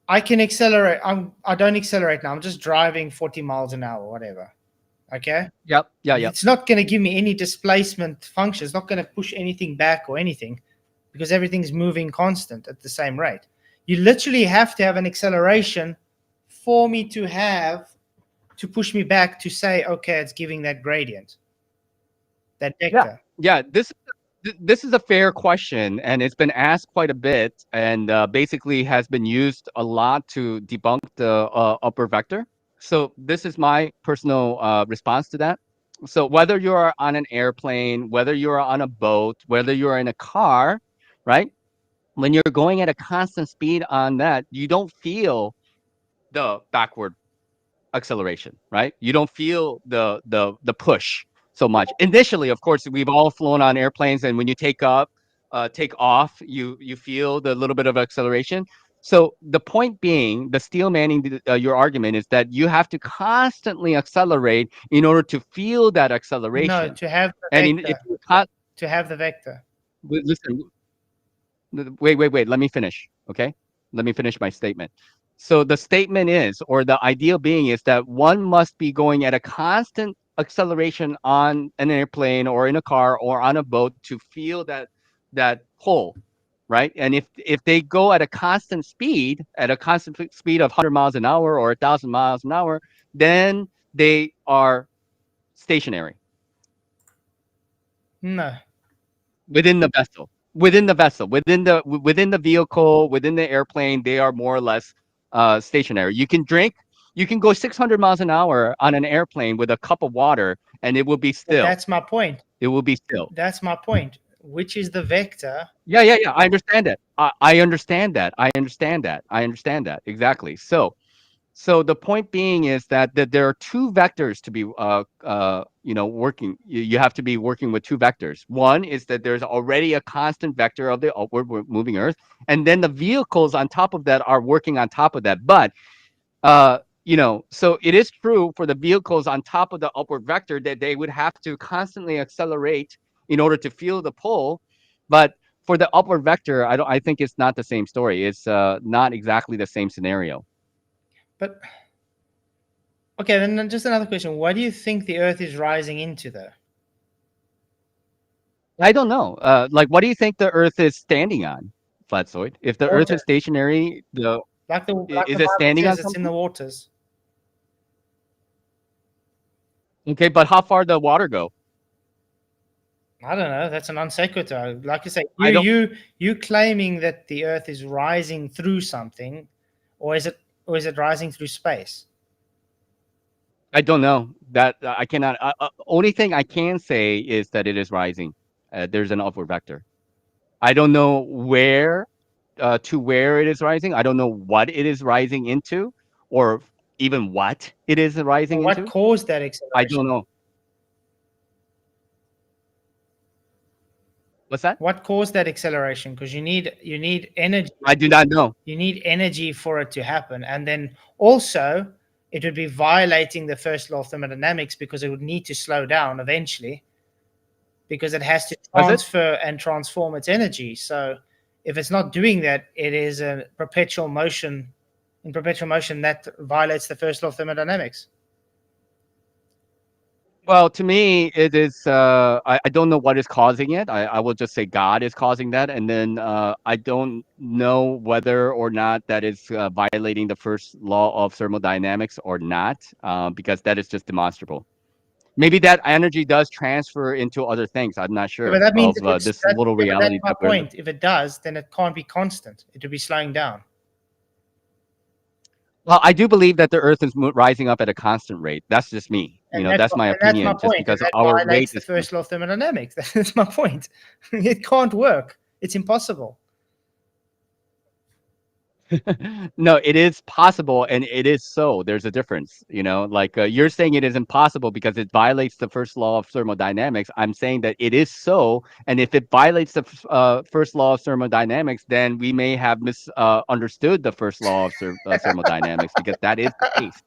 I can accelerate. I don't accelerate now. I'm just driving 40 miles an hour, whatever. Okay. Yep. Yeah. It's not going to give me any displacement function. It's not going to push anything back or anything, because everything's moving constant at the same rate. You literally have to have an acceleration for me to have to push me back to say, okay, it's giving that gradient, that vector. Yeah, this is a fair question, and it's been asked quite a bit, and basically has been used a lot to debunk the upper vector. So this is my personal response to that. So whether you're on an airplane, whether you're on a boat, whether you're in a car, right? When you're going at a constant speed on that, you don't feel the backward acceleration, right? You don't feel the push so much. Initially, of course, we've all flown on airplanes, and when you take off, you feel the little bit of acceleration. So the point being, the steel manning your argument is that you have to constantly accelerate in order to feel that acceleration. No, to have the And vector. if you To have the vector. listen, wait. Let me finish. Okay, let me finish my statement. So the statement is, or the idea being is that one must be going at a constant acceleration on an airplane or in a car or on a boat to feel that pull, right? And if they go at a constant speed, of 100 miles an hour or 1,000 miles an hour, then they are stationary. No. Within the vessel, within the vehicle, within the airplane, they are more or less stationary. You can go 600 miles an hour on an airplane with a cup of water, and it will be still. But that's my point. It will be still. That's my point. Which is the vector? Yeah. I understand that. I understand that. I understand that exactly. So the point being is that there are two vectors to be working. You have to be working with two vectors. One is that there's already a constant vector of the upward moving Earth, and then the vehicles on top of that are working on top of that. But so it is true for the vehicles on top of the upward vector that they would have to constantly accelerate in order to feel the pull. But for the upward vector, I think it's not the same story. It's not exactly the same scenario. But okay, then just another question. What do you think the Earth is rising into, though? I don't know. What do you think the Earth is standing on, Flatzoid? If the Earth is stationary, Like the is it Bible standing on says, it's in the waters. Okay, but how far does the water go? I don't know. That's an non sequitur. Like you say, I don't- you claiming that the Earth is rising through something, or is it rising through space? I don't know. That I cannot. Only thing I can say is that it is rising. There's an upward vector. I don't know where it is rising. I don't know what it is rising into, or even what it is rising What into. caused that acceleration? I don't know. What's that? What caused that acceleration? Because you need energy. I do not know. You need energy for it to happen, and then also it would be violating the first law of thermodynamics because it would need to slow down eventually, because it has to transfer and transform its energy. So if it's not doing that, it is a perpetual motion. In perpetual motion, that violates the first law of thermodynamics. Well, to me, it is. I don't know what is causing it. I will just say God is causing that, and then I don't know whether or not that is violating the first law of thermodynamics or not, because that is just demonstrable. Maybe that energy does transfer into other things. I'm not sure. Yeah, but that means this little reality. That's my point. If it does, then it can't be constant. It would be slowing down. Well, I do believe that the Earth is rising up at a constant rate. That's just me. That's my opinion. That's my point. Just because that our rate the is first law of thermodynamics. That's my point. It can't work. It's impossible. No, it is possible, and it is so. There's a difference. You're saying it is impossible because it violates the first law of thermodynamics. I'm saying that it is so, and if it violates the first law of thermodynamics, then we may have misunderstood the first law of thermodynamics, because that is the case,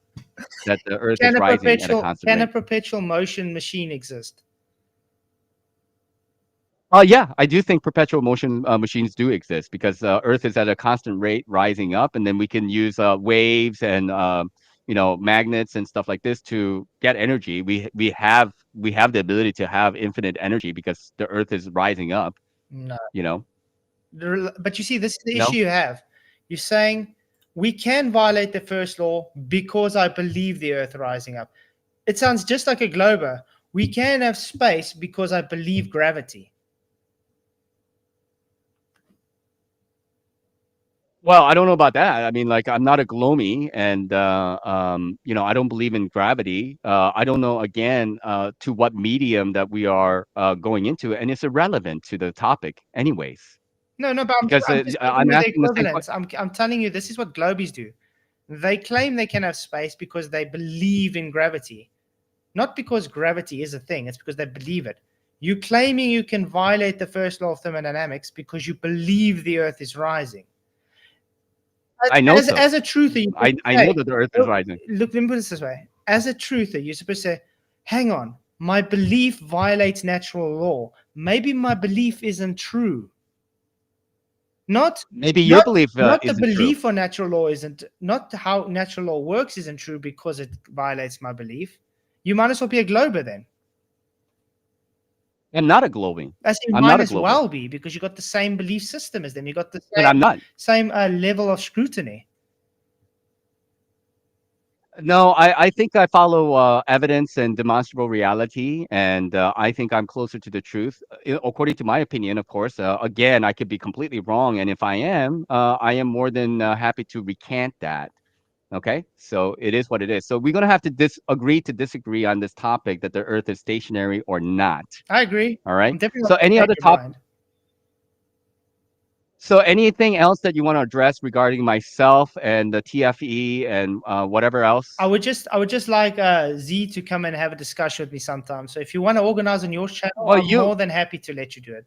that the Earth is rising at a constant rate. Can a perpetual motion machine exist? Yeah, I do think perpetual motion machines do exist, because Earth is at a constant rate rising up, and then we can use waves and magnets and stuff like this to get energy. We have the ability to have infinite energy because the Earth is rising up. No. You know. But you see, this is the issue you have. You're saying we can violate the first law because I believe the Earth rising up. It sounds just like a glober. We can have space because I believe gravity. Well, I don't know about that. I mean, like, I'm not a glomy, and I don't believe in gravity. I don't know again to what medium that we are going into, and it's irrelevant to the topic, anyways. No, but Because I'm just I'm giving you the asking the same equivalence. I'm telling you, this is what globies do. They claim they can have space because they believe in gravity, not because gravity is a thing. It's because they believe it. You claiming you can violate the first law of thermodynamics because you believe the Earth is rising. I know so. As a truther, I know that the Earth is rising. Look, let me put it this way. As a truther, you're supposed to say, hang on, my belief violates natural law. Maybe my belief isn't true. Maybe your belief not the isn't belief true. on natural law isn't, not how natural law works isn't true because it violates my belief. You might as well be a glober then. I'm not a globing. As you I'm might not a as glober. well be, because you got the same belief system as them. You got the And I'm not. same level of scrutiny. No, I think I follow evidence and demonstrable reality, and I think I'm closer to the truth, according to my opinion, of course. Again, I could be completely wrong, and if I am more than happy to recant that. Okay, so it is what it is. So we're gonna have to agree to disagree on this topic, that the Earth is stationary or not. I agree. All right. I'm definitely So not any gonna other change your topic? mind. So anything else that you want to address regarding myself and the TFE and whatever else? I would just like Z to come and have a discussion with me sometime. So if you want to organize on your channel, Well, I'm more than happy to let you do it.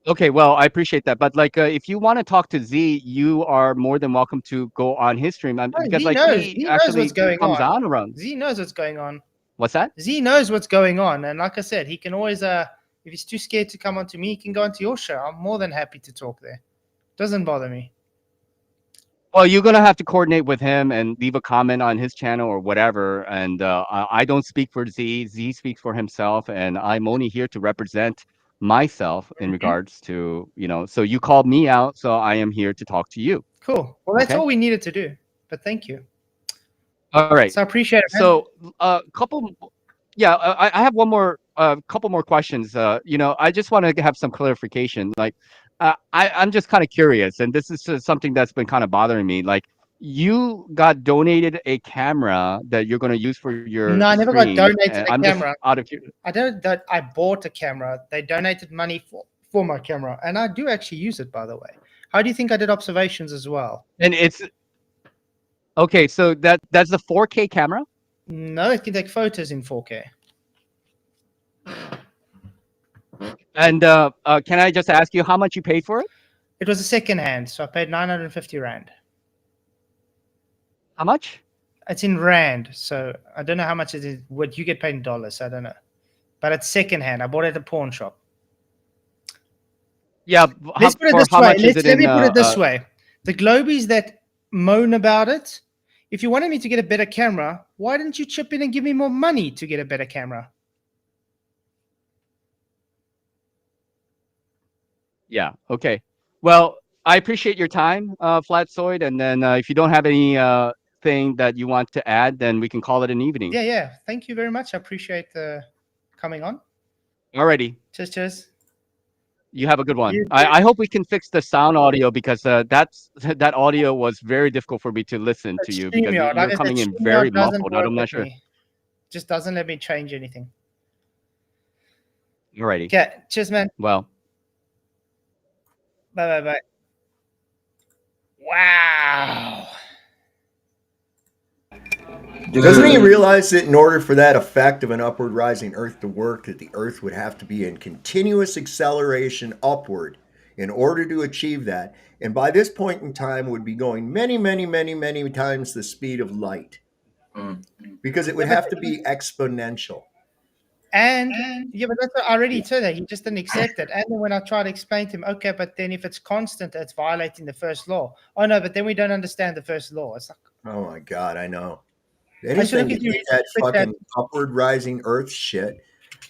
Okay, well, I appreciate that, but like, if you want to talk to Z, you are more than welcome to go on his stream, because Z like knows. he Z knows actually what's going comes on. on around. Z knows what's going on. What's that? Z knows what's going on, and like I said, he can always if he's too scared to come onto me, he can go onto your show. I'm more than happy to talk there. Doesn't bother me. Well, you're gonna have to coordinate with him and leave a comment on his channel or whatever. And I don't speak for Z. Z speaks for himself, and I'm only here to represent myself in regards to, So you called me out, so I am here to talk to you. Cool. Well, that's Okay? all we needed to do. But thank you. All right. So I appreciate it. Man. So I have one more, couple more questions. I just want to have some clarification. Like, I'm just kind of curious, and this is something that's been kind of bothering me. Like, you got donated a camera that you're going to use for your No, I never got stream, donated and a I'm camera. just out of curiosity. I bought a camera. They donated money for my camera, and I do actually use it, by the way. How do you think I did observations as well? And it's okay. So that's the 4K camera. No, it can take photos in 4K. And can I just ask you how much you paid for it? It was a second hand, so I paid 950 Rand. How much? It's in Rand, so I don't know how much it is. What you get paid in dollars, so I don't know. But it's second hand. I bought it at a pawn shop. Yeah. Let's put it this way. Let me put it this way. The globies that moan about it, if you wanted me to get a better camera, why didn't you chip in and give me more money to get a better camera? Yeah. Okay. Well, I appreciate your time, Flatzoid. And then if you don't have any thing that you want to add, then we can call it an evening. Yeah. Thank you very much. I appreciate coming on. Alrighty. Cheers. You have a good one. I hope we can fix the sound audio, because that audio was very difficult for me to listen to you, because you're coming in very muffled. I'm not sure. Just doesn't let me change anything. Alrighty. Okay. Cheers, man. Well. Bye. Wow. Doesn't he realize that in order for that effect of an upward rising Earth to work, that the Earth would have to be in continuous acceleration upward in order to achieve that? And by this point in time, would be going many, many, many, many times the speed of light. Because it would have to be exponential. And but that's what I already said that. He just didn't accept it. And then when I tried to explain to him, okay, but then if it's constant, it's violating the first law. Oh no, but then we don't understand the first law. It's like, oh my God, I know. Anything to eat that fucking upward rising Earth shit.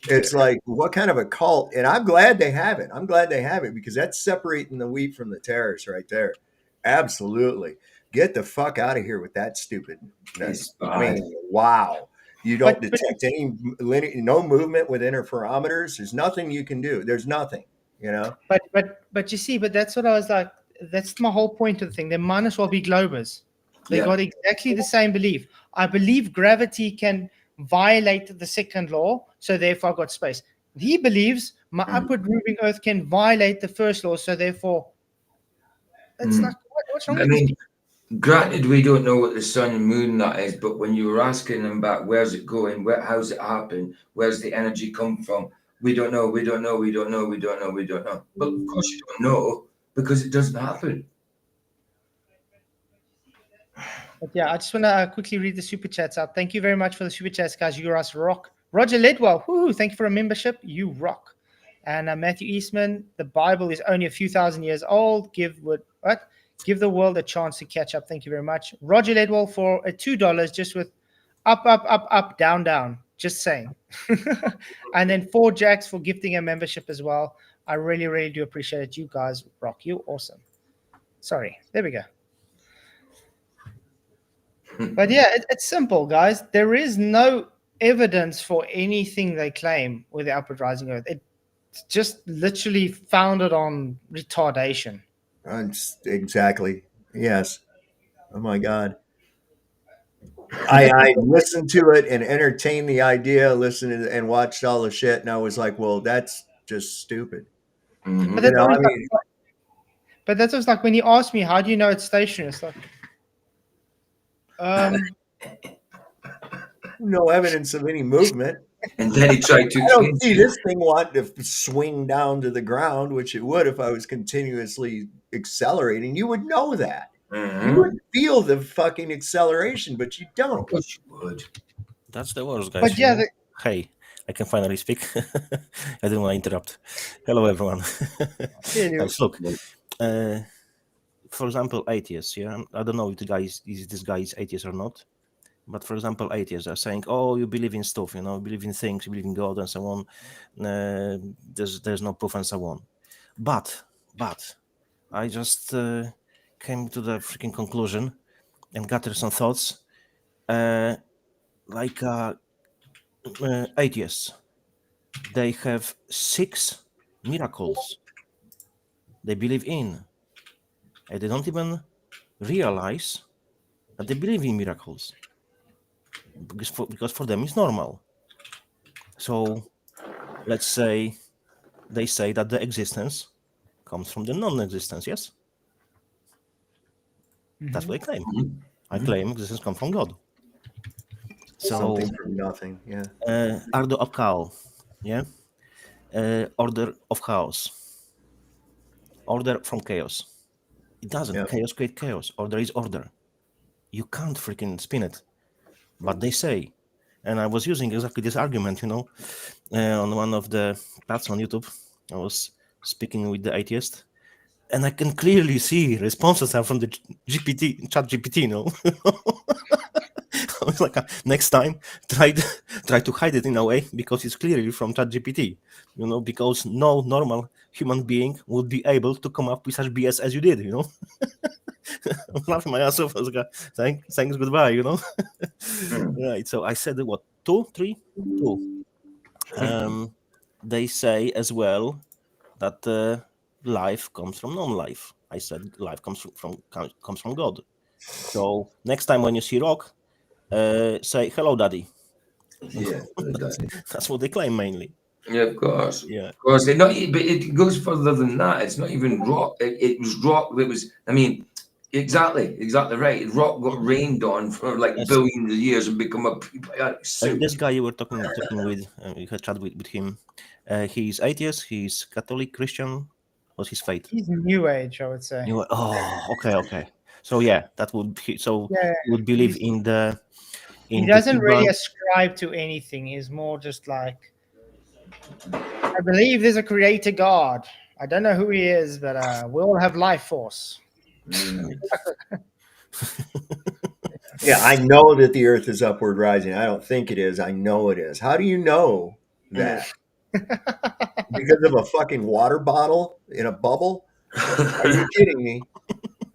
It's like, what kind of a cult? And I'm glad they have it. I'm glad they have it, because that's separating the wheat from the tares right there. Absolutely. Get the fuck out of here with that stupidness. It's I mean, bad. wow. You don't But detect any no movement with interferometers. There's nothing you can do. There's nothing, you know? but you see, but that's what I was like. That's my whole point of the thing. They might as well be globers. They Yeah. got exactly the same belief. I believe gravity can violate the second law, so therefore I got space. He believes my upward moving Earth can violate the first law, so therefore it's like what's wrong I with these mean, people? granted, we don't know what the sun and moon that is, but when you were asking them about where's it going, how's it happen, where's the energy come from, we don't know, we don't know, we don't know, we don't know, we don't know. But of course you don't know because it doesn't happen. But yeah, I just want to quickly read the super chats out. Thank you very much for the super chats, guys. You guys rock. Roger Ledwell, whoo, thank you for a membership. You rock. And Matthew Eastman, the Bible is only a few thousand years old. Give the world a chance to catch up. Thank you very much. Roger Ledwell for a $2 just with up, up, up, up, down, down. Just saying. And then 4 Jacks for gifting a membership as well. I really, really do appreciate it. You guys rock. You awesome. Sorry. There we go. But yeah, it's simple, guys. There is no evidence for anything they claim with the upward rising Earth. It's just literally founded on retardation. Exactly. Yes. Oh my God. I listened to it and entertained the idea, listened and watched all the shit, and I was like, well, that's just stupid. But that's always but that's always like when you ask me, how do you know it's stationary? It's like, no evidence of any movement. And then he tried to. I don't see this thing wanting to swing down to the ground, which it would if I was continuously accelerating. You would know that. You would feel the fucking acceleration, but you don't. Of course you would. That's the worst, guys. but yeah, Hey, I can finally speak. I didn't want to interrupt. Hello, everyone. Guys, look, for example, atheists. Yeah, I don't know if this guy is atheist or not. But for example, atheists are saying, "Oh, you believe in stuff, you believe in things, you believe in God, and so on. There's no proof, and so on." But I just came to the freaking conclusion and gathered some thoughts. Like atheists, they have 6 miracles they believe in, and they don't even realize that they believe in miracles. Because for them it's normal. So let's say they say that the existence comes from the non-existence, yes? That's what I claim. I claim existence comes from God. So something from nothing, yeah. Order of chaos, yeah? Order of chaos. Order from chaos. It doesn't. Yeah. Chaos create chaos. Order is order. You can't freaking spin it. But they say, and I was using exactly this argument, on one of the chats on YouTube. I was speaking with the atheist, and I can clearly see responses are from the chat GPT, I was like, next time, try to hide it in a way, because it's clearly from chat GPT, because no normal human being would be able to come up with such BS as you did, I'm laughing my ass off. I was like, thanks, goodbye, Right. So I said, what, 2, 3, 2. They say as well that life comes from non-life. I said life comes from God. So next time when you see rock, say hello, daddy. Yeah, that's what they claim mainly. Yeah, of course. Yeah, of course. But it goes further than that. It's not even rock. It was rock. It was. I mean, exactly right. Rock got rained on for like billions of years and become a prebiotic soup. This guy you were talking with, you had chat with him. He's atheist. He's Catholic, Christian. What's his faith? He's New Age, I would say. Okay. So yeah, that would be, so Yeah, he would believe in the. He doesn't really ascribe to anything. He's more just like, I believe there's a creator God. I don't know who he is, but we all have life force. Yeah, I know that the Earth is upward rising. I don't think it is. I know it is. How do you know that? Because of a fucking water bottle in a bubble? Are you kidding me?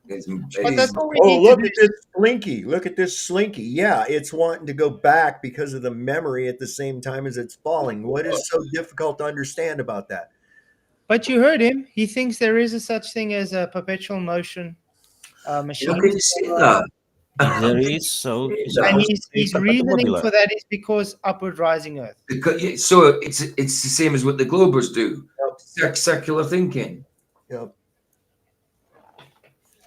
But that's all we Oh, need look to at do. this slinky. Look at this slinky. Yeah, it's wanting to go back because of the memory at the same time as it's falling. What is so difficult to understand about that? But you heard him. He thinks there is a such thing as a perpetual motion machine. How can you say that? If there is, so he's And supposed to say his perpetual reasoning modular. for that is because upward rising Earth. So it's the same as what the Globers do. Circular thinking. Yep.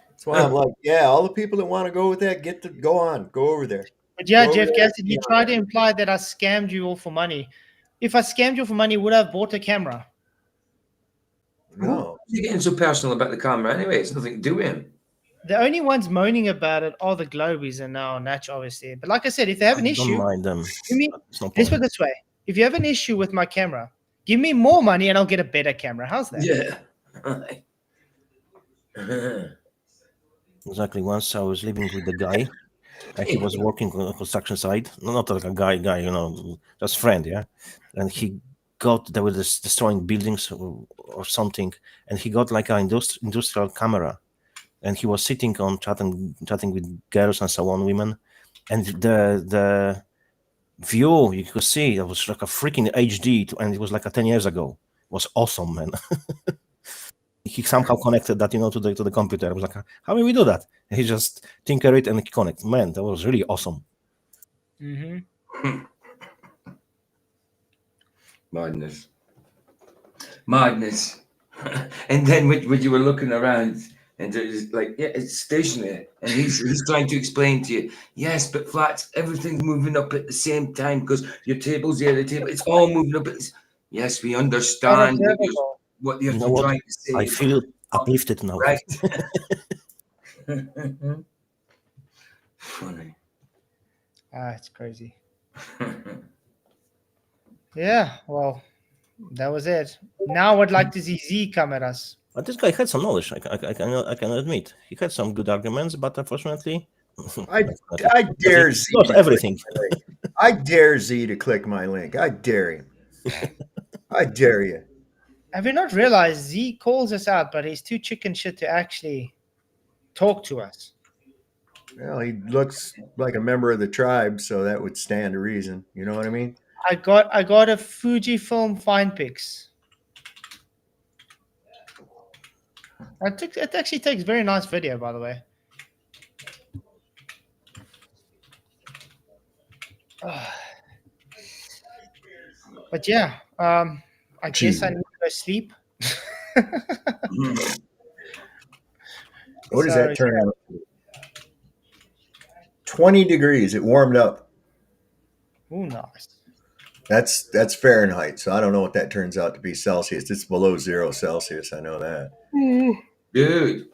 That's why I'm like, yeah, all the people that want to go with that, go over there. But yeah, Go Jeff over there. Gaston, he tried to imply that I scammed you all for money. If I scammed you for money, would I have bought a camera? No. You're getting so personal about the camera anyway. It's nothing to do with him. The only ones moaning about it are the Globies and now Natch, obviously. But like I said, if they have an Don't issue, mind them. It's no let's put it point. this way. If you have an issue with my camera, give me more money and I'll get a better camera. How's that? Yeah. Exactly. Once I was living with the guy, and he was working on a construction site. No, not like a guy, just friend, yeah. And he they were destroying buildings or something, and he got like an industrial camera, and he was sitting on chatting with girls and so on, women, and the view you could see it was like a freaking HD, and it was like 10 years ago. It was awesome, man. He somehow connected that, to the computer. I was like, how do we do that? And he just tinker it and connect. Man, that was really awesome. Mm-hmm. Madness. And then when you were looking around, and it was like, yeah, it's stationary, and he's trying to explain to you, yes, but flats, everything's moving up at the same time because your table's there, the table, it's all moving up. Yes, we understand what you're trying to say. I feel uplifted now. Right. Funny. It's crazy. Yeah, well, that was it. Now I'd like to see Z come at us. But this guy had some knowledge. I can admit he had some good arguments, but unfortunately, I dare Z. Not everything. I dare Z to click my link. I dare him. I dare you. Have you not realized Z calls us out, but he's too chicken shit to actually talk to us? Well, he looks like a member of the tribe, so that would stand to reason. You know what I mean? I got a Fujifilm Finepix. It actually takes very nice video, by the way. But yeah, I guess I need to go sleep. What does that turn out? 20 degrees. It warmed up. Oh, nice. That's Fahrenheit, so I don't know what that turns out to be Celsius. It's below 0 Celsius. I know that. Dude,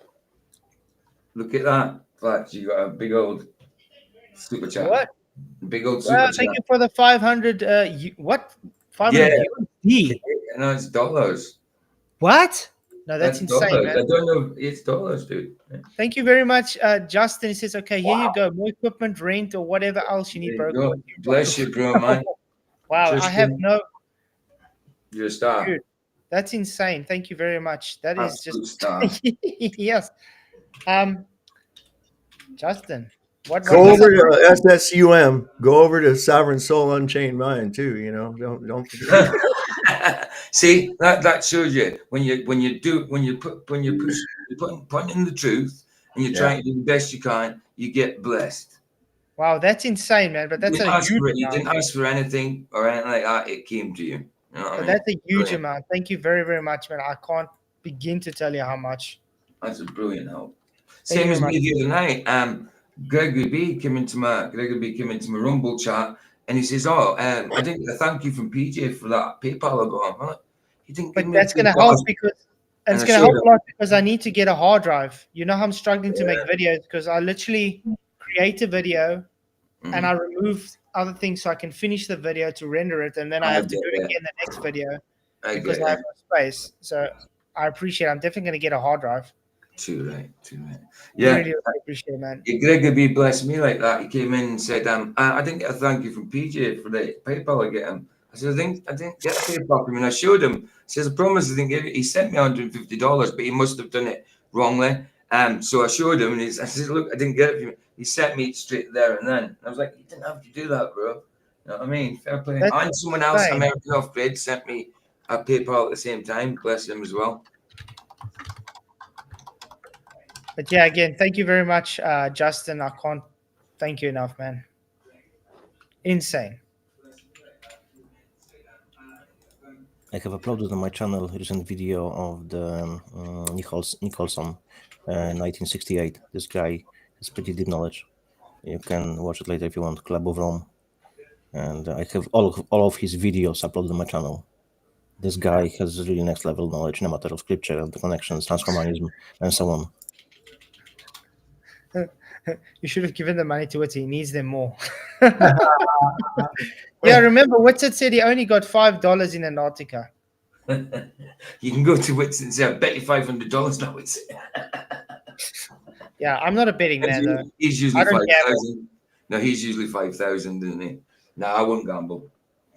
look at that. Flats, you got a big old super chat. What? Big old super chat. Thank you for the 500. What? 500 USD? No, it's dollars. What? No, that's insane, dollars. man. I don't know. It's dollars, dude. Thank you very much, Justin. He says, okay, here you go. More equipment, rent, or whatever else you need, bro. You bless you, bro, man. Wow, Just I have no... You're a star. Dude, that's insane. Thank you very much. That is just... Star. Yes. Justin, what... Go over to SSUM. Go over to Sovereign Soul Unchained Mind, too. Don't forget. See, that shows you when you're putting in the truth and you're trying to do the best you can, you get blessed. Wow, that's insane, man. But that's a huge amount. You didn't ask for anything or anything like that. It came to you. You know what I mean? That's a huge amount. Thank you very, very much, man. I can't begin to tell you how much. That's a brilliant help. Same as me the other night. Gregory B came into my Rumble chat and he says, "Oh, I didn't get a thank you from PJ for that PayPal I got him." He didn't. But that's going to help because it's going to help a lot because I need to get a hard drive. You know how I'm struggling to make videos because I literally create a video and I remove other things so I can finish the video to render it, and then I have to do it again the next video because I have no space. So I appreciate it. I'm definitely going to get a hard drive. Too right. Yeah, really appreciate it, man. Gregory B blessed me like that. He came in and said, I didn't get a thank you from PJ for the PayPal I get him. I said, I didn't get a PayPal from him. And I showed him. He says, I promise I didn't give it. He sent me $150, but he must have done it wrongly. So I showed him, and I said, "Look, I didn't get it from you." He sent me straight there and then. I was like, "You didn't have to do that, bro." You know what I mean? Fair play. And someone else, insane. American Off Grid, sent me a PayPal at the same time. Bless him as well. But yeah, again, thank you very much, Justin. I can't thank you enough, man. Insane. I have uploaded on my channel a recent video of the Nicholson, 1968. This guy has pretty deep knowledge. You can watch it later if you want. Club of Rome, and I have all of his videos uploaded on my channel. This guy has really next level knowledge in a matter of scripture and the connections, transhumanism, and so on. You should have given the money to Witty. He needs them more. Yeah, remember, Whitsett said he only got $5 in Antarctica. You can go to Wits and say, "I bet you $500 now." It's Yeah, I'm not a betting man, though. He's usually I don't 5,000. No, he's usually 5,000, isn't he? No, I wouldn't gamble.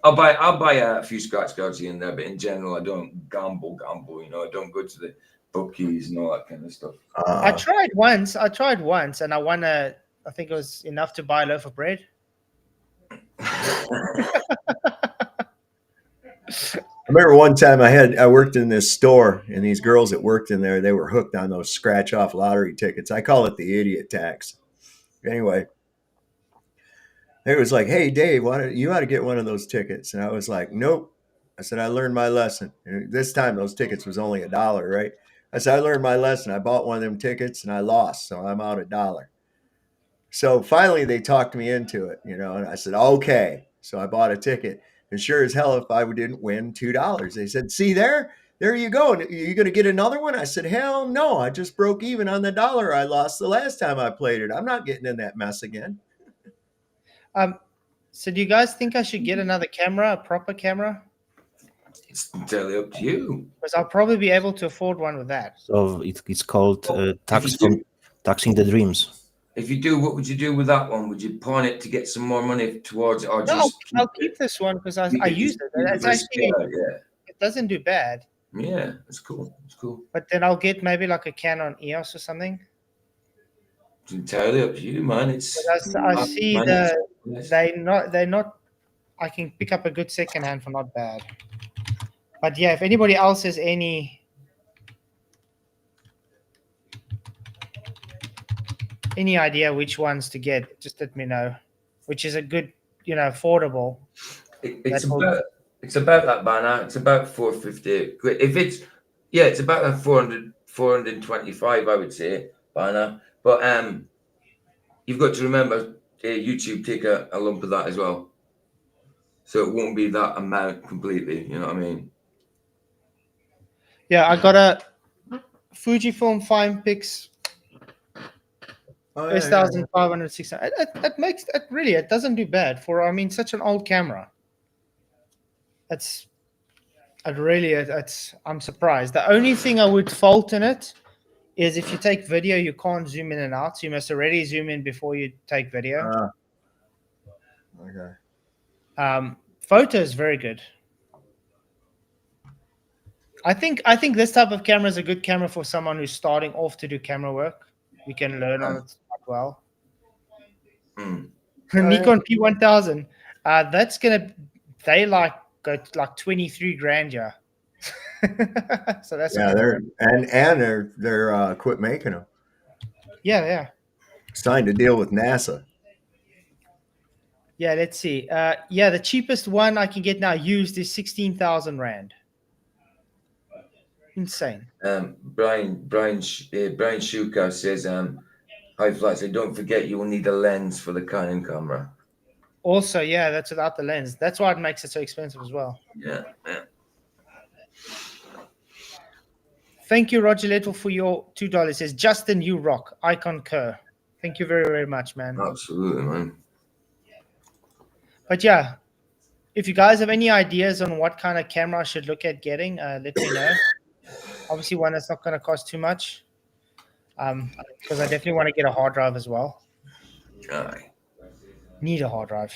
I'll buy a few scratch cards here and there, but in general, I don't gamble. You know, I don't go to the bookies and all that kind of stuff. I tried once, and I won I think it was enough to buy a loaf of bread. I remember one time I worked in this store, and these girls that worked in there, they were hooked on those scratch off lottery tickets. I call it the idiot tax. Anyway, it was like, "Hey, Dave, you ought to get one of those tickets." And I was like, "Nope." I said, "I learned my lesson." And this time those tickets was only $1, right? I said, "I learned my lesson. I bought one of them tickets and I lost, so I'm out $1." So finally they talked me into it, you know, and I said, "Okay." So I bought a ticket. And sure as hell, if I didn't win $2, they said, "See there you go. Are you going to get another one?" I said, "Hell no. I just broke even on the $1 I lost the last time I played it. I'm not getting in that mess again." So do you guys think I should get another camera, a proper camera? It's entirely up to you. Because I'll probably be able to afford one with that. So it's called taxing the dreams. If you do, what would you do with that one? Would you pawn it to get some more money towards it, or No, just I'll keep this one because I use it. It's actually, it doesn't do bad. Yeah, it's cool. It's cool. But then I'll get maybe like a Canon EOS or something. It's entirely up to you, man. I see they're not. I can pick up a good secondhand for not bad. But yeah, if anybody else has any idea which ones to get, just let me know. Which is a good, affordable. It's about that banner. It's about 450. If it's about a 425, I would say, banner. But you've got to remember, YouTube take a lump of that as well. So it won't be that amount completely. You know what I mean? Yeah, I got a Fujifilm Finepix S1500 600. It makes it really. It doesn't do bad for such an old camera. I'm surprised. The only thing I would fault in it is if you take video, you can't zoom in and out. So you must already zoom in before you take video. Okay. Photo is very good. I think this type of camera is a good camera for someone who's starting off to do camera work. You can learn on it quite well. Nikon P1000. That's gonna go to like 23 grand, yeah. So that's they're quit making them. Yeah. Signed a deal with NASA. Yeah, let's see. The cheapest one I can get now used is 16,000 rand. Insane. Brian Shuka says, "Hi Flatzoid, don't forget you will need a lens for the Canon camera." Also, yeah, that's without the lens. That's why it makes it so expensive as well. Yeah. Thank you, Roger Little, for your $2. It says, "Justin, you rock. I concur." Thank you very, very much, man. Absolutely, man. But yeah, if you guys have any ideas on what kind of camera I should look at getting, let me know. Obviously, one that's not going to cost too much, because I definitely want to get a hard drive as well. Aye. Need a hard drive.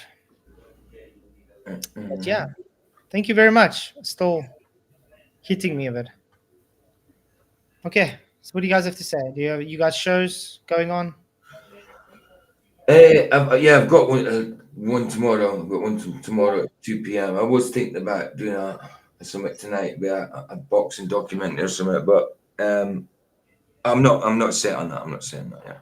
But yeah, thank you very much. Still hitting me a bit. Okay, So what do you guys have to say? Do you guys shows going on? I've got one tomorrow. I've got one tomorrow at 2 p.m. I was thinking about doing something tonight, a boxing documentary or something, but I'm not set on that. I'm not saying that. Yeah,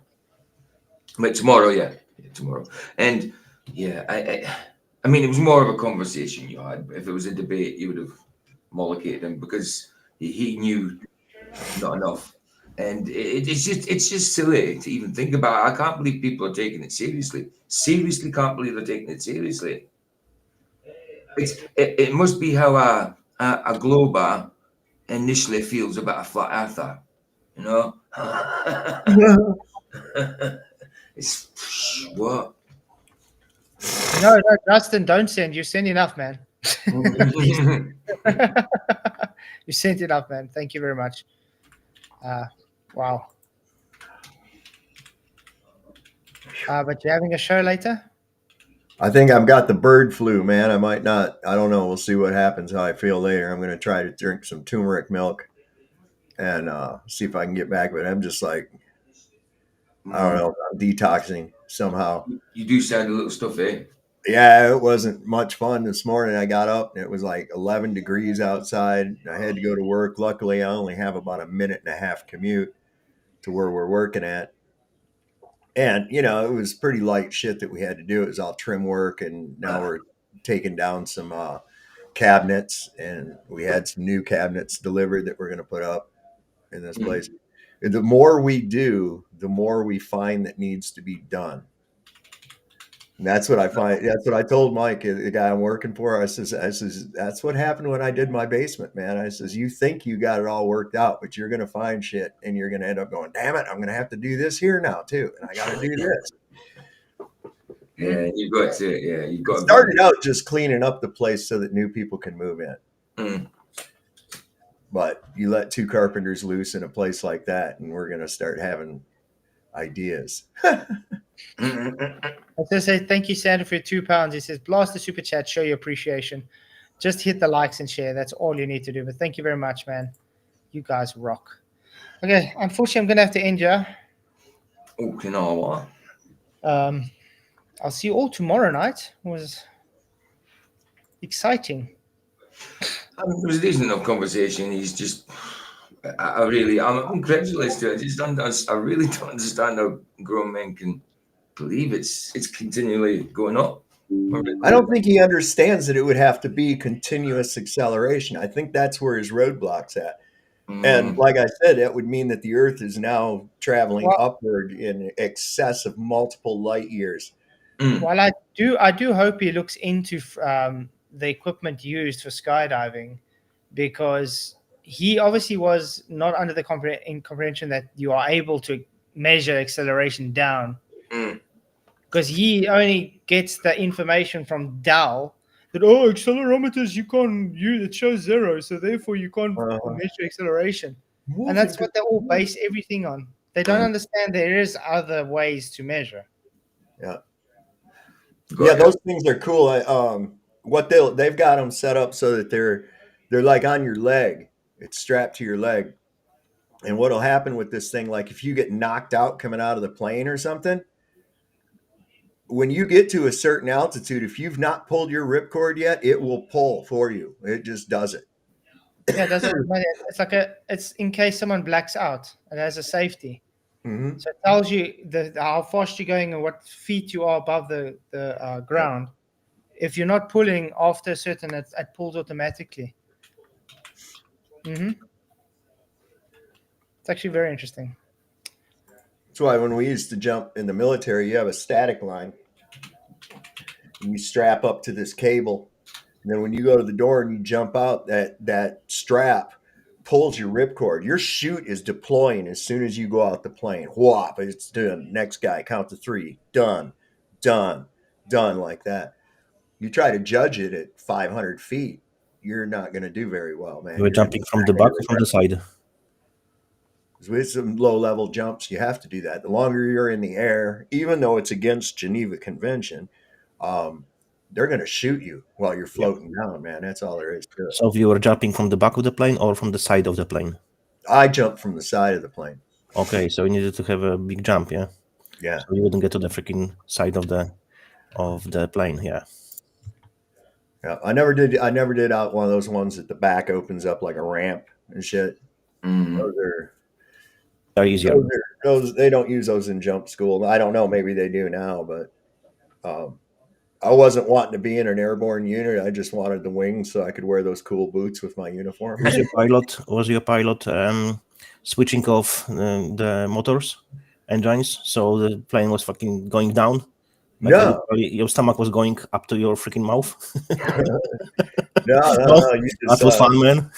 but tomorrow, tomorrow, and I mean, it was more of a conversation you had. If it was a debate, you would have mollicated him because he knew not enough. And it's just silly to even think about. I can't believe people are taking it seriously. Seriously, can't believe they're taking it seriously. It must be how a glober initially feels about a flat earther, you know. It's what? No, Justin, don't send. You send enough, man. You sent enough, man. Thank you very much. Wow. But you're having a show later? I think I've got the bird flu, man. I might not. I don't know. We'll see what happens, how I feel later. I'm going to try to drink some turmeric milk and see if I can get back. But I'm just like, I don't know. I'm detoxing somehow. You do sound a little stuffy. Yeah, it wasn't much fun this morning. I got up and it was like 11 degrees outside. I had to go to work. Luckily, I only have about a minute and a half commute to where we're working at. And, you know, it was pretty light shit that we had to do. It was all trim work. And now we're taking down some cabinets. And we had some new cabinets delivered that we're going to put up in this place. The more we do, the more we find that needs to be done. And that's what I find. That's what I told Mike, the guy I'm working for. I says, that's what happened when I did my basement, man. I says, you think you got it all worked out, but you're going to find shit and you're going to end up going, damn it, I'm going to have to do this here now too. And I got to do this. Yeah, you got to. Yeah, you got. Started out just cleaning up the place so that new people can move in. But you let two carpenters loose in a place like that, and we're going to start having ideas. I was going to say, thank you, Sandra, for your £2. He says, blast the super chat, show your appreciation. Just hit the likes and share. That's all you need to do. But thank you very much, man. You guys rock. Okay, unfortunately, I'm going to have to end you. Okinawa. I'll see you all tomorrow night. It was exciting. It was a decent enough conversation. He's just, I'm incredulous to it. I really don't understand how grown men can believe it's continually going up. I don't think he understands that it would have to be continuous acceleration. I think that's where his roadblock's at. And like I said, that would mean that the Earth is now traveling upward in excess of multiple light years. Well, I do hope he looks into the equipment used for skydiving, because he obviously was not under the comprehension that you are able to measure acceleration down. Because he only gets the information from Dal that, accelerometers you can't use, it shows 0, so therefore you can't measure acceleration. And that's what they all base everything on. They don't understand there is other ways to measure. Yeah, those things are cool. What they've got them set up so that they're like on your leg. It's strapped to your leg. And what'll happen with this thing, like if you get knocked out coming out of the plane or something, when you get to a certain altitude, if you've not pulled your ripcord yet, it will pull for you. It just does it. Yeah, it doesn't matter. It's in case someone blacks out. It has a safety. So it tells you how fast you're going and what feet you are above the ground. If you're not pulling after a certain, it pulls automatically. It's actually very interesting. That's why when we used to jump in the military, you have a static line. And you strap up to this cable. And then when you go to the door and you jump out, that strap pulls your ripcord. Your chute is deploying as soon as you go out the plane. Whop, it's done. Next guy, count to 3. Done, like that. You try to judge it at 500 feet, you're not going to do very well, man. You were jumping from the back or from the side? With some low-level jumps, you have to do that. The longer you're in the air, even though it's against Geneva Convention, they're going to shoot you while you're floating down, man. That's all there is to it. So you were jumping from the back of the plane or from the side of the plane? I jumped from the side of the plane. Okay, so you needed to have a big jump, yeah? Yeah. So you wouldn't get to the freaking side of the plane, yeah. Yeah, I never did out one of those ones that the back opens up like a ramp and shit. Those are easier. Those they don't use those in jump school. I don't know, maybe they do now, but I wasn't wanting to be in an airborne unit. I just wanted the wings so I could wear those cool boots with my uniform. Was your pilot switching off the motors, engines, so the plane was fucking going down? Like No. Your stomach was going up to your freaking mouth. No. That was fun, man.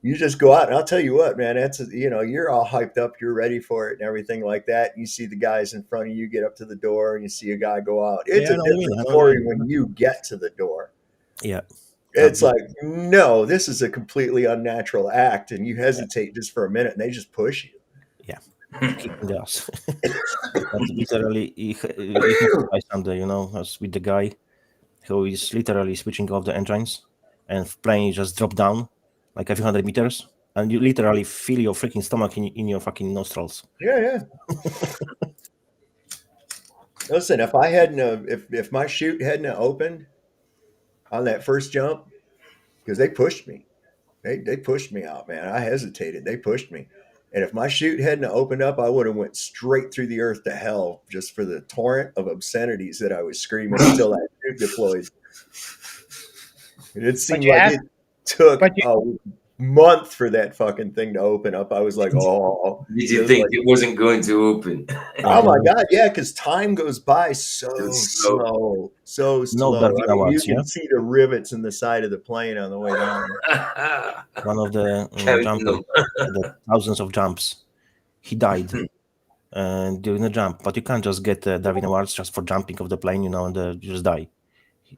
You just go out, and I'll tell you what, man. That's you're all hyped up, you're ready for it, and everything like that. You see the guys in front of you get up to the door, and you see a guy go out. It's a different story when you get to the door. Yeah, it's like, no, this is a completely unnatural act, and you hesitate just for a minute, and they just push you. Yeah, kicking the ass. Literally, as with the guy who is literally switching off the engines, and plane just drop down like a few hundred meters, and you literally feel your freaking stomach in your fucking nostrils. Yeah. Listen, if I hadn't, if my chute hadn't opened on that first jump, because they pushed me, they pushed me out, man. I hesitated. They pushed me, and if my chute hadn't opened up, I would have went straight through the earth to hell just for the torrent of obscenities that I was screaming until that chute deployed. It seemed like it took a month for that fucking thing to open up. I was like, oh. Did you think it wasn't going to open? Oh my God, yeah, because time goes by so slow. You can see the rivets in the side of the plane on the way down. One of the jumpers, the thousands of jumps, he died during the jump. But you can't just get Darwin Awards just for jumping off the plane, and you just die.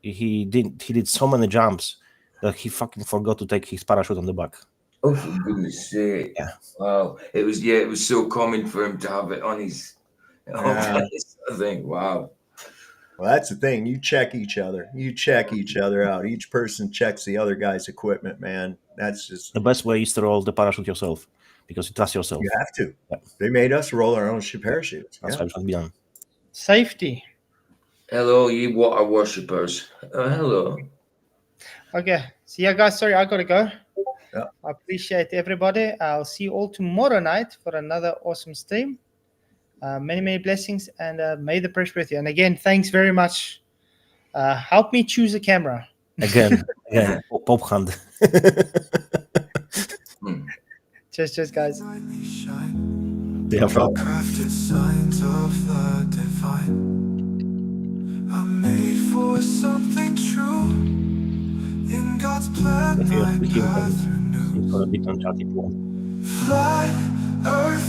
He did so many jumps that he fucking forgot to take his parachute on the back. Oh, for goodness sake! Yeah. Wow. It was so common for him to have it on his thing. Wow. Well, that's the thing. You check each other. You check each other out. Each person checks the other guy's equipment, man. That's just the best way is to roll the parachute yourself because you trust yourself. You have to. Yeah. They made us roll our own parachutes. That's how it should be done. Safety. Hello, you water worshippers. Hello. Okay. So yeah, guys, sorry, I gotta go. Yeah. I appreciate everybody. I'll see you all tomorrow night for another awesome stream. Many blessings, and may the press with you. And again, thanks very much. Help me choose a camera. Again, Pope hand. Cheers, guys. Yeah, crafted signs of the divine. I'm made for something true. In God's plan, my path renewed. Flat Earth.